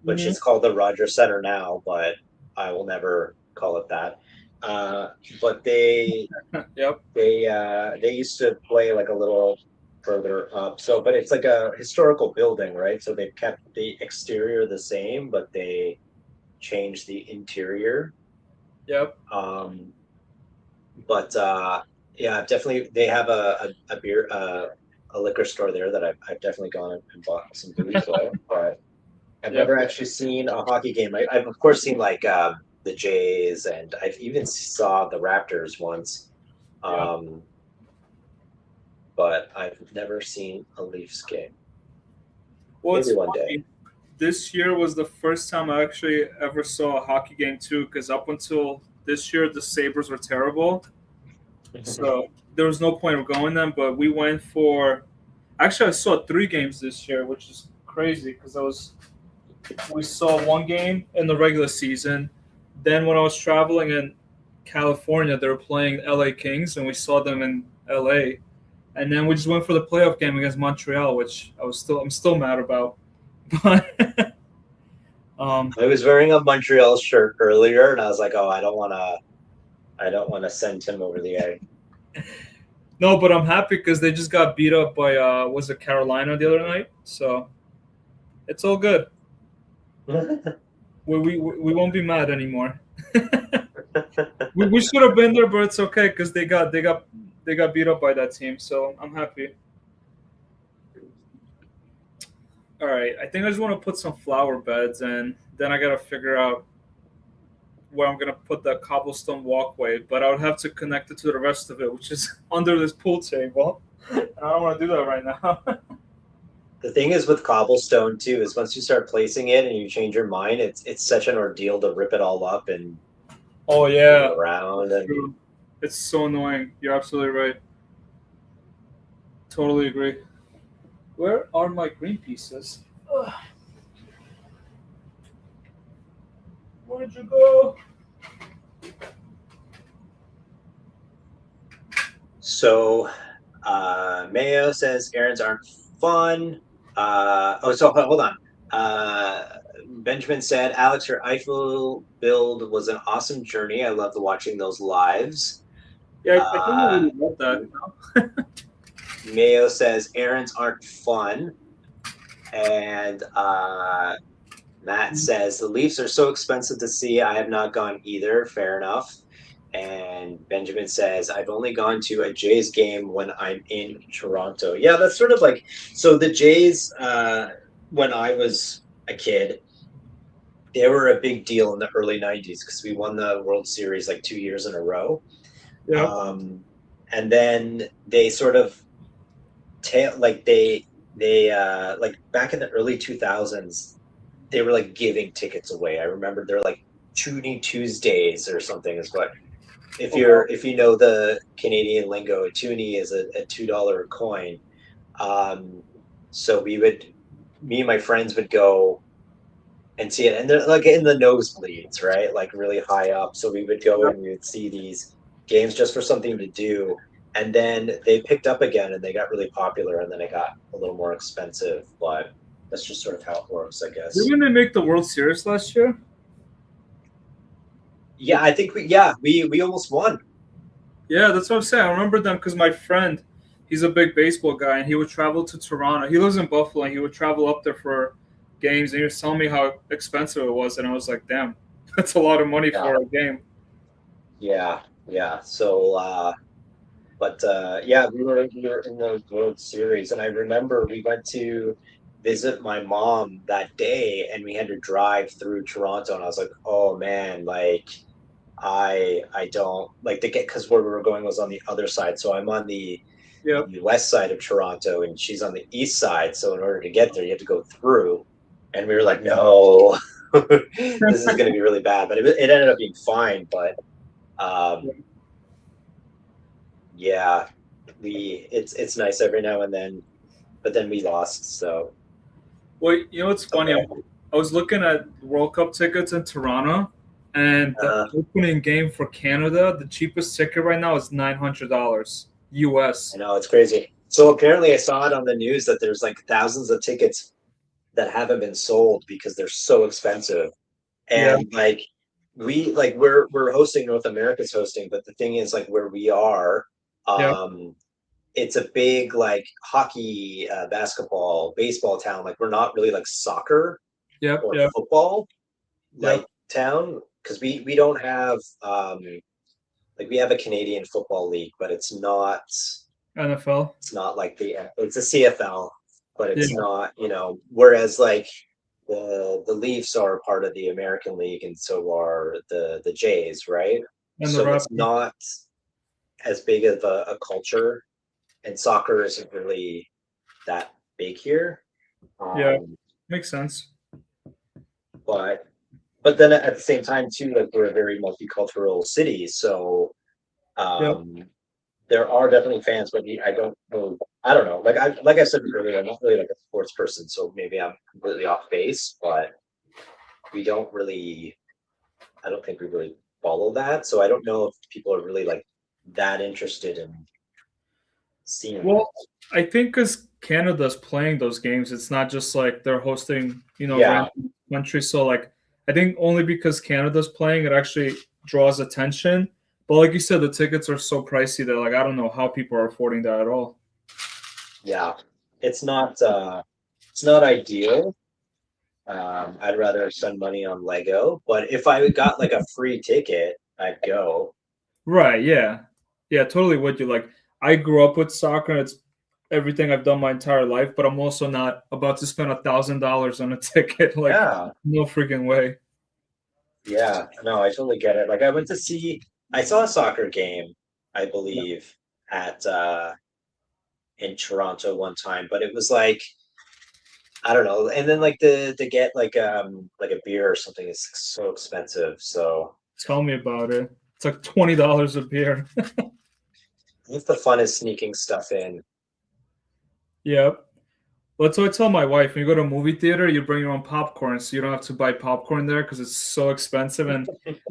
Speaker 2: which is called the Rogers Center now, but I will never call it that. But
Speaker 1: Yep.
Speaker 2: they used to play like a little further up. So, but it's like a historical building, right? So they've kept the exterior the same, but they changed the interior.
Speaker 1: Yep.
Speaker 2: But yeah, definitely they have a beer a liquor store there that I've definitely gone and bought some booze there, but I've
Speaker 1: Yep.
Speaker 2: never actually seen a hockey game. I've of course seen like the Jays, and I've even saw the Raptors once.
Speaker 1: Yep.
Speaker 2: But I've never seen a Leafs game.
Speaker 1: Well,
Speaker 2: Maybe
Speaker 1: it's
Speaker 2: one
Speaker 1: funny.
Speaker 2: day.
Speaker 1: This year was the first time I actually ever saw a hockey game too, because up until this year, the Sabres were terrible. So there was no point of going them, but we went for. Actually, I saw 3 games this year, which is crazy because we saw 1 game in the regular season. Then when I was traveling in California, they were playing LA Kings, and we saw them in LA. And then we just went for the playoff game against Montreal, which I'm still mad about. But
Speaker 2: I was wearing a Montreal shirt earlier, and I was like, "Oh, I don't want to send him over the egg."
Speaker 1: no, but I'm happy because they just got beat up by was it Carolina the other night? So it's all good. We won't be mad anymore. we should have been there, but it's okay because they got beat up by that team. So I'm happy. All right, I think I just want to put some flower beds, and then I gotta figure out where I'm gonna put the cobblestone walkway. But I would have to connect it to the rest of it, which is under this pool table. And I don't want to do that right now.
Speaker 2: The thing is with cobblestone too is once you start placing it and you change your mind, it's such an ordeal to rip it all up and
Speaker 1: Oh yeah,
Speaker 2: move around. And
Speaker 1: true. It's so annoying. You're absolutely right. Totally agree. Where are my green pieces? Ugh. Where did you go?
Speaker 2: so Mayo says errands aren't fun. So hold on. Benjamin said, Alex, your Eiffel build was an awesome journey. I loved watching those lives.
Speaker 1: Yeah, I think I really love that.
Speaker 2: Mayo says errands aren't fun. And Matt says the Leafs are so expensive to see. I have not gone either. Fair enough. And Benjamin says, I've only gone to a Jays game when I'm in Toronto. Yeah, that's sort of like, so the Jays, when I was a kid, they were a big deal in the early 90s because we won the World Series like 2 years in a row.
Speaker 1: Yeah.
Speaker 2: And then they sort of like they like back in the early 2000s, they were like giving tickets away. I remember they're like Toonie Tuesdays or something is what if you know the Canadian lingo, a toonie is a $2 coin. So me and my friends would go and see it, and they're like in the nosebleeds, right? Like really high up. So we would go and we would see these games just for something to do. And then they picked up again and they got really popular, and then it got a little more expensive, but that's just sort of how it works, I guess.
Speaker 1: Didn't they make the World Series last year?
Speaker 2: Yeah, I think we almost won.
Speaker 1: Yeah, that's what I'm saying. I remember them because my friend, he's a big baseball guy, and he would travel to Toronto. He lives in Buffalo, and he would travel up there for games, and he was telling me how expensive it was, and I was like, damn, that's a lot of money for a game.
Speaker 2: Yeah. So, yeah, we were in the World Series, and I remember we went to visit my mom that day, and we had to drive through Toronto, and I was like, oh man, like I don't like to get, because where we were going was on the other side, so I'm on the west side of Toronto, and she's on the east side. So in order to get there, you have to go through, and we were like, no, this is going to be really bad. But it ended up being fine. But yeah, it's nice every now and then, but then we lost. So,
Speaker 1: well, you know what's funny? Okay. I was looking at World Cup tickets in Toronto, and the opening game for Canada, the cheapest ticket right now is $900 US.
Speaker 2: I know, it's crazy. So apparently, I saw it on the news that there's like thousands of tickets that haven't been sold because they're so expensive.
Speaker 1: Yeah.
Speaker 2: And like we're hosting, North America's hosting, but the thing is like where we are,
Speaker 1: Yep.
Speaker 2: um it's a big like hockey, basketball, baseball town. Like we're not really like soccer
Speaker 1: Yep.
Speaker 2: or
Speaker 1: Yep.
Speaker 2: football
Speaker 1: Yep.
Speaker 2: like town, because we don't have like we have a Canadian Football League, but
Speaker 1: NFL.
Speaker 2: it's not like it's a CFL, but it's
Speaker 1: Yeah.
Speaker 2: not, whereas like the Leafs are part of the American League, and so are the Jays, right?
Speaker 1: And the
Speaker 2: So it's
Speaker 1: Raptors.
Speaker 2: not as big of a culture, and soccer isn't really that big here.
Speaker 1: Yeah.
Speaker 2: Um,
Speaker 1: Makes sense.
Speaker 2: but but then at the same time too, like we're a very multicultural city, so
Speaker 1: Yep.
Speaker 2: um, there are definitely fans, but I don't know. Like I said earlier, I'm not really like a sports person, so maybe I'm completely off base, but we don't really I don't think we really follow that. So I don't know if people are really like that interested in seeing it.
Speaker 1: Well, I think because Canada's playing those games, it's not just like they're hosting,
Speaker 2: Yeah,
Speaker 1: random countries. So like, I think only because Canada's playing, it actually draws attention. But like you said, the tickets are so pricey that like I don't know how people are affording that at all.
Speaker 2: yeah. It's not ideal. I'd rather spend money on Lego, but if I got like a free ticket, I'd go.
Speaker 1: Right? Yeah, yeah, totally. Would you like? I grew up with soccer. And it's everything I've done my entire life, but I'm also not about to spend $1,000 on a ticket. Like,
Speaker 2: Yeah,
Speaker 1: no freaking way.
Speaker 2: yeah. No, I totally get it. Like I saw a soccer game, I
Speaker 1: Yeah.
Speaker 2: believe, at in Toronto one time, but it was like I don't know. And then like the to get like a beer or something is so expensive. So
Speaker 1: Tell me about it. It's like $20 a beer.
Speaker 2: if the fun is sneaking stuff in.
Speaker 1: Yep. Well, that's what I tell my wife. When you go to a movie theater, you bring your own popcorn, so you don't have to buy popcorn there because it's so expensive. And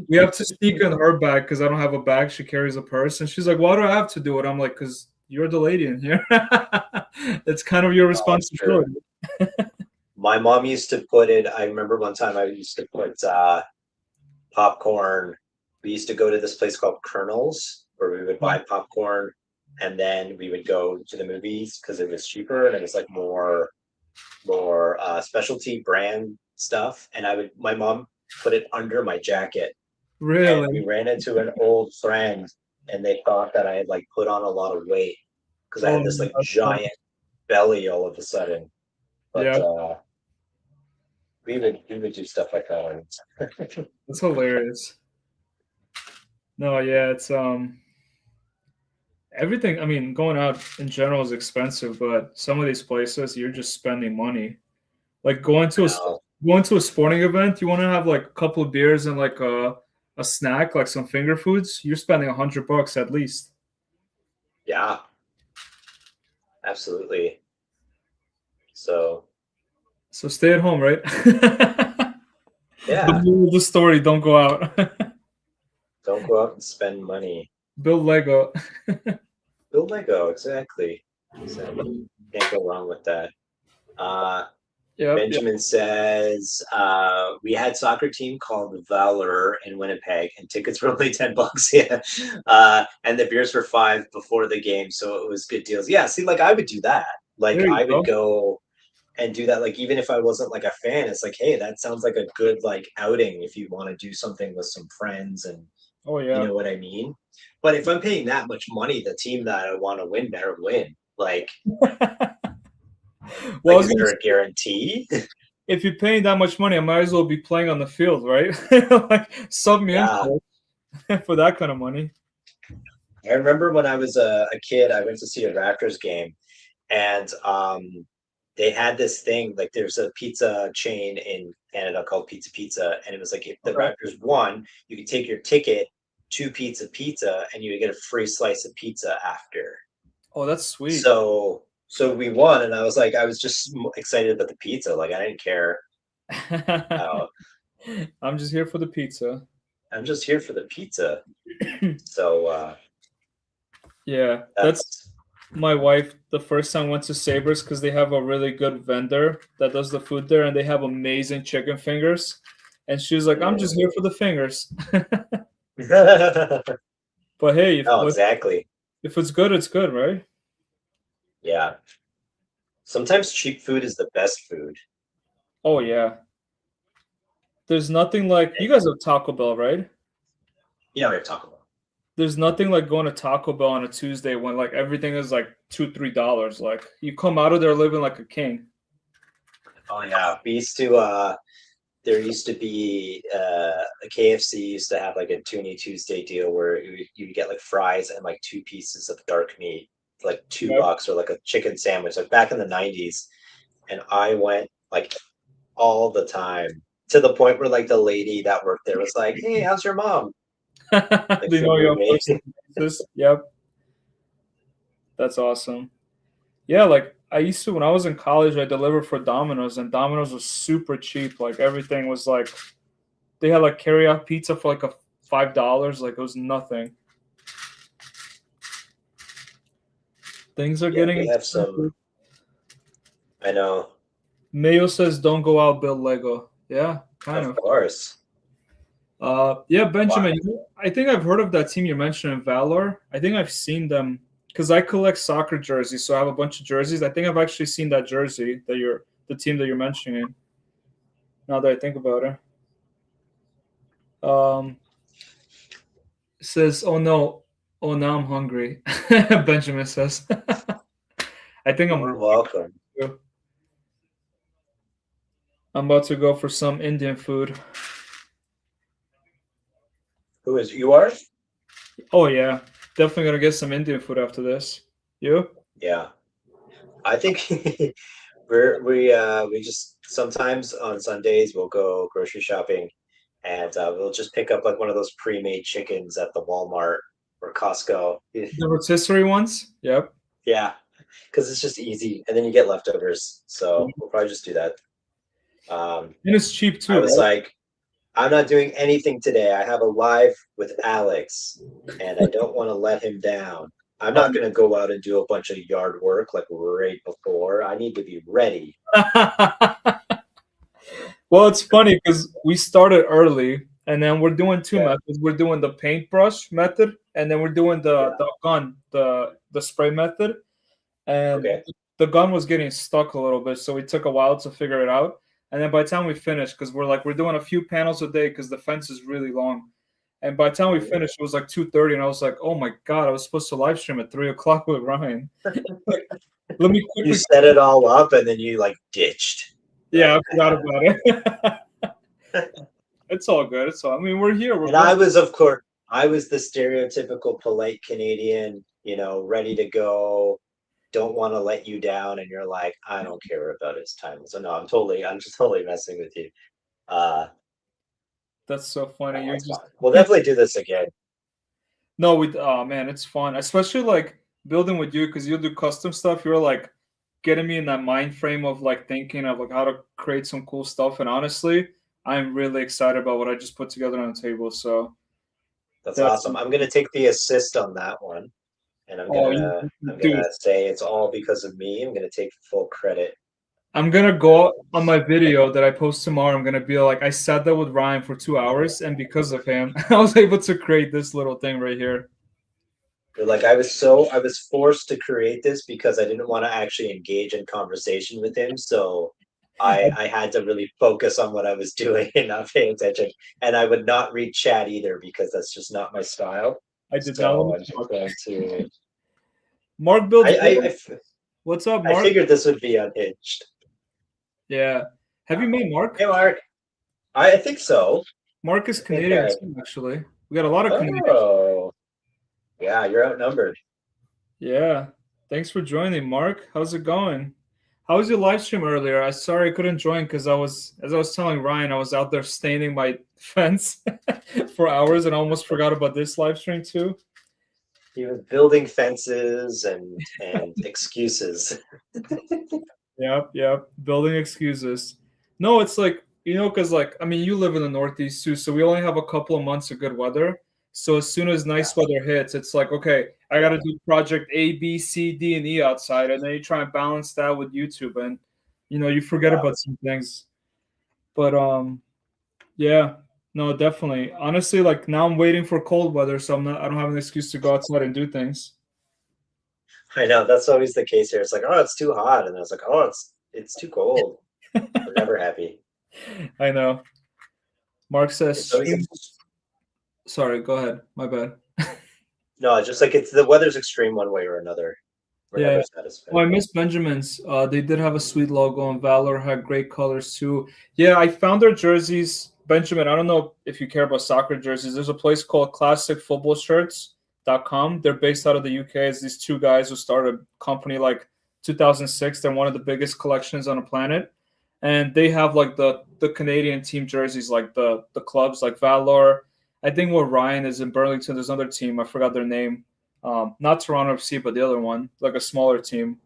Speaker 1: we have to sneak in her bag because I don't have a bag. She carries a purse, and she's like, "Why do I have to do it?" I'm like, "Because you're the lady in here. It's kind of your
Speaker 2: Oh, it's true.
Speaker 1: responsibility."
Speaker 2: My mom used to put it. I remember one time I used to put popcorn. We used to go to this place called Colonel's where we would buy popcorn, and then we would go to the movies because it was cheaper and it was like more specialty brand stuff. And my mom put it under my jacket, and we
Speaker 1: Really?
Speaker 2: ran into an old friend, and they thought that I had like put on a lot of weight because I
Speaker 1: Oh,
Speaker 2: had this like
Speaker 1: that's funny.
Speaker 2: giant belly all of a sudden. But
Speaker 1: Yeah,
Speaker 2: we would do stuff like that.
Speaker 1: that's hilarious. No, yeah, it's everything. I mean, going out in general is expensive, but some of these places you're just spending money. Like
Speaker 2: Now,
Speaker 1: going to a sporting event, you want to have like a couple of beers and like a snack, like some finger foods. You're spending $100 at least.
Speaker 2: yeah, absolutely. So
Speaker 1: So stay at home, right? The
Speaker 2: yeah,
Speaker 1: moral of the story: don't go out.
Speaker 2: don't go out and spend money.
Speaker 1: Build Lego.
Speaker 2: Build Lego, exactly. Exactly. Can't go wrong with that. Uh,
Speaker 1: Yep, yep.
Speaker 2: Benjamin says, we had soccer team called Valor in Winnipeg, and tickets were only $10. Yeah. And the beers were 5 before the game, so it was good deals. Yeah, see, like I would do that. Like
Speaker 1: There you
Speaker 2: I would
Speaker 1: go.
Speaker 2: go and do that. Like even if I wasn't like a fan, it's like, hey, that sounds like a good like outing if you want to do something with some friends, and
Speaker 1: Oh
Speaker 2: you
Speaker 1: yeah.
Speaker 2: know what I mean? But if I'm paying that much money, the team that I want to win better win.
Speaker 1: Well, I was
Speaker 2: Is
Speaker 1: gonna
Speaker 2: there
Speaker 1: say,
Speaker 2: a guarantee?
Speaker 1: if you're paying that much money, I might as well be playing on the field, right? Like sub me in
Speaker 2: Yeah.
Speaker 1: for that kind of money.
Speaker 2: I remember when I was a kid, I went to see a Raptors game, and they had this thing like there's a pizza chain in Canada called Pizza Pizza, and it was like if the
Speaker 1: Okay.
Speaker 2: Raptors won, you could take your ticket to Pizza Pizza, and you would get a free slice of pizza after.
Speaker 1: Oh, that's sweet.
Speaker 2: So we won, and I was just excited about the pizza. Like I didn't care. Uh,
Speaker 1: I'm just here for the pizza.
Speaker 2: I'm just here for the pizza. So
Speaker 1: Yeah, that's
Speaker 2: that's
Speaker 1: my wife the first time went to Sabres because they have a really good vendor that does the food there, and they have amazing chicken fingers. And she was like, "I'm just
Speaker 2: Mm.
Speaker 1: here for the fingers." But hey,
Speaker 2: Oh, exactly.
Speaker 1: if it's good, it's good, right?
Speaker 2: Yeah. Sometimes cheap food is the best food.
Speaker 1: Oh yeah. There's nothing like you guys have Taco Bell, right?
Speaker 2: You know what I'm talking about.
Speaker 1: There's nothing like going to Taco Bell on a Tuesday when like everything is like $2, $3. Like you come out of there living like a king.
Speaker 2: Oh yeah. We used to there used to be a KFC used to have like a Toonie Tuesday deal where you get like fries and like two pieces of dark meat, like
Speaker 1: Yep.
Speaker 2: $2 or like a chicken sandwich, like back in the 90s. And I went like all the time to the point where like the lady that worked there was like, "Hey, how's your mom?" Like
Speaker 1: They know you
Speaker 2: fingered
Speaker 1: on
Speaker 2: me.
Speaker 1: first basis. Yep, that's awesome. Yeah, like I used to when I was in college, I delivered for Domino's, and Domino's was super cheap. Like everything was like they had like carry out pizza for like a $5. Like it was nothing. Things are
Speaker 2: Yeah,
Speaker 1: getting
Speaker 2: we have some.
Speaker 1: expensive.
Speaker 2: I know,
Speaker 1: Mayo says, "Don't go out, build Lego." Yeah, kind
Speaker 2: of
Speaker 1: of.
Speaker 2: course.
Speaker 1: Yeah,
Speaker 2: Wow.
Speaker 1: Benjamin. I think I've heard of that team you're mentioning, Valor. I think I've seen them because I collect soccer jerseys, so I have a bunch of jerseys. I think I've actually seen that jersey that you're the team that you're mentioning. Now that I think about it, it says, "Oh no, oh now I'm hungry." Benjamin says, "I think I'm
Speaker 2: You're
Speaker 1: hungry
Speaker 2: welcome.
Speaker 1: too. I'm about to go for some Indian food."
Speaker 2: Who is you are?
Speaker 1: Oh yeah, definitely gonna get some Indian food after this. You?
Speaker 2: Yeah. I think we just sometimes on Sundays we'll go grocery shopping and we'll just pick up like one of those pre-made chickens at the Walmart or Costco.
Speaker 1: The rotisserie ones? Yep.
Speaker 2: Yeah, because it's just easy, and then you get leftovers. So we'll probably just do that. Um,
Speaker 1: And it's cheap
Speaker 2: I
Speaker 1: too,
Speaker 2: was
Speaker 1: right?
Speaker 2: like, I'm not doing anything today. I have a live with Alex, and I don't want to let him down. I'm not going to go out and do a bunch of yard work like right before. I need to be ready.
Speaker 1: Well, it's funny because we started early, and then we're doing two
Speaker 2: Yeah.
Speaker 1: methods. We're doing the paintbrush method, and then we're doing
Speaker 2: Yeah.
Speaker 1: the gun, the spray method. And
Speaker 2: Okay.
Speaker 1: the gun was getting stuck a little bit, so we took a while to figure it out. And then by the time we finished, because we're doing a few panels a day because the fence is really long. And by the time we
Speaker 2: Mhm.
Speaker 1: finished, it was like 2:30, and I was like, "Oh my god, I was supposed to live stream at 3 o'clock with Ryan." Like, let me
Speaker 2: You
Speaker 1: quickly.
Speaker 2: set it all up and then you like ditched. You're
Speaker 1: Yeah,
Speaker 2: like,
Speaker 1: I forgot about it. It's all good. It's all. I mean, we're here. We're
Speaker 2: and
Speaker 1: both.
Speaker 2: I was, of course, I was the stereotypical polite Canadian, ready to go, don't want to let you down, and you're like, I don't care about his time. So no, I'm just totally messing with you. Uh,
Speaker 1: That's so funny.
Speaker 2: no,
Speaker 1: You're
Speaker 2: it's
Speaker 1: just
Speaker 2: fine. We'll definitely do this again.
Speaker 1: no. We oh man, it's fun, especially like building with you because you do custom stuff. You're like getting me in that mind frame of like thinking of like how to create some cool stuff. And honestly, I'm really excited about what I just put together on the table. So
Speaker 2: That's
Speaker 1: that
Speaker 2: awesome. I'm gonna take the assist on that one, and I'm
Speaker 1: oh,
Speaker 2: gonna I'm
Speaker 1: dude,
Speaker 2: gonna say it's all because of me. I'm gonna take full credit.
Speaker 1: I'm gonna go on my video that I post tomorrow. I'm gonna be like, I sat there with Ryan for 2 hours, and because of him, I was able to create this little thing right here.
Speaker 2: You're like, I was forced to create this because I didn't want to actually engage in conversation with him. So I had to really focus on what I was doing and not paying attention. And I would not read chat either because that's just not my style.
Speaker 1: I did not
Speaker 2: So
Speaker 1: want
Speaker 2: I'm
Speaker 1: to
Speaker 2: just
Speaker 1: talk.
Speaker 2: going to
Speaker 1: Mark builds.
Speaker 2: I,
Speaker 1: What's up,
Speaker 2: I
Speaker 1: Mark?
Speaker 2: figured this would be unhinged.
Speaker 1: Yeah. Have you met
Speaker 2: Hey
Speaker 1: Mark?
Speaker 2: Mark. I think so.
Speaker 1: Mark is
Speaker 2: I think
Speaker 1: Canadian too, actually. We got a lot of Canadians.
Speaker 2: oh yeah, you're outnumbered.
Speaker 1: Yeah. Thanks for joining, Mark. How's it going? How was your live stream earlier? I sorry I couldn't join because as I was telling Ryan, I was out there staining my fence for hours and I almost forgot about this live stream too.
Speaker 2: He was building fences and excuses.
Speaker 1: Yep, yep. Building excuses. No, it's like, because like, I mean, you live in the Northeast too, so we only have a couple of months of good weather. So as soon as
Speaker 2: Yeah.
Speaker 1: nice weather hits, it's like, okay, I got to do project A, B, C, D, and E outside, and then you try and balance that with YouTube, and you forget about some things. But yeah, no, definitely. Honestly, like now I'm waiting for cold weather, so I don't have an excuse to go outside and do things.
Speaker 2: I know that's always the case here. It's like, oh, it's too hot, and I was like, oh, it's too cold. We're never happy.
Speaker 1: I know. Mark says
Speaker 2: It's always
Speaker 1: Sorry, go ahead. My bad.
Speaker 2: no, it's just like it's the weather's extreme one way or another. We're
Speaker 1: Yeah.
Speaker 2: never satisfied.
Speaker 1: Well, I miss Benjamin's. They did have a sweet logo, and Valor had great colors too. Yeah, I found their jerseys. Benjamin, I don't know if you care about soccer jerseys. There's a place called classicfootballshirts.com. They're based out of the UK. It's these two guys who started a company like 2006. They're one of the biggest collections on the planet. And they have like the Canadian team jerseys, like the clubs like Valor. I think where Ryan is in Burlington, there's another team. I forgot their name. Not Toronto FC, but the other one, like a smaller team.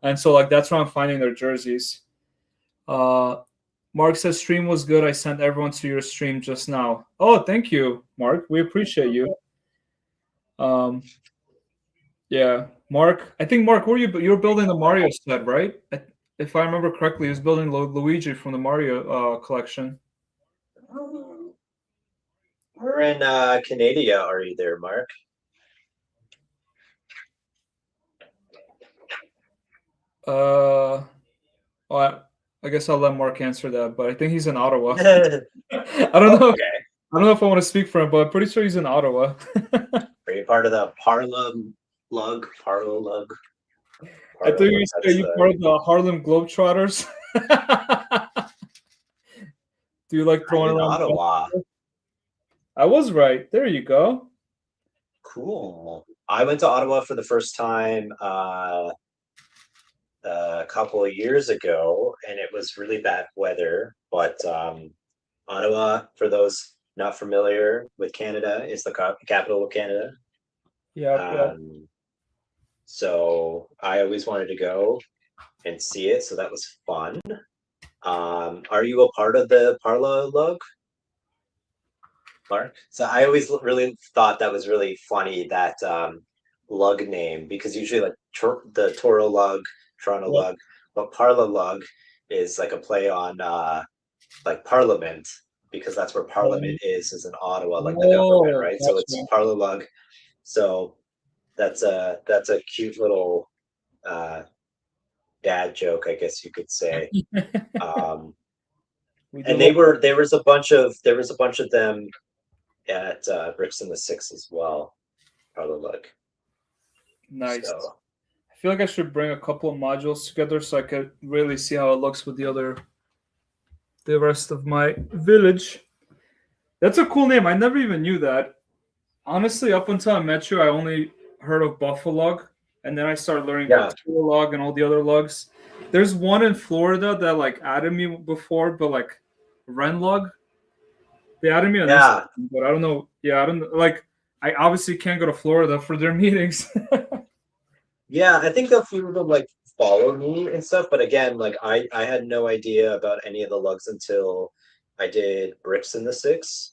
Speaker 1: And so like that's where I'm finding their jerseys. Mark says stream was good. I sent everyone to your stream just now. Oh, thank you, Mark. We appreciate you. Yeah, Mark. I think Mark, you were building the Mario set, right? If I remember correctly, he was building Luigi from the Mario collection.
Speaker 2: We're in Canada. Are you there, Mark?
Speaker 1: Well, I guess I'll let Mark answer that, but I think he's in Ottawa. I don't know.
Speaker 2: Okay.
Speaker 1: I don't know if I want to speak for him, but I'm pretty sure he's in Ottawa.
Speaker 2: Are you part of the Parla Lug?
Speaker 1: I think you said you part of the Harlem Globetrotters. Do you like throwing around
Speaker 2: Ottawa?
Speaker 1: I was right. There you go.
Speaker 2: Cool. I went to Ottawa for the first time a couple of years ago, and it was really bad weather. But Ottawa, for those not familiar with Canada, is the capital of Canada.
Speaker 1: Yeah.
Speaker 2: So I always wanted to go and see it, so that was fun. Are you a part of the Parla Lug, Mark? So I always really thought that was really funny, that lug name, because usually like the Toro Lug, Toronto Lug, but Parla Lug is like a play on like Parliament, because that's where Parliament is in Ottawa, like the government, right? So it's Parla Lug. So that's a cute little dad joke, I guess you could say. And there was a bunch of them at Bricks in the Six as well. Parla Lug.
Speaker 1: Nice. So, I feel like I should bring a couple of modules together so I could really see how it looks with the rest of my village. That's a cool name. I never even knew that. Honestly, up until I met you, I only heard of Buffalo, and then I started learning about Toro Lug and all the other lugs. There's one in Florida that like added me before, but like Ren Lug. They added me on Instagram, but I don't know. Yeah, I don't like. I obviously can't go to Florida for their meetings.
Speaker 2: Yeah, I think a few of them like follow me and stuff, but again, like I had no idea about any of the lugs until I did Bricks in the Six.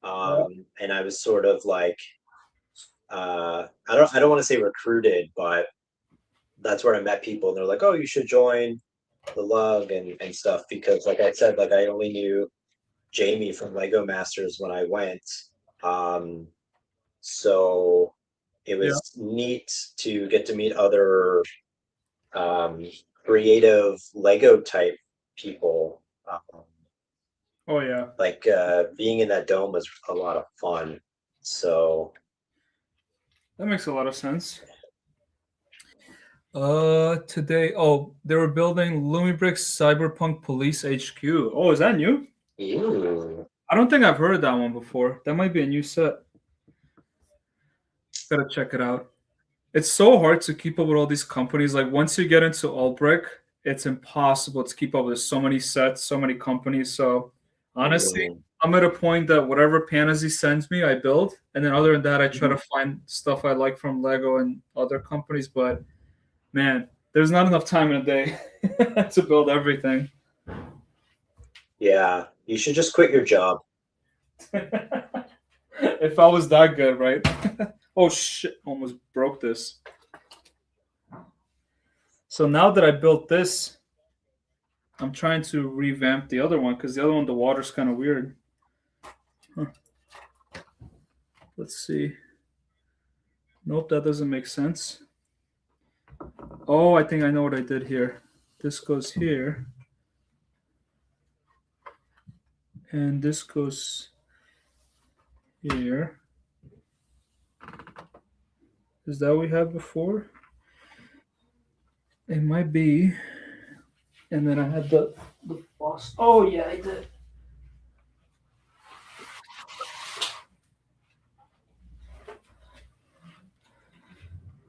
Speaker 2: And I was sort of like I don't want to say recruited, but that's where I met people, and they're like, oh, you should join the lug and stuff, because like I said, like I only knew Jamie from Lego Masters when I went. So it was neat to get to meet other creative Lego type people.
Speaker 1: Oh yeah.
Speaker 2: Like being in that dome was a lot of fun. So
Speaker 1: that makes a lot of sense. Today, they were building BurlyBricks Cyberpunk Police HQ. Oh, is that new?
Speaker 2: Ew.
Speaker 1: I don't think I've heard of that one before. That might be a new set. Gotta check it out. It's so hard to keep up with all these companies. Like once you get into Allbrick, it's impossible to keep up with so many sets, so many companies. So honestly, I'm at a point that whatever Panasy sends me, I build. And then other than that, I try to find stuff I like from Lego and other companies. But man, there's not enough time in a day to build everything.
Speaker 2: Yeah, you should just quit your job.
Speaker 1: If I was that good, right? Oh shit! Almost broke this. So now that I built this, I'm trying to revamp the other one because the other one, the water's kind of weird. Huh. Let's see. Nope, that doesn't make sense. Oh, I think I know what I did here. This goes here. And this goes here. Is that what we had before? It might be. And then I had the boss. Oh yeah, I did.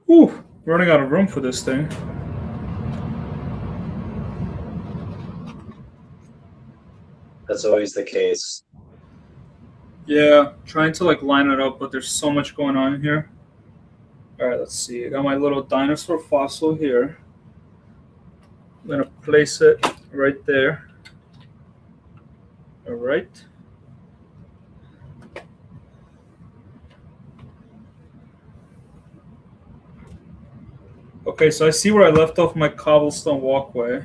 Speaker 1: Whew, running out of room for this thing.
Speaker 2: That's always the case.
Speaker 1: Yeah, trying to like line it up, but there's so much going on here. All right, let's see. I got my little dinosaur fossil here. I'm gonna place it right there. All right. Okay, so I see where I left off my cobblestone walkway,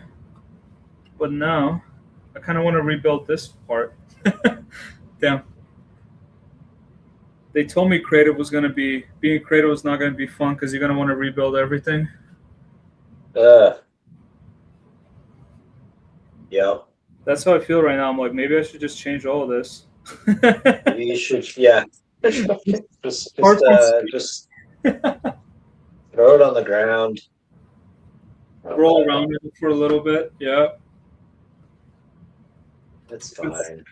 Speaker 1: but now I kind of want to rebuild this part. Damn. They told me creative was gonna be being creative was not gonna be fun because you're gonna want to rebuild everything.
Speaker 2: Yep.
Speaker 1: That's how I feel right now. I'm like, maybe I should just change all of this.
Speaker 2: Maybe you should, yeah. just throw it on the ground.
Speaker 1: Roll around it for a little bit. Yeah.
Speaker 2: That's fine.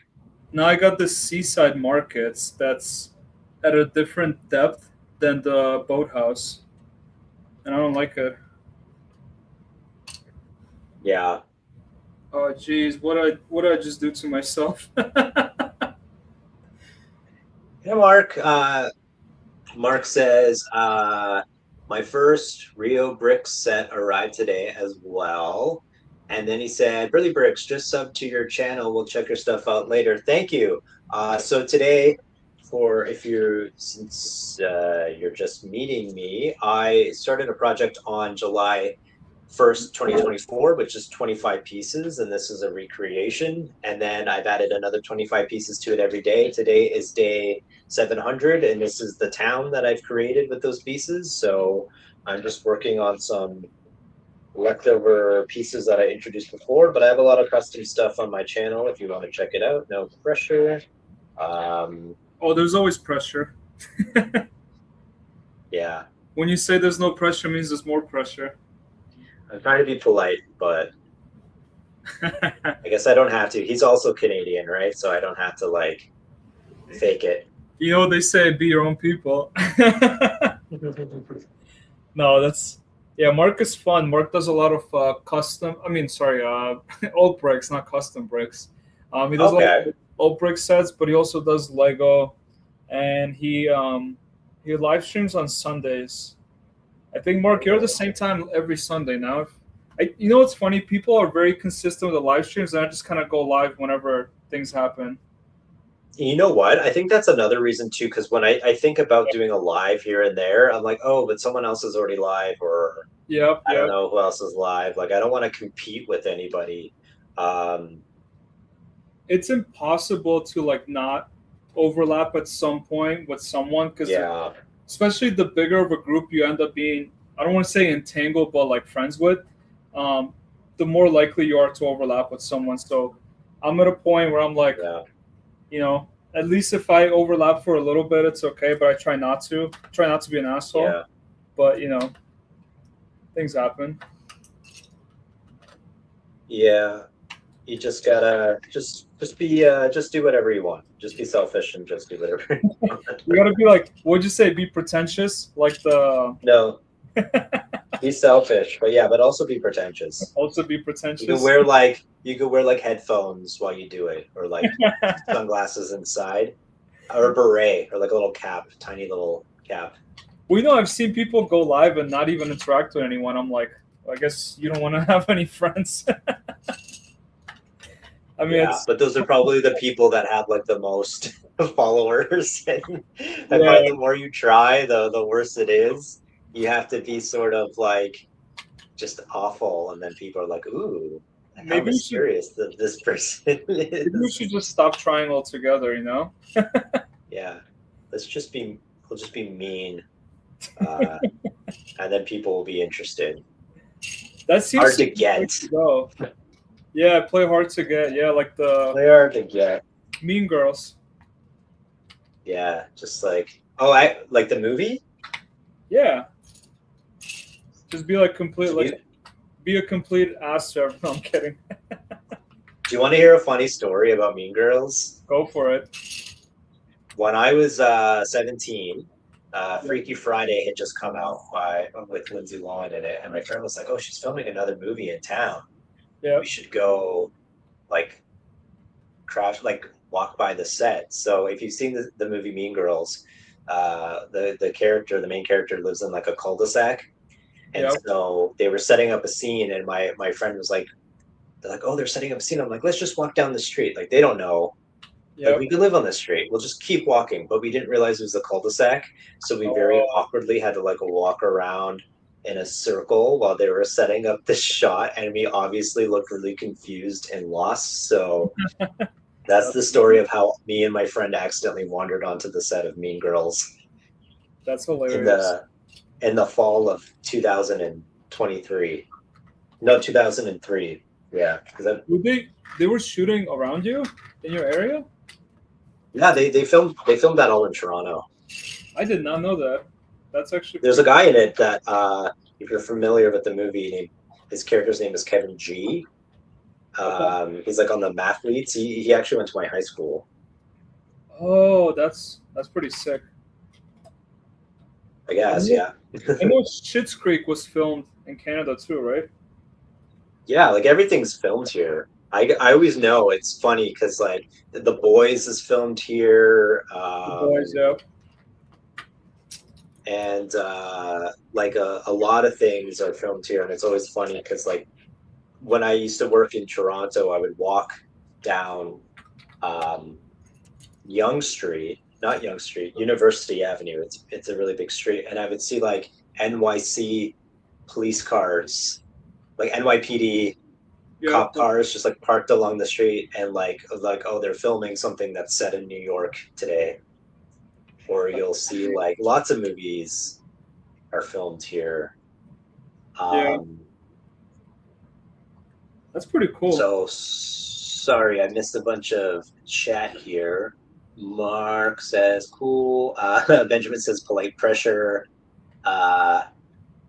Speaker 1: Now I got the seaside markets that's at a different depth than the boathouse, and I don't like it.
Speaker 2: Yeah.
Speaker 1: Oh geez, what did I just do to myself?
Speaker 2: Hey, Mark. Mark says, my first BurlyBricks set arrived today as well. And then he said, BurlyBricks, just sub to your channel. We'll check your stuff out later. Thank you. So today, since you're just meeting me, I started a project on July 1st, 2024, which is 25 pieces, and this is a recreation. And then I've added another 25 pieces to it every day. Today is day 700, and this is the town that I've created with those pieces. So I'm just working on some leftover pieces that I introduced before, but I have a lot of custom stuff on my channel if you want to check it out. No pressure.
Speaker 1: Oh, there's always pressure.
Speaker 2: Yeah.
Speaker 1: When you say there's no pressure, it means there's more pressure.
Speaker 2: I'm trying to be polite, but I guess I don't have to. He's also Canadian, right? So I don't have to like fake it.
Speaker 1: You know what they say, be your own people. No, that's yeah. Mark is fun. Mark does a lot of custom. Old bricks, not custom bricks. He does a lot of old brick sets, but he also does Lego, and he live streams on Sundays. I think Mark, you're at the same time every Sunday now. You know what's funny? People are very consistent with the live streams, and I just kind of go live whenever things happen.
Speaker 2: You know what? I think that's another reason too, because when I think about doing a live here and there, I'm like, oh, but someone else is already live, or I don't know who else is live. Like, I don't want to compete with anybody.
Speaker 1: It's impossible to like not overlap at some point with someone because especially the bigger of a group you end up being, I don't want to say entangled, but like friends with, the more likely you are to overlap with someone. So I'm at a point where I'm like, you know, at least if I overlap for a little bit, it's okay, but I try not to be an asshole.
Speaker 2: Yeah.
Speaker 1: But you know, things happen.
Speaker 2: Yeah. You just gotta just do whatever you want. Just be selfish and just do whatever you want.
Speaker 1: You gotta be like, what'd you say? Be pretentious, like the
Speaker 2: no. Be selfish, but also be pretentious.
Speaker 1: Also be pretentious.
Speaker 2: You could wear like headphones while you do it, or like sunglasses inside, or a beret, or like a little cap, tiny little cap.
Speaker 1: Well, you know, I've seen people go live and not even interact with anyone. I'm like, I guess you don't want to have any friends. I mean,
Speaker 2: Yeah,
Speaker 1: it's
Speaker 2: but those are probably the people that have like the most followers. And I
Speaker 1: yeah.
Speaker 2: find the more you try, the worse it is. You have to be sort of like just awful, and then people are like, "Ooh, how
Speaker 1: Maybe we should
Speaker 2: mysterious that this person
Speaker 1: maybe we should
Speaker 2: is."
Speaker 1: just stop trying altogether. You know,
Speaker 2: Yeah, let's just be we'll just be mean, uh, and then people will be interested.
Speaker 1: that seems
Speaker 2: Hard
Speaker 1: to
Speaker 2: to
Speaker 1: be the way
Speaker 2: get.
Speaker 1: to go. Yeah, play hard to get. Yeah, like the
Speaker 2: They are to get.
Speaker 1: Mean Girls.
Speaker 2: Yeah, just like oh, I like the movie.
Speaker 1: Yeah, just be like complete,
Speaker 2: Did
Speaker 1: like
Speaker 2: you
Speaker 1: be a complete ass to everyone. I'm kidding.
Speaker 2: do you want to hear a funny story about Mean Girls?
Speaker 1: Go for it.
Speaker 2: When I was 17,
Speaker 1: Yeah,
Speaker 2: Freaky Friday had just come out by with Lindsay Lohan in it, and my friend was like, "Oh, she's filming another movie in town.
Speaker 1: yeah,
Speaker 2: We should go like crash, like walk by the set." So if you've seen the movie Mean Girls, the main character, lives in like a cul-de-sac, and
Speaker 1: yeah,
Speaker 2: so they were setting up a scene, and my friend was like, "They're like, oh, they're setting up a scene." I'm like, "Let's just walk down the street. Like they don't know." Like
Speaker 1: yeah.
Speaker 2: we could live on this street. We'll just keep walking. But we didn't realize it was a cul-de-sac. So we very
Speaker 1: Oh,
Speaker 2: awkwardly had to like walk around in a circle while they were setting up the shot. And we obviously looked really confused and lost. So that's
Speaker 1: that's
Speaker 2: the story of how me and my friend accidentally wandered onto the set of Mean Girls
Speaker 1: that's
Speaker 2: in
Speaker 1: hilarious.
Speaker 2: the fall of 2023. No, 2003. Yeah. Because
Speaker 1: Were they were shooting around you in your area?
Speaker 2: yeah, they filmed that all in Toronto.
Speaker 1: I did not know that. That's actually
Speaker 2: There's
Speaker 1: pretty
Speaker 2: a guy in it that, if you're familiar with the movie, his character's name is Kevin G.
Speaker 1: okay.
Speaker 2: He's like on the mathletes. He actually went to my high school,
Speaker 1: Oh, that's pretty sick.
Speaker 2: I
Speaker 1: I
Speaker 2: guess.
Speaker 1: know
Speaker 2: Yeah,
Speaker 1: I know Schitt's Creek was filmed in Canada too, right?
Speaker 2: yeah. Like everything's filmed here. I always know it's funny because like The Boys is filmed here,
Speaker 1: The boys, yeah.
Speaker 2: and like a lot of things are filmed here, and it's always funny because like when I used to work in Toronto, I would walk down um, Young Street, not Young Street, University Avenue. It's a really big street, and I would see like NYC police cars, like NYPD
Speaker 1: Yeah.
Speaker 2: cop cars, just like parked along the street, and like oh, they're filming something that's set in New York today. Or you'll see like lots of movies are filmed here.
Speaker 1: Yeah.
Speaker 2: Um,
Speaker 1: That's pretty cool.
Speaker 2: so sorry, I missed a bunch of chat here. Mark says cool. Benjamin says polite pressure. Uh,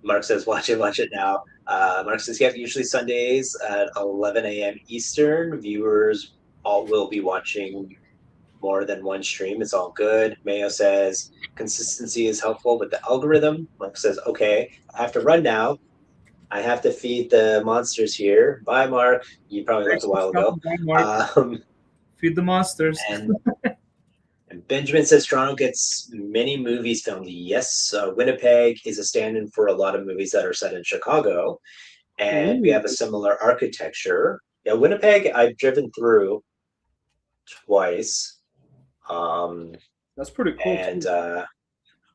Speaker 2: Mark says, watch it now. Mark says, yeah, usually Sundays at 11 a.m. Eastern. Viewers all will be watching more than one stream. It's all good. Mayo says, consistency is helpful with the algorithm. Mark says, okay, I have to run now. I have to feed the monsters here. Bye, Mark. You probably left
Speaker 1: Thanks
Speaker 2: a
Speaker 1: for
Speaker 2: while ago.
Speaker 1: stopping by, Mark.
Speaker 2: Um,
Speaker 1: Feed the monsters.
Speaker 2: and And Benjamin says Toronto gets many movies filmed. Yes, Winnipeg is a stand-in for a lot of movies that are set in Chicago, and we
Speaker 1: Ooh,
Speaker 2: have a similar architecture. Yeah, Winnipeg, I've driven through twice. Um,
Speaker 1: that's pretty cool
Speaker 2: and
Speaker 1: too.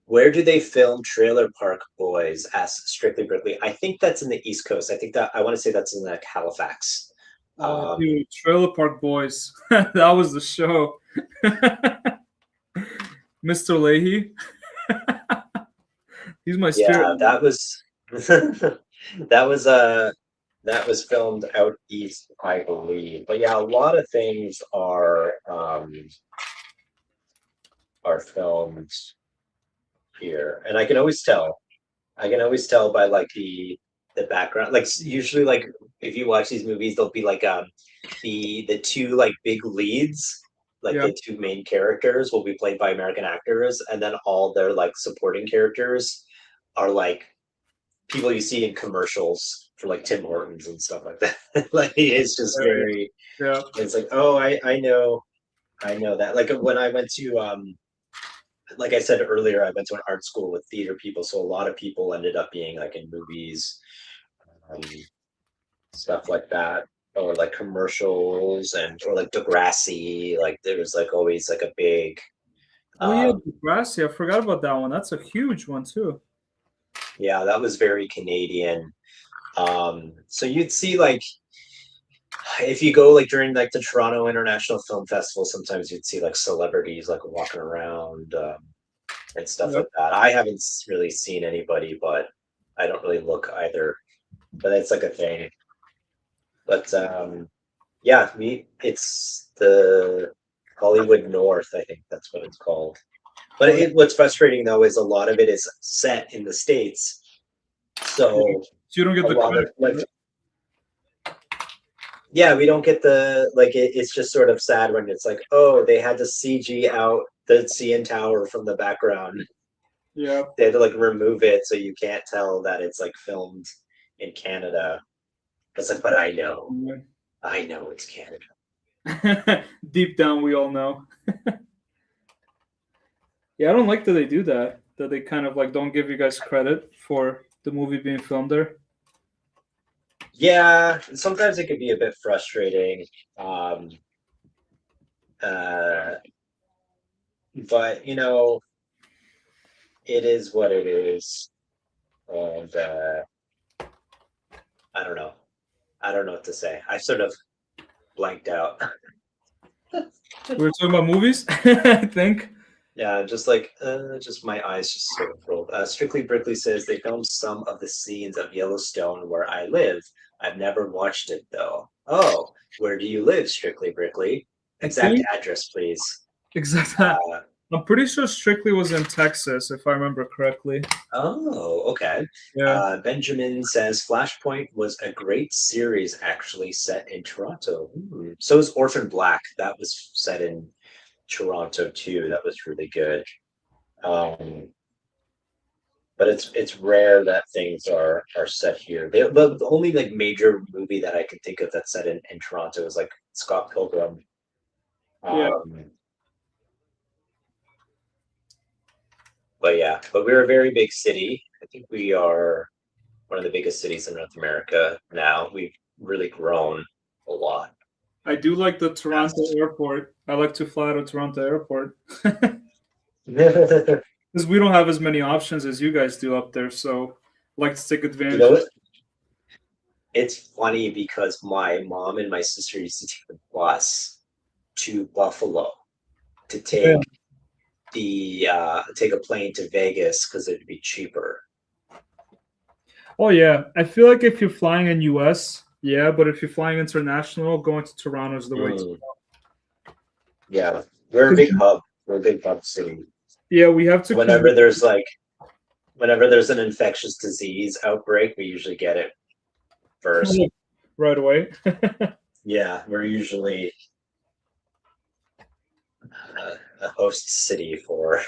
Speaker 2: where do they film Trailer Park Boys? Asks Strictly Berkeley. I think that's in the East Coast. I think that I want to say that's in like Halifax.
Speaker 1: Oh,
Speaker 2: Um,
Speaker 1: dude, Trailer Park Boys. That was the show. Mr. Leahy. He's my spirit
Speaker 2: yeah,
Speaker 1: animal.
Speaker 2: that was that was that was filmed out east, I believe. But yeah, a lot of things are filmed here, and I can always tell. I can always tell by like the background. Like usually, like if you watch these movies, there'll be like the two like big leads, like
Speaker 1: Yeah.
Speaker 2: the two main characters will be played by American actors, and then all their like supporting characters are like people you see in commercials for like Tim Hortons and stuff like that. Like it's just
Speaker 1: Yeah.
Speaker 2: very.
Speaker 1: Yeah.
Speaker 2: It's like oh I know that. Like when I went to like I said earlier, I went to an art school with theater people, so a lot of people ended up being like in movies, um, stuff like that. or like commercials and or like Degrassi. Like there was like always like a big
Speaker 1: Oh yeah,
Speaker 2: um
Speaker 1: Degrassi. I forgot about that one. That's a huge one too.
Speaker 2: yeah, that was very Canadian. So you'd see like if you go like during like the Toronto International Film Festival, sometimes you'd see like celebrities like walking around and stuff
Speaker 1: Yep.
Speaker 2: like that. I haven't really seen anybody, but I don't really look either. But it's like a thing. But yeah, me, it's the Hollywood North. I think that's what it's called. But
Speaker 1: Oh yeah.
Speaker 2: what's frustrating though is a lot of it is set in the States.
Speaker 1: Yeah.
Speaker 2: So
Speaker 1: So you don't get
Speaker 2: a
Speaker 1: the
Speaker 2: lot of
Speaker 1: credit
Speaker 2: like
Speaker 1: for it.
Speaker 2: yeah, we don't get the like it's just sort of sad when it's like, oh, they had to CG out the CN Tower from the background.
Speaker 1: Yeah.
Speaker 2: They had to like remove it so you can't tell that it's like filmed in Canada. It's like, but I know it's Canada.
Speaker 1: Deep down, we all know. Yeah, I don't like that they do that. That they kind of like don't give you guys credit for the movie being filmed there.
Speaker 2: Yeah, sometimes it can be a bit frustrating. Um, uh, but it is what it is. And I don't know. I don't know what to say. I sort of blanked out.
Speaker 1: We were talking about movies, I think.
Speaker 2: Yeah, just my eyes just sort of rolled. Strictly Brickley says they filmed some of the scenes of Yellowstone where I live. I've never watched it though. Oh, where do you live, Strictly Brickley?
Speaker 1: I
Speaker 2: Exact
Speaker 1: think
Speaker 2: address, please.
Speaker 1: exactly.
Speaker 2: Uh,
Speaker 1: I'm pretty sure Strictly was in Texas, if I remember correctly.
Speaker 2: oh, okay.
Speaker 1: Yeah.
Speaker 2: Benjamin says Flashpoint was a great series actually set in Toronto. So is Orphan Black. That was set in Toronto too. That was really good. Um, but it's rare that things are set here. The only like major movie that I can think of that's set in Toronto is like Scott Pilgrim.
Speaker 1: Yeah.
Speaker 2: Um, but yeah, but we're a very big city. I think we are one of the biggest cities in North America now. We've really grown a lot.
Speaker 1: I do like the Toronto
Speaker 2: Yes.
Speaker 1: airport. I like to fly to Toronto airport.
Speaker 2: You
Speaker 1: Because we don't have as many options as you guys do up there, so I like to take advantage
Speaker 2: know
Speaker 1: of.
Speaker 2: what? It's funny because my mom and my sister used to take the bus to Buffalo to
Speaker 1: Yeah.
Speaker 2: take a plane to Vegas because it'd be cheaper.
Speaker 1: Oh yeah, I feel like if you're flying in US, yeah, but if you're flying international, going to Toronto is the way to
Speaker 2: Mm,
Speaker 1: go.
Speaker 2: yeah, we're a
Speaker 1: 'Cause,
Speaker 2: big hub. We're a big hub city.
Speaker 1: yeah, we have to
Speaker 2: Whenever
Speaker 1: commute
Speaker 2: there's like whenever there's an infectious disease outbreak, we usually get it first.
Speaker 1: right away.
Speaker 2: Yeah, we're usually a host city for.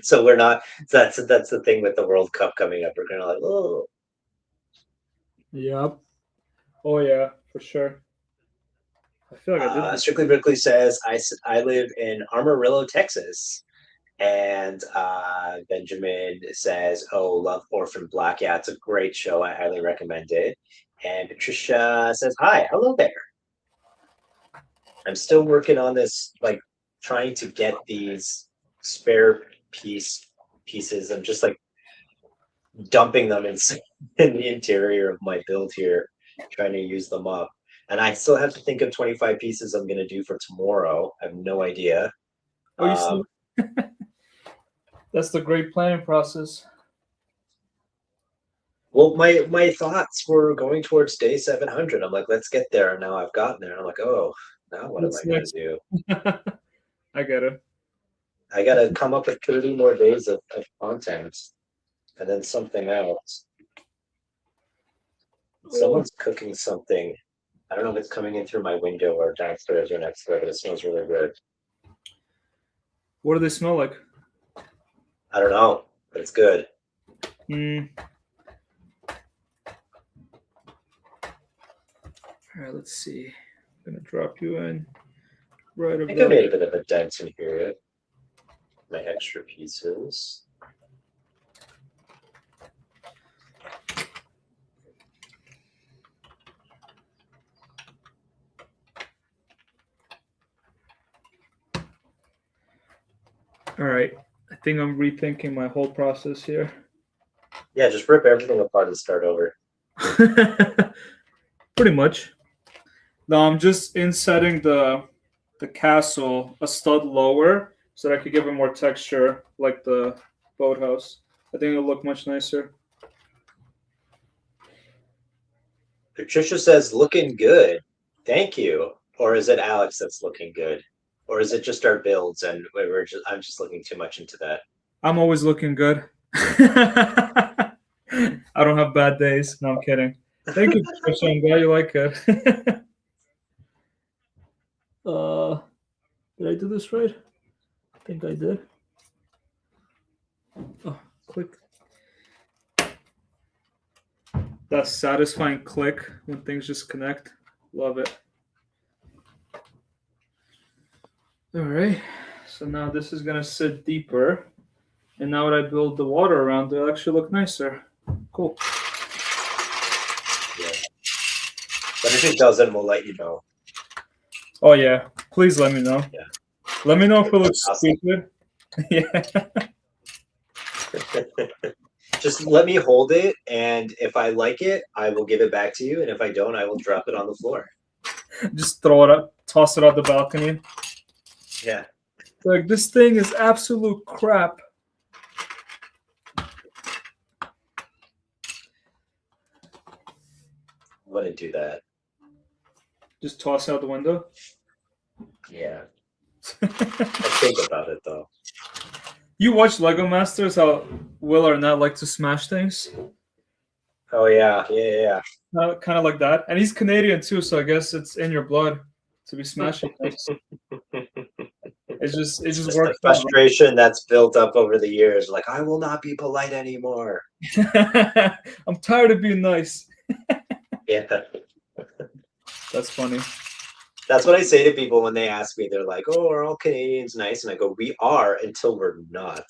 Speaker 2: So we're not. That's the thing with the World Cup coming up. We're gonna like, oh,
Speaker 1: Yep. Oh yeah, for sure. I feel like I did.
Speaker 2: Strictly Brinkley says I live in Amarillo, Texas. And Benjamin says, "Oh, love Orphan Black. Yeah, it's a great show. I highly recommend it." And Patricia says, "Hi, hello there. I'm still working on this, like trying to get these spare pieces. I'm just like dumping them in the interior of my build here, trying to use them up. And I still have to think of 25 pieces I'm gonna do for tomorrow. I have no idea.
Speaker 1: Oh, you
Speaker 2: Um,
Speaker 1: see, that's the great planning process.
Speaker 2: Well, my thoughts were going towards day 700. I'm like, let's get there. And now I've gotten there. I'm like, oh, now what am I
Speaker 1: What's
Speaker 2: gonna
Speaker 1: next?
Speaker 2: do?
Speaker 1: I get it.
Speaker 2: I gotta come up with 30 more days of content and then something else.
Speaker 1: Oh,
Speaker 2: Someone's cooking something. I don't know if it's coming in through my window or downstairs or next door, but it smells really good.
Speaker 1: what do they smell like?
Speaker 2: I don't know, but it's good.
Speaker 1: Mm. All right, let's see. I'm gonna drop you in right
Speaker 2: I think I
Speaker 1: about.
Speaker 2: made a bit of a dent in here. My extra pieces.
Speaker 1: All right. I think I'm rethinking my whole process here.
Speaker 2: Yeah, just rip everything apart and start over.
Speaker 1: Pretty much. No, I'm just insetting the castle a stud lower so that I could give it more texture, like the boathouse. I think it'll look much nicer.
Speaker 2: Patricia says, looking good. Thank you. Or is it Alex that's looking good? Or is it just our builds and I'm just looking too much into that?
Speaker 1: I'm always looking good. I don't have bad days. No, I'm kidding. Thank you, Patricia. I'm glad you like it. uh, did I do this right? I think I did. Oh, click. That satisfying click when things just connect. Love it. All right. So now this is gonna sit deeper, and now when I build the water around, it'll actually look nicer. Cool.
Speaker 2: Yeah. But if it doesn't, we'll let you know.
Speaker 1: Oh yeah. Please let me know.
Speaker 2: Yeah.
Speaker 1: Let me know if it looks
Speaker 2: Awesome.
Speaker 1: stupid. Yeah.
Speaker 2: Just let me hold it, and if I like it, I will give it back to you, and if I don't, I will drop it on the floor.
Speaker 1: Just throw it up, toss it out the balcony.
Speaker 2: Yeah.
Speaker 1: Like, this thing is absolute crap.
Speaker 2: Wouldn't do that.
Speaker 1: Just toss out the window.
Speaker 2: Yeah. I think about it though.
Speaker 1: You watch Lego Masters? How Will Arnett like to smash things?
Speaker 2: Oh yeah, yeah.
Speaker 1: Kind of like that. And he's Canadian too, so I guess it's in your blood to be smashing things. It just
Speaker 2: Just
Speaker 1: works
Speaker 2: the
Speaker 1: out.
Speaker 2: frustration that's built up over the years. Like, I will not be polite anymore.
Speaker 1: I'm tired of being nice.
Speaker 2: Yeah.
Speaker 1: That's funny.
Speaker 2: That's what I say to people when they ask me. They're like, "Oh, are all Canadians nice?" And I go, "We are until we're not."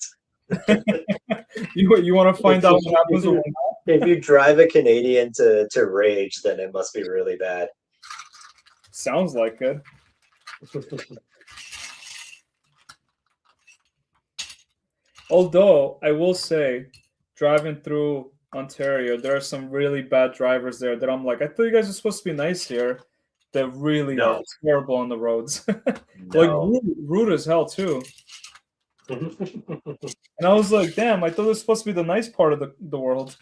Speaker 1: You want to find out what happens when
Speaker 2: If you drive a Canadian to rage, then it must be really bad.
Speaker 1: sounds like it. Although I will say, driving through Ontario, there are some really bad drivers there that I'm like, I thought you guys are supposed to be nice here. They really are
Speaker 2: No.
Speaker 1: terrible on the roads. Like
Speaker 2: No.
Speaker 1: rude as hell too. And I was like, damn, I thought it was supposed to be the nice part of the world.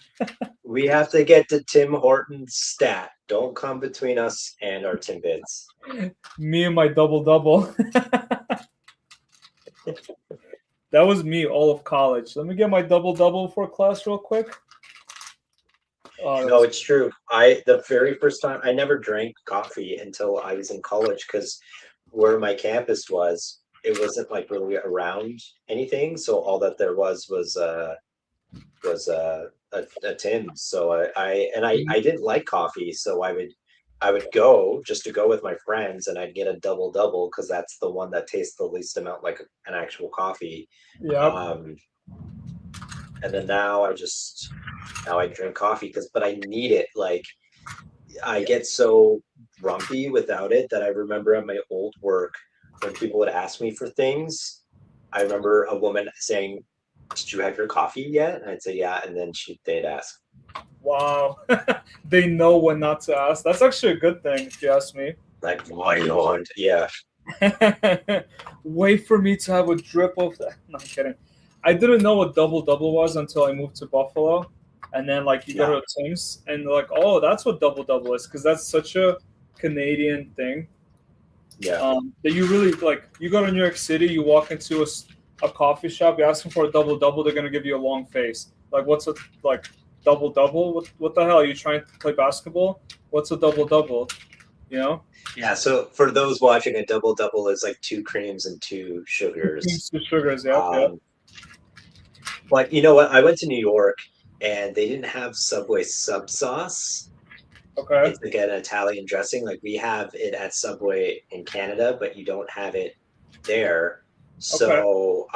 Speaker 2: We have to get to Tim Hortons stat. Don't come between us and our Timbits.
Speaker 1: Me and my double. That was me all of college. Let me get my double for class real quick.
Speaker 2: No, it's true. The very first time I never drank coffee until I was in college because where my campus was, it wasn't like really around anything. So all that there was a Tim's. So I didn't like coffee, so I would go just to go with my friends, and I'd get a double because that's the one that tastes the least amount like an actual coffee.
Speaker 1: Yeah.
Speaker 2: And then now I drink coffee but I need it. Like, I get so grumpy without it that I remember at my old work when people would ask me for things. I remember a woman saying, "Did you have your coffee yet?" And I'd say, "Yeah," and then they'd ask.
Speaker 1: Wow. They know when not to ask. That's actually a good thing, if you ask me.
Speaker 2: Like, why don't? Yeah.
Speaker 1: Wait for me to have a drip of that. No, I'm kidding. I didn't know what double was until I moved to Buffalo. And then, like, you go to Tim's and they're like, oh, that's what double is, because that's such a Canadian thing.
Speaker 2: Yeah.
Speaker 1: That you really, like, you go to New York City, you walk into a coffee shop, you ask them for a double, they're going to give you a long face. Like, what's a, like, double? What the hell? Are you trying to play basketball? What's a double? You know?
Speaker 2: Yeah. So for those watching, a double is like 2 creams and 2 sugars.
Speaker 1: 2 sugars, yeah.
Speaker 2: But you know what? I went to New York and they didn't have Subway sub sauce.
Speaker 1: Okay.
Speaker 2: It's like an Italian dressing. Like, we have it at Subway in Canada, but you don't have it there. So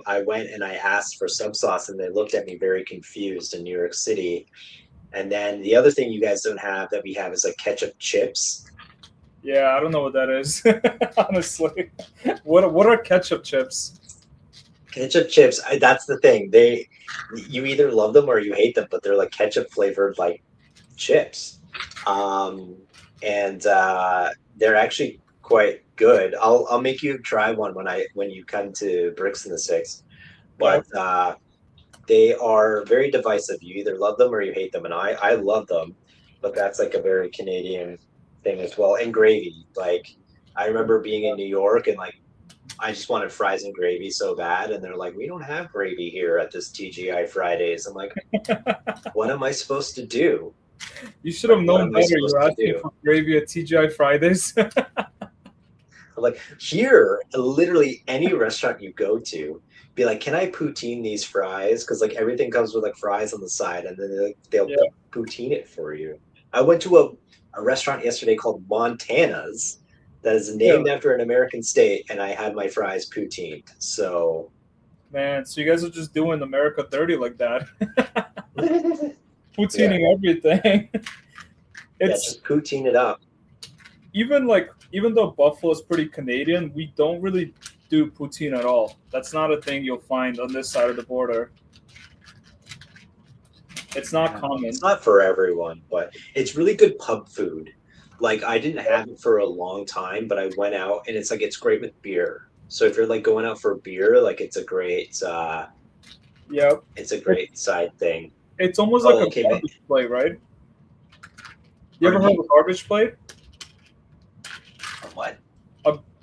Speaker 2: I went and I asked for sub sauce, and they looked at me very confused in New York City. And then the other thing you guys don't have that we have is like ketchup chips.
Speaker 1: Yeah, I don't know what that is. Honestly, what are ketchup chips?
Speaker 2: Ketchup chips, that's the thing. You either love them or you hate them, but they're like ketchup flavored like chips. Um, and they're actually quite good. I'll make you try one when you come to Bricks in the Six.
Speaker 1: Yep.
Speaker 2: But they are very divisive. You either love them or you hate them, and I love them, but that's like a very Canadian thing as well. And gravy, like I remember being in New York and like I just wanted fries and gravy so bad, and they're like, we don't have gravy here at this TGI Fridays. I'm like, what am I supposed to do?
Speaker 1: You should have
Speaker 2: Like, what
Speaker 1: known
Speaker 2: am I
Speaker 1: better.
Speaker 2: supposed
Speaker 1: You're
Speaker 2: to
Speaker 1: asking
Speaker 2: do?
Speaker 1: for gravy at TGI Fridays.
Speaker 2: I'm like, here, literally any restaurant you go to, be like, can I poutine these fries? Because like everything comes with like fries on the side, and then they'll
Speaker 1: Yeah.
Speaker 2: poutine it for you. I went to a restaurant yesterday called Montana's that is
Speaker 1: Yeah.
Speaker 2: named after an American state, and I had my fries poutine. So,
Speaker 1: Man, so you guys are just doing America dirty like that.
Speaker 2: yeah,
Speaker 1: Poutining everything.
Speaker 2: yeah,
Speaker 1: It's
Speaker 2: just poutine it up.
Speaker 1: even though Buffalo is pretty Canadian, we don't really do poutine at all. That's not a thing you'll find on this side of the border. It's not
Speaker 2: Yeah, it's
Speaker 1: common.
Speaker 2: not for everyone, but it's really good pub food. Like I didn't have it for a long time, but I went out and it's great with beer. So if you're like going out for beer, like
Speaker 1: Yep.
Speaker 2: it's a
Speaker 1: It,
Speaker 2: great side thing.
Speaker 1: it's almost like
Speaker 2: Oh,
Speaker 1: a
Speaker 2: okay, man.
Speaker 1: garbage plate, right? You ever
Speaker 2: Pardon
Speaker 1: heard of
Speaker 2: me?
Speaker 1: a garbage plate?
Speaker 2: What?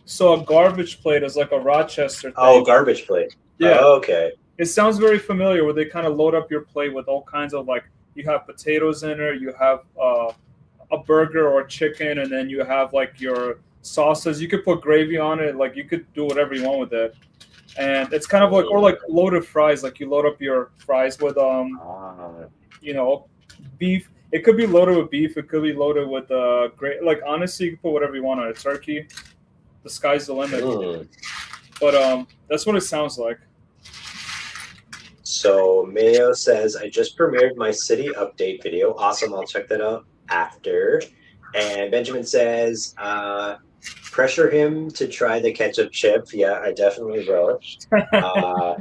Speaker 1: So a garbage plate is like a Rochester
Speaker 2: Oh,
Speaker 1: thing.
Speaker 2: garbage plate.
Speaker 1: Yeah.
Speaker 2: Oh, okay.
Speaker 1: It sounds very familiar where they kind of load up your plate with all kinds of like you have potatoes in it, you have a burger or chicken, and then you have like your sauces. You could put gravy on it, like you could do whatever you want with it. And it's kind of like or like loaded fries, like you load up your fries with
Speaker 2: Ah,
Speaker 1: you know, beef. It could be loaded with beef. It could be loaded with great. Like honestly, you can put whatever you want on it. Turkey, the sky's the limit.
Speaker 2: mm.
Speaker 1: But that's what it sounds like.
Speaker 2: So Mayo says, I just premiered my city update video. Awesome, I'll check that out after. And Benjamin says, pressure him to try the ketchup chip. Yeah, I definitely will. Uh,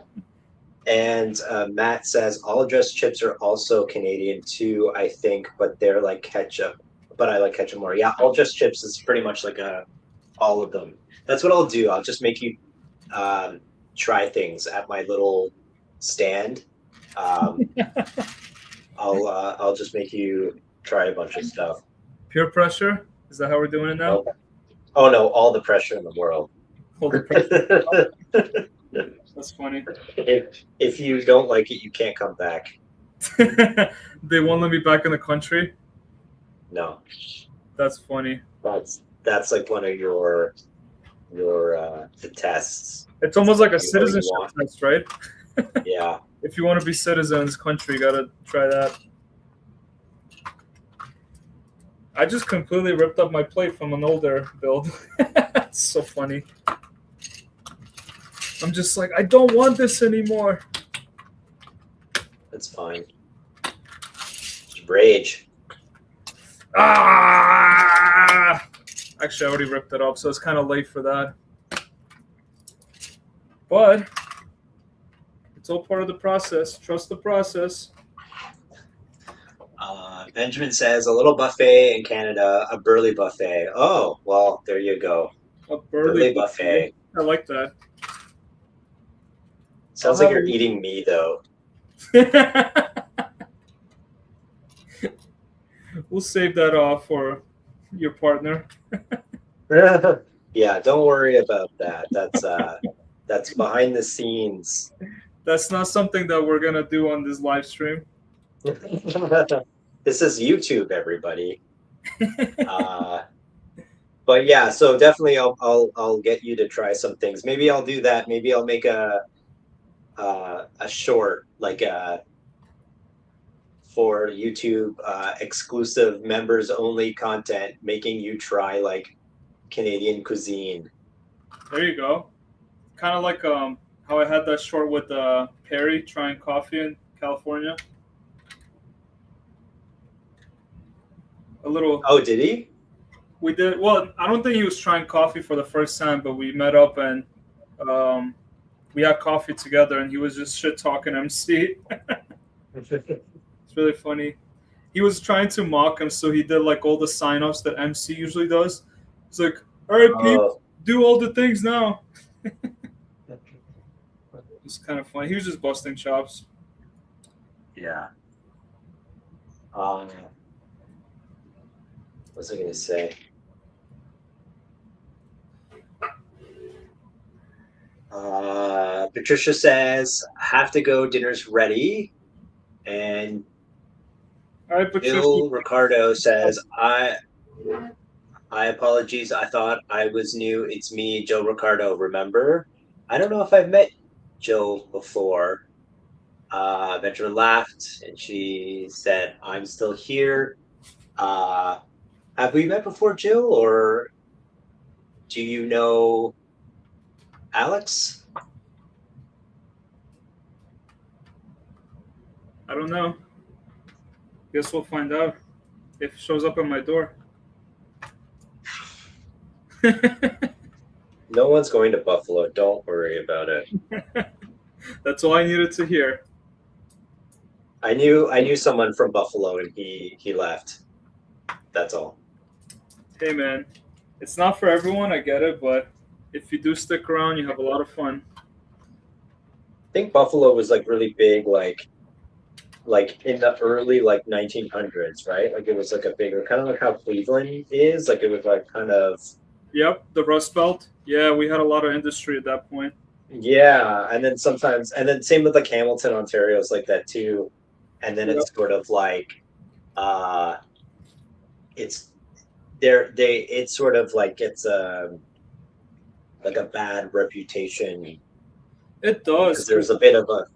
Speaker 2: and Matt says, all dressed chips are also Canadian too, I think, but they're like ketchup. But I like ketchup more. Yeah, all dressed chips is pretty much like all of them. That's what I'll do. I'll just make you try things at my little stand. Um, I'll just make you try a bunch of stuff.
Speaker 1: Peer pressure. Is that how we're doing it now?
Speaker 2: Oh no, all the pressure in the world.
Speaker 1: Hold the pressure. That's funny.
Speaker 2: If you don't like it, you can't come back.
Speaker 1: They won't let me back in the country.
Speaker 2: No,
Speaker 1: That's funny.
Speaker 2: that's like one of your the tests.
Speaker 1: It's almost like a
Speaker 2: You
Speaker 1: citizenship
Speaker 2: want.
Speaker 1: test, right?
Speaker 2: Yeah.
Speaker 1: If you want to be citizen in this country, you gotta try that. I just completely ripped up my plate from an older build. It's so funny. I'm just like, I don't want this anymore.
Speaker 2: That's fine. Just rage.
Speaker 1: Ah! Actually, I already ripped it up, so it's kind of late for that. But it's all part of the process. Trust the process.
Speaker 2: Benjamin says a little buffet in Canada, a burly buffet. Oh, well, there you go.
Speaker 1: A
Speaker 2: Burly buffet.
Speaker 1: I like that.
Speaker 2: Sounds like you're eating me, though.
Speaker 1: We'll save that off for your partner.
Speaker 2: Yeah, don't worry about that. That's behind the scenes.
Speaker 1: That's not something that we're gonna do on this live stream.
Speaker 2: This is YouTube, everybody. But yeah, so definitely I'll get you to try some things. Maybe I'll do that. Maybe I'll make a short like for YouTube exclusive members only content, making you try like Canadian cuisine.
Speaker 1: There you go. Kind of like how I had that short with Perry trying coffee in California. A little.
Speaker 2: Oh, did he?
Speaker 1: We did well. I don't think he was trying coffee for the first time, but we met up and we had coffee together, and he was just shit talking MC. It's really funny. He was trying to mock him, so he did like all the sign-offs that MC usually does. He's like, "All right, Pete,
Speaker 2: Oh,
Speaker 1: do all the things now." It's kind of funny. He was just busting chops.
Speaker 2: yeah. What was I gonna say? Patricia says, "Have to go. Dinner's ready." And
Speaker 1: All right, Patricia.
Speaker 2: Bill Ricardo says, I apologies. I thought I was new. It's me, Joe Ricardo. Remember? I don't know if I've met Joe before." Benjamin laughed and she said, "I'm still here." Have we met before, Jill, or do you know Alex?
Speaker 1: I don't know. Guess we'll find out if it shows up at my door.
Speaker 2: No one's going to Buffalo. Don't worry about it.
Speaker 1: That's all I needed to hear.
Speaker 2: I knew someone from Buffalo and he left. That's all.
Speaker 1: Hey man, it's not for everyone, I get it, but if you do stick around, you have a lot of fun.
Speaker 2: I think Buffalo was like really big, like in the early like 1900s, right? Like it was like a bigger, kind of like how Cleveland is. Like it was like kind of.
Speaker 1: Yep, the Rust Belt. Yeah, we had a lot of industry at that point.
Speaker 2: Yeah, and then sometimes, and then same with like Hamilton, Ontario is like that too. And then
Speaker 1: Yep.
Speaker 2: it's sort of like, uh, it's it's sort of like it's like a bad reputation
Speaker 1: It does.
Speaker 2: because there's a bit of a.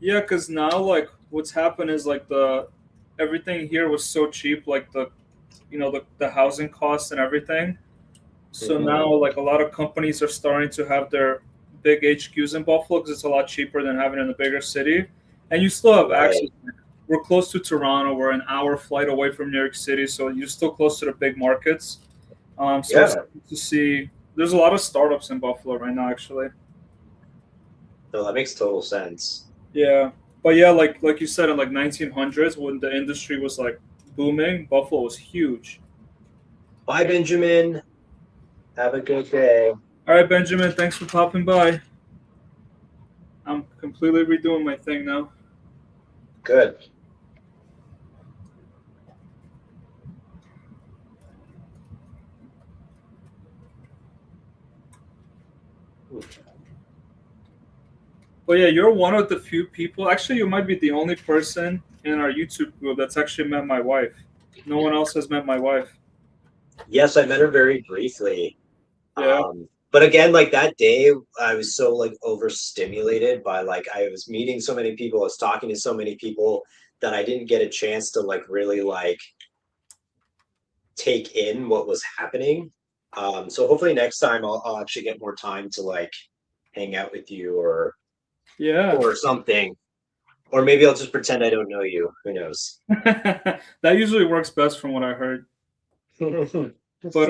Speaker 1: Yeah, because now like what's happened is like everything here was so cheap, like the housing costs and everything. So
Speaker 2: Mhm.
Speaker 1: now like a lot of companies are starting to have their big HQs in Buffalo because it's a lot cheaper than having it in a bigger city, and you still have
Speaker 2: Right.
Speaker 1: access. We're close to Toronto. We're an hour flight away from New York City, so you're still close to the big markets. So it's
Speaker 2: Yeah,
Speaker 1: good to see there's a lot of startups in Buffalo right now, actually.
Speaker 2: no, that makes total sense.
Speaker 1: Yeah, but yeah, like you said, in like 1900s when the industry was like booming, Buffalo was huge.
Speaker 2: Bye, Benjamin. Have a good day.
Speaker 1: All right, Benjamin, thanks for popping by. I'm completely redoing my thing now.
Speaker 2: Good.
Speaker 1: But yeah, you're one of the few people. Actually, you might be the only person in our YouTube group that's actually met my wife. No one else has met my wife.
Speaker 2: Yes, I met her very briefly.
Speaker 1: Yeah,
Speaker 2: But again, like that day, I was so like overstimulated by like I was meeting so many people, I was talking to so many people that I didn't get a chance to like really like take in what was happening. So hopefully next time I'll actually get more time to like hang out with you
Speaker 1: yeah.
Speaker 2: or something. Or maybe I'll just pretend I don't know you. Who knows?
Speaker 1: That usually works best from what I heard. But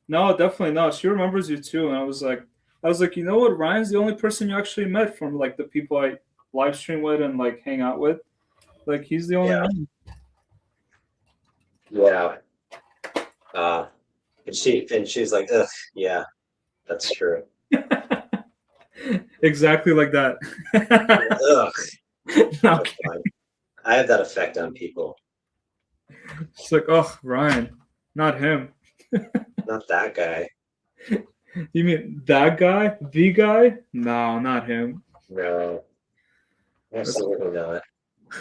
Speaker 1: no, definitely not. She remembers you too, and I was like, you know what? Ryan's the only person you actually met from like the people I live stream with and like hang out with. Like he's the only
Speaker 2: Yeah.
Speaker 1: one.
Speaker 2: Yeah. Uh, and she's like, ugh, yeah, that's true.
Speaker 1: Exactly like that.
Speaker 2: Ugh,
Speaker 1: No,
Speaker 2: that's fine. I have that effect on people.
Speaker 1: it's like, oh, Ryan, not him.
Speaker 2: Not that guy.
Speaker 1: You mean that guy? The guy? No, not him.
Speaker 2: No,
Speaker 1: That's,
Speaker 2: absolutely not.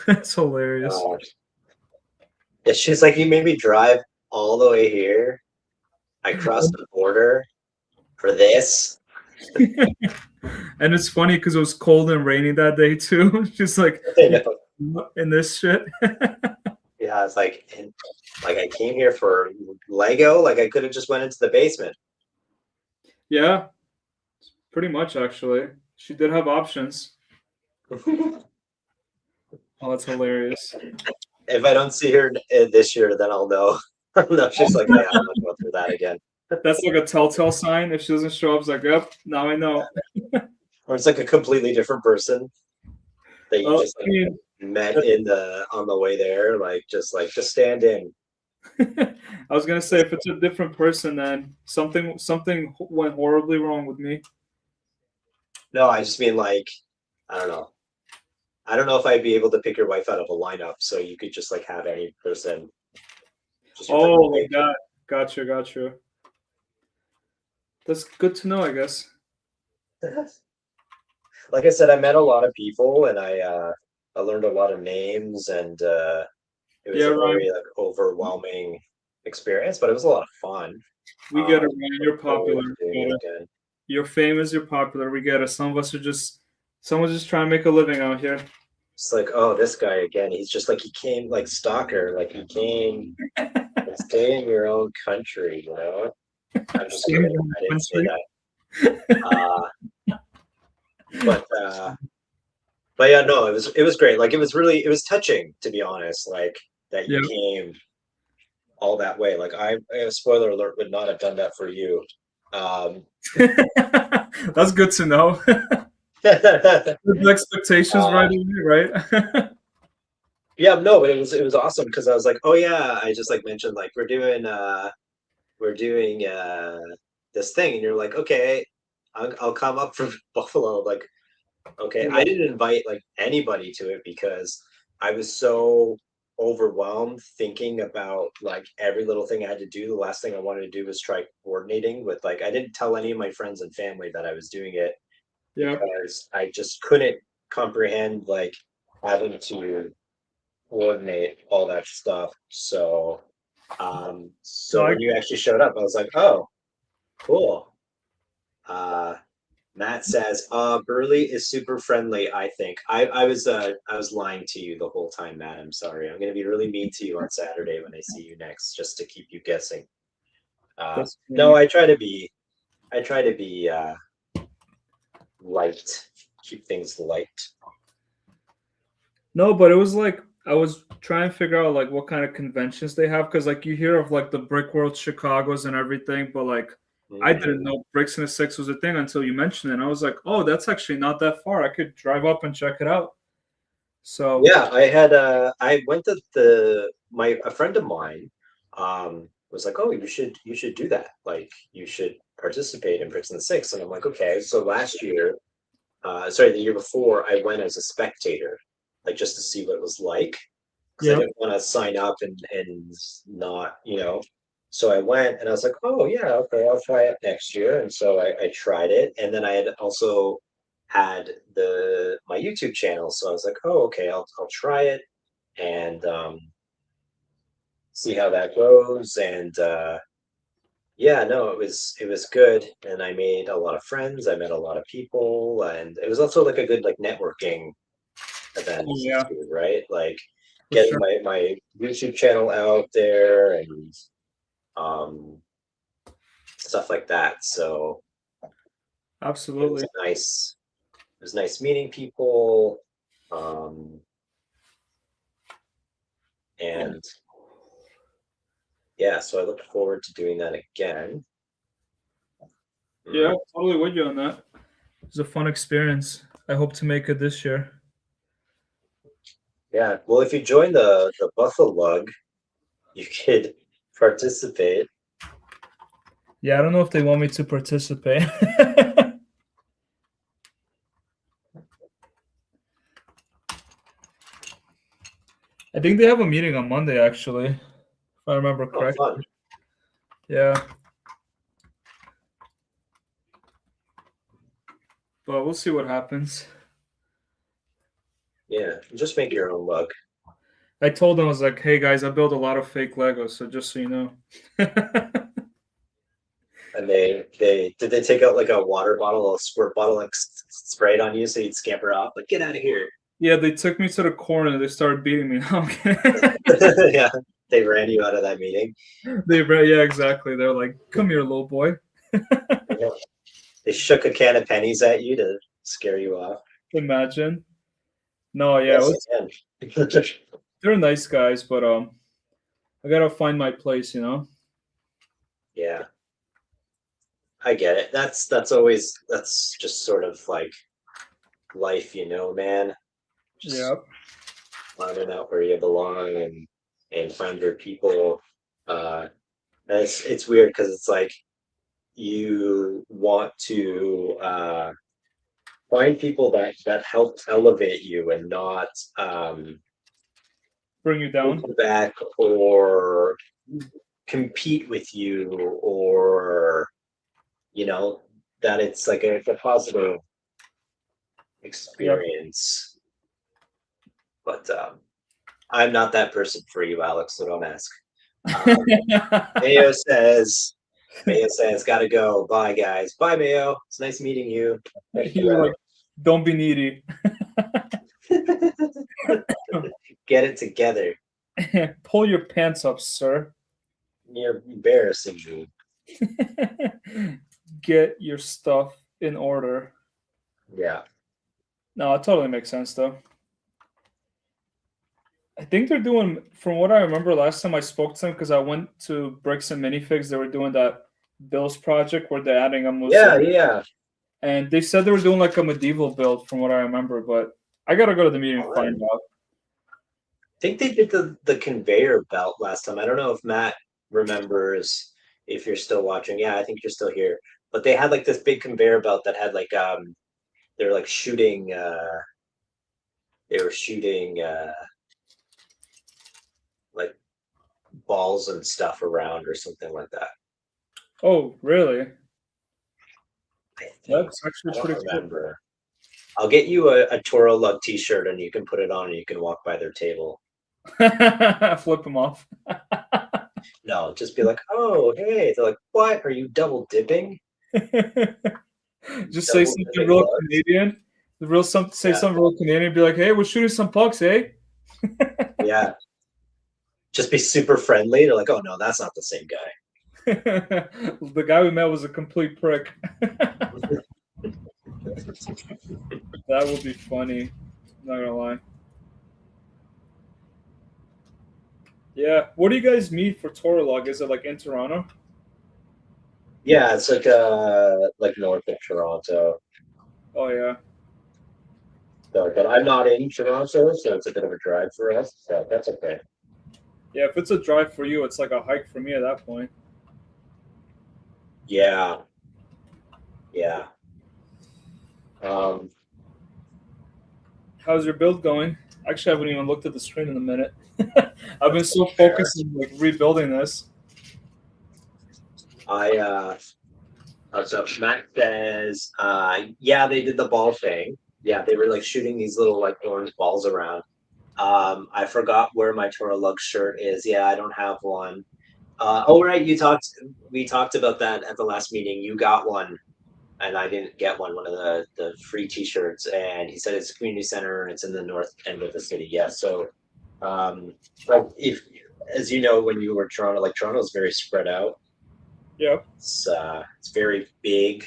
Speaker 1: that's hilarious.
Speaker 2: It's just like you made me drive all the way here. I crossed the border for this.
Speaker 1: And it's funny because it was cold and rainy that day too. Just like
Speaker 2: You know?
Speaker 1: in this shit.
Speaker 2: Yeah, it's like I came here for Lego. Like I could have just went into the basement.
Speaker 1: Yeah, pretty much actually. She did have options. Oh, that's hilarious.
Speaker 2: If I don't see her this year, then I'll know. I'll know she's like, yeah, I'm not going through that again.
Speaker 1: That's like a telltale sign. If she doesn't show up, it's like, yep, now I know.
Speaker 2: or it's like a completely different person that you
Speaker 1: Well,
Speaker 2: just
Speaker 1: I
Speaker 2: like
Speaker 1: mean,
Speaker 2: met in the on the way there, like just stand in.
Speaker 1: I was gonna say if it's a different person, then something went horribly wrong with me.
Speaker 2: No, I just mean like I don't know. I don't know if I'd be able to pick your wife out of a lineup, so you could just like have any person, just your
Speaker 1: Oh,
Speaker 2: perfect
Speaker 1: like that. Gotcha, gotcha. That's good to know, I guess.
Speaker 2: wife. Like I said, I met a lot of people and I learned a lot of names and it was
Speaker 1: Yeah,
Speaker 2: a
Speaker 1: Ryan.
Speaker 2: very like overwhelming experience, but it was a lot of fun.
Speaker 1: We get it, Ryan.
Speaker 2: Look
Speaker 1: You're
Speaker 2: forward
Speaker 1: popular.
Speaker 2: to
Speaker 1: We
Speaker 2: doing
Speaker 1: get
Speaker 2: it
Speaker 1: it.
Speaker 2: again.
Speaker 1: You're famous. You're popular. We get it. Some of us are just someone's just trying to make a living out here.
Speaker 2: It's like, oh, this guy again. He's just like he came like stalker, like he came and stay in your own country, you know? I'm just
Speaker 1: Stay in
Speaker 2: kidding.
Speaker 1: your own
Speaker 2: I didn't say
Speaker 1: country.
Speaker 2: that. Uh, but but yeah, no, it was great. Like it was touching to be honest. Like that you
Speaker 1: Yeah.
Speaker 2: came all that way. Like spoiler alert, would not have done that for you. Um,
Speaker 1: That's good to know.
Speaker 2: uh,
Speaker 1: The expectations right away, right?
Speaker 2: yeah, no, but it was awesome because I was like, oh yeah, I just like mentioned like we're doing this thing, and you're like, okay, I'll come up from Buffalo. Like, okay, I
Speaker 1: Yeah.
Speaker 2: didn't invite like anybody to it because I was so overwhelmed thinking about like every little thing I had to do. The last thing I wanted to do was try coordinating with like I didn't tell any of my friends and family that I was doing it
Speaker 1: Yeah.
Speaker 2: because I just couldn't comprehend like having to coordinate all that stuff.
Speaker 1: No,
Speaker 2: So when you actually showed up, I was like, oh, cool. Uh, Matt says, Burley is super friendly, I think. I was lying to you the whole time, Matt. I'm sorry. I'm gonna be really mean to you on Saturday when I see you next, just to keep you guessing.
Speaker 1: that's
Speaker 2: No,
Speaker 1: funny.
Speaker 2: I try to be light, keep things light.
Speaker 1: No, but it was like I was trying to figure out like what kind of conventions they have because like you hear of like the Brick World Chicago's and everything, but like I didn't
Speaker 2: Mm.
Speaker 1: know Bricks in the Six was a thing until you mentioned it. And I was like, oh, that's actually not that far. I could drive up and check it out. So
Speaker 2: Yeah, I went to the my a friend of mine was like, "Oh, you should do that. Like you should participate in Bricks and the Six." And I'm like, "Okay." So last year, sorry, the year before, I went as a spectator, like just to see what it was like, because I
Speaker 1: yeah,
Speaker 2: didn't want to sign up and not, you know. So I went and I was like, "Oh yeah, okay, I'll try it next year." And so I tried it, and then I had also had the my YouTube channel, so I was like, "Oh, okay, I'll try it and see how that goes." And yeah, no, it was good, and I made a lot of friends. I met a lot of people, and it was also like a good like networking event
Speaker 1: oh yeah,
Speaker 2: too, right? Like
Speaker 1: for
Speaker 2: getting
Speaker 1: sure,
Speaker 2: my YouTube channel out there and um, stuff like that. So it was
Speaker 1: absolutely.
Speaker 2: nice. It was nice meeting people, um, and yeah, so I look forward to doing that again.
Speaker 1: Yeah,
Speaker 2: Mm.
Speaker 1: totally with you on that. It was a fun experience. I hope to make it this year.
Speaker 2: Yeah, well, if you join the Buffalo Lug, you could participate.
Speaker 1: Yeah, I don't know if they want me to participate. I think they have a meeting on Monday, actually, if I remember
Speaker 2: Oh, fun.
Speaker 1: correctly. Yeah, but we'll see what happens.
Speaker 2: Yeah, just make your own lug.
Speaker 1: I told them I was like, "Hey guys, I build a lot of fake Legos, so just so you know."
Speaker 2: And they did they take out like a water bottle, a squirt bottle, like spray it on you so you'd scamper off? Like, get out of here.
Speaker 1: Yeah, they took me to the corner. They started beating me. No, I'm kidding.
Speaker 2: Yeah, they ran you out of that meeting.
Speaker 1: Yeah, exactly. They're like, "Come here, little boy."
Speaker 2: Yeah. They shook a can of pennies at you to scare you off.
Speaker 1: Imagine. No, yeah,
Speaker 2: Yes, again.
Speaker 1: they're nice guys, but I gotta find my place, you know.
Speaker 2: Yeah, I get it. That's always that's just sort of like life, man. Just
Speaker 1: Yeah.
Speaker 2: finding out where you belong and find your people. And it's weird because it's like you want to find people that help elevate you and not
Speaker 1: Bring you
Speaker 2: hold
Speaker 1: down.
Speaker 2: you back or compete with you or that it's like it's a positive
Speaker 1: Yep.
Speaker 2: experience. But I'm not that person for you, Alex, so don't ask. Um, Mayo says, gotta go. Bye, guys. Bye, Mayo. It's nice meeting you. Check you
Speaker 1: You're like, don't be needy.
Speaker 2: out. Get it together.
Speaker 1: Pull your pants up, sir.
Speaker 2: You're embarrassing me.
Speaker 1: Get your stuff in order.
Speaker 2: Yeah.
Speaker 1: No, it totally makes sense though. I think they're doing, from what I remember last time I spoke to them, because I went to Bricks and Minifigs, they were doing that Bills project where they're adding a
Speaker 2: Yeah,
Speaker 1: museum.
Speaker 2: yeah.
Speaker 1: And they said they were doing like a medieval build, from what I remember, but I gotta go to the meeting
Speaker 2: All
Speaker 1: and
Speaker 2: right.
Speaker 1: find out.
Speaker 2: I think they did the conveyor belt last time. I don't know if Matt remembers if you're still watching. Yeah, I think you're still here. But they had like this big conveyor belt that had like they were like shooting they were shooting like balls and stuff around or something like that.
Speaker 1: Oh, really?
Speaker 2: I think
Speaker 1: That's actually
Speaker 2: I don't
Speaker 1: pretty cool.
Speaker 2: remember. I'll get you a Toro Lug t-shirt and you can put it on and you can walk by their table.
Speaker 1: Flip them off.
Speaker 2: No, just be like, oh, hey. They're like, what? Are you double dipping?
Speaker 1: Just say something
Speaker 2: Double-dipping
Speaker 1: real
Speaker 2: lugs?
Speaker 1: Canadian. Say
Speaker 2: Yeah,
Speaker 1: something real Canadian. Be like, hey, we're shooting some pucks, eh?
Speaker 2: yeah. Just be super friendly. They're like, oh no, that's not the same guy.
Speaker 1: The guy we met was a complete prick. That would be funny. Not gonna lie. Yeah. What do you guys meet for Toralog? Is it like in Toronto?
Speaker 2: Yeah, it's like north of Toronto.
Speaker 1: Oh yeah.
Speaker 2: So, but I'm not in Toronto, so it's a bit of a drive for us. So that's okay.
Speaker 1: Yeah, if it's a drive for you, it's like a hike for me at that point.
Speaker 2: Yeah, yeah. Um,
Speaker 1: How's your build going? Actually, I haven't even looked at the screen in a minute. I've been
Speaker 2: that's
Speaker 1: so
Speaker 2: fair.
Speaker 1: focused on like rebuilding this.
Speaker 2: I so Matt says, yeah, they did the ball thing. Yeah, they were like shooting these little like orange balls around. I forgot where my Toro Lug shirt is. Yeah, I don't have one. Oh right, we talked about that at the last meeting. You got one and I didn't get one of the free t-shirts, and he said it's a community center and it's in the north end of the city. Yeah, so like if as you know, when you were Toronto, like Toronto's very spread out.
Speaker 1: Yep.
Speaker 2: It's very big.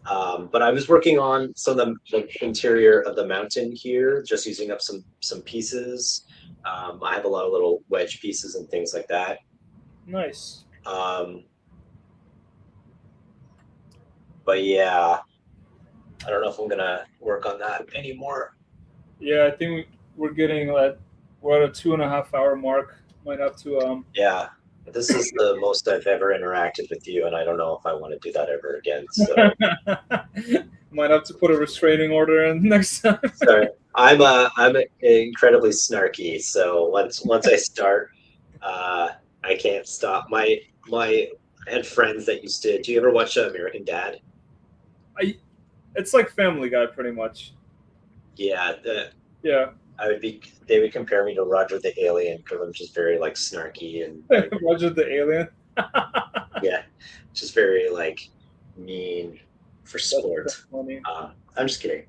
Speaker 2: But I was working on some of the interior of the mountain here, just using up some pieces. I have a lot of little wedge pieces and things like that.
Speaker 1: Nice.
Speaker 2: But yeah, I don't know if I'm gonna work on that anymore.
Speaker 1: Yeah, I think we're getting that. We're at a 2.5 hour mark. Might have to.
Speaker 2: Yeah, this is the most I've ever interacted with you, and I don't know if I want to do that ever again. So
Speaker 1: Might have to put a restraining order in next time.
Speaker 2: sorry, I'm incredibly snarky. So once I start, I can't stop. My I had friends that used to. Do you ever watch American Dad?
Speaker 1: It's like Family Guy, pretty much.
Speaker 2: Yeah,
Speaker 1: Yeah.
Speaker 2: they would compare me to Roger the Alien because I'm just very like snarky and like
Speaker 1: Roger the Alien.
Speaker 2: yeah, just very like mean for sport.
Speaker 1: That's funny.
Speaker 2: I'm just kidding.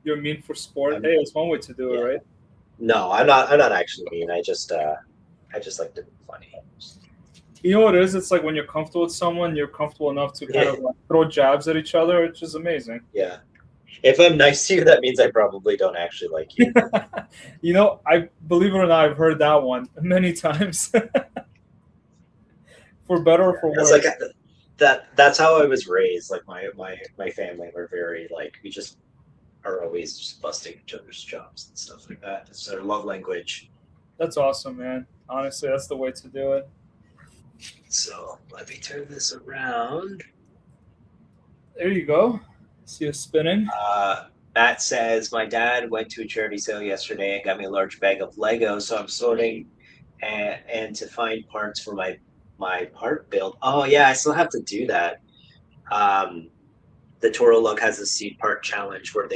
Speaker 1: You're mean for sport.
Speaker 2: I'm,
Speaker 1: Hey, it's one way to do it,
Speaker 2: yeah,
Speaker 1: right?
Speaker 2: no, I'm not. I'm not actually mean. I just like to be funny.
Speaker 1: You know what it is? It's like when you're comfortable with someone, you're comfortable enough to kind of like throw jabs at each other, which is amazing.
Speaker 2: Yeah. If I'm nice to you, that means I probably don't actually like you.
Speaker 1: You know, I believe it or not, I've heard that one many times. For better or for
Speaker 2: It's
Speaker 1: worse.
Speaker 2: like that's how I was raised. Like my family were very like we just are always just busting each other's chops and stuff like that. It's their love language.
Speaker 1: That's awesome, man. Honestly, that's the way to do it.
Speaker 2: So let me turn this around.
Speaker 1: There you go. See it spinning.
Speaker 2: Matt says my dad went to a charity sale yesterday and got me a large bag of Lego, so I'm sorting and to find parts for my part build. Oh yeah, I still have to do that. Um, the Toro Lug has a seed part challenge where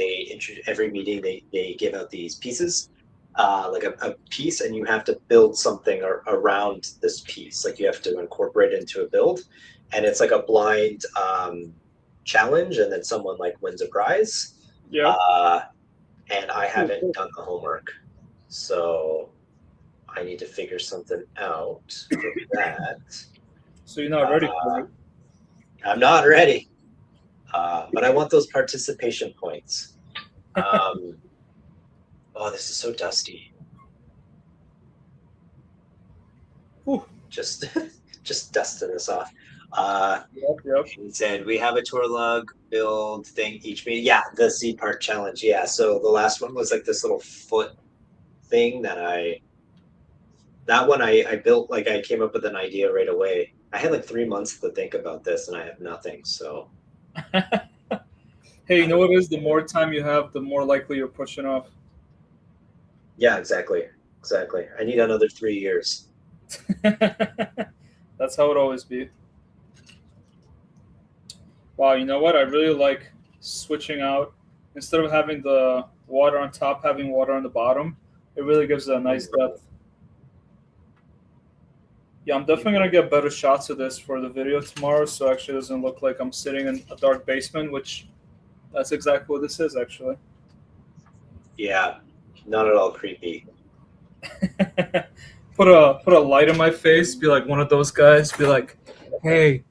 Speaker 2: every meeting they give out these pieces, like a piece, and you have to build something around this piece. Like you have to incorporate it into a build, and it's like a blind challenge, and then someone like wins a prize.
Speaker 1: Yeah.
Speaker 2: And I haven't done the homework, so I need to figure something out for that.
Speaker 1: So you're not ready for it.
Speaker 2: I'm not ready. But I want those participation points. Oh, this is so dusty.
Speaker 1: Whew.
Speaker 2: Just dusting this off.
Speaker 1: Yep.
Speaker 2: He said we have a tour lug build thing each meeting. Yeah, the seed part challenge. Yeah, so the last one was like this little foot thing that I built. Like I came up with an idea right away. I had like 3 months to think about this, and I have nothing. So.
Speaker 1: Hey, you know what is? The more time you have, the more likely you're pushing off.
Speaker 2: Yeah, exactly. I need another 3 years.
Speaker 1: That's how it always be. Wow, you know what? I really like switching out. Instead of having the water on top, having water on the bottom. It really gives it a nice depth. Yeah, I'm definitely going to get better shots of this for the video tomorrow, so it actually doesn't look like I'm sitting in a dark basement, which that's exactly what this is, actually.
Speaker 2: Yeah, not at all creepy.
Speaker 1: Put a light in my face, be like one of those guys, be like, hey,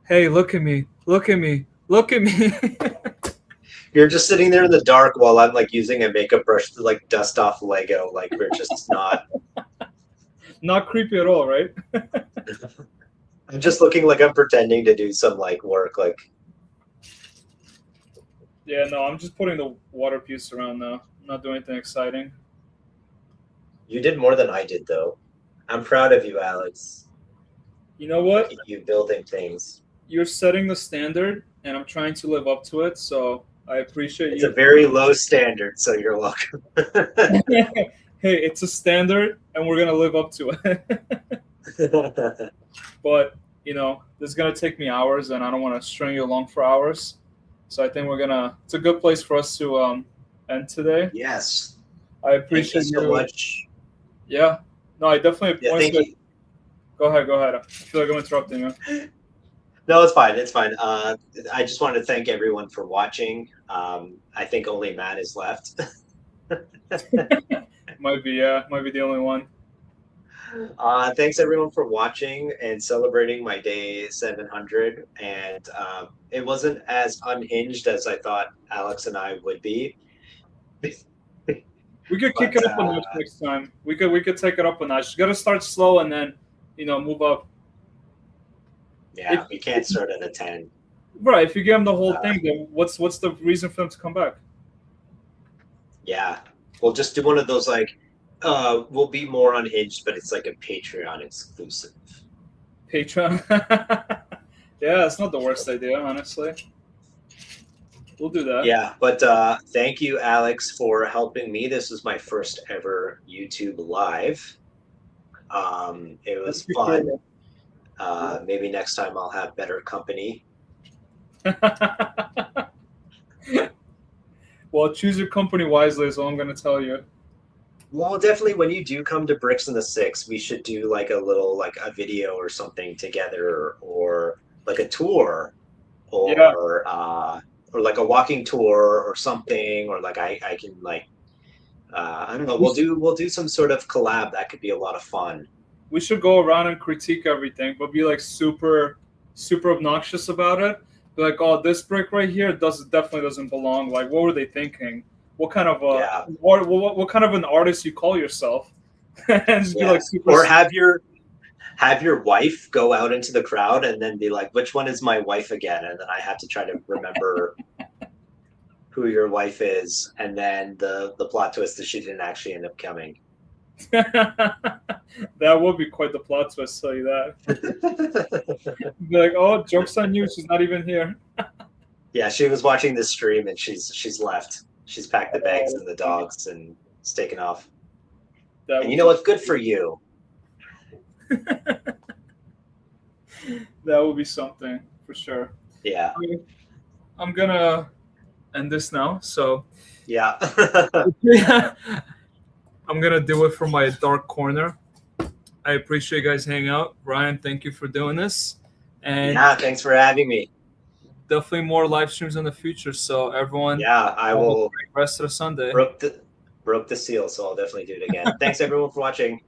Speaker 1: look at me.
Speaker 2: You're just sitting there in the dark while I'm like using a makeup brush to like dust off Lego. Like we're just
Speaker 1: not creepy at all, right?
Speaker 2: I'm just looking like I'm pretending to do some like work. Like,
Speaker 1: yeah, no, I'm just putting the water piece around now. I'm not doing anything exciting.
Speaker 2: You did more than I did, though. I'm proud of you, Alex.
Speaker 1: You know what?
Speaker 2: You building things.
Speaker 1: You're setting the standard, and I'm trying to live up to it. So I appreciate
Speaker 2: It's
Speaker 1: you.
Speaker 2: a very low standard, so you're welcome.
Speaker 1: Hey, it's a standard, and we're gonna live up to it. But you know, this is gonna take me hours, and I don't want to string you along for hours. So I think it's a good place for us to end today.
Speaker 2: Yes.
Speaker 1: I appreciate
Speaker 2: you so much.
Speaker 1: Yeah. No, I definitely.
Speaker 2: Yeah, thank you.
Speaker 1: Go ahead. I feel like I'm interrupting you.
Speaker 2: No, it's fine. I just wanted to thank everyone for watching. I think only Matt is left.
Speaker 1: Might be the only one.
Speaker 2: Thanks everyone for watching and celebrating my day 700. And it wasn't as unhinged as I thought Alex and I would be.
Speaker 1: We could kick it up a notch next time. We could take it up a notch. You got to start slow and then move up.
Speaker 2: Yeah, we can't start at a 10.
Speaker 1: Right. If you give them the whole thing, then what's the reason for them to come back?
Speaker 2: Yeah, we'll just do one of those like. We'll be more unhinged, but it's like a Patreon exclusive.
Speaker 1: Patreon? Yeah, it's not the worst idea, honestly. We'll do that.
Speaker 2: Yeah, but thank you, Alex, for helping me. This was my first ever YouTube live. It was fun. Maybe next time I'll have better company.
Speaker 1: Well, choose your company wisely is all I'm going to tell you.
Speaker 2: Well, definitely when you do come to Bricks in the Six, we should do like a little like a video or something together, or like a tour, or like a walking tour or something, or like I can like I don't know. We'll do some sort of collab. That could be a lot of fun.
Speaker 1: We should go around and critique everything, but be like super obnoxious about it. Be like, oh, this brick right here definitely doesn't belong. Like, what were they thinking? What kind of what kind of an artist you call yourself? And just be like
Speaker 2: or have your wife go out into the crowd and then be like, which one is my wife again? And then I have to try to remember who your wife is, and then the plot twist is she didn't actually end up coming.
Speaker 1: That would be quite the plot twist, tell you that. Be like, oh, joke's on you, she's not even here.
Speaker 2: Yeah, she was watching this stream and she's left. She's packed the bags and the dogs and it's taken off. And you know what's good for you?
Speaker 1: That would be something for sure.
Speaker 2: Yeah.
Speaker 1: I'm gonna end this now. So
Speaker 2: yeah.
Speaker 1: I'm gonna do it from my dark corner. I appreciate you guys hanging out. Ryan, thank you for doing this. And
Speaker 2: yeah, thanks for having me.
Speaker 1: Definitely more live streams in the future. So everyone,
Speaker 2: yeah, I will.
Speaker 1: Rest of the Sunday.
Speaker 2: Broke the seal, so I'll definitely do it again. Thanks everyone for watching.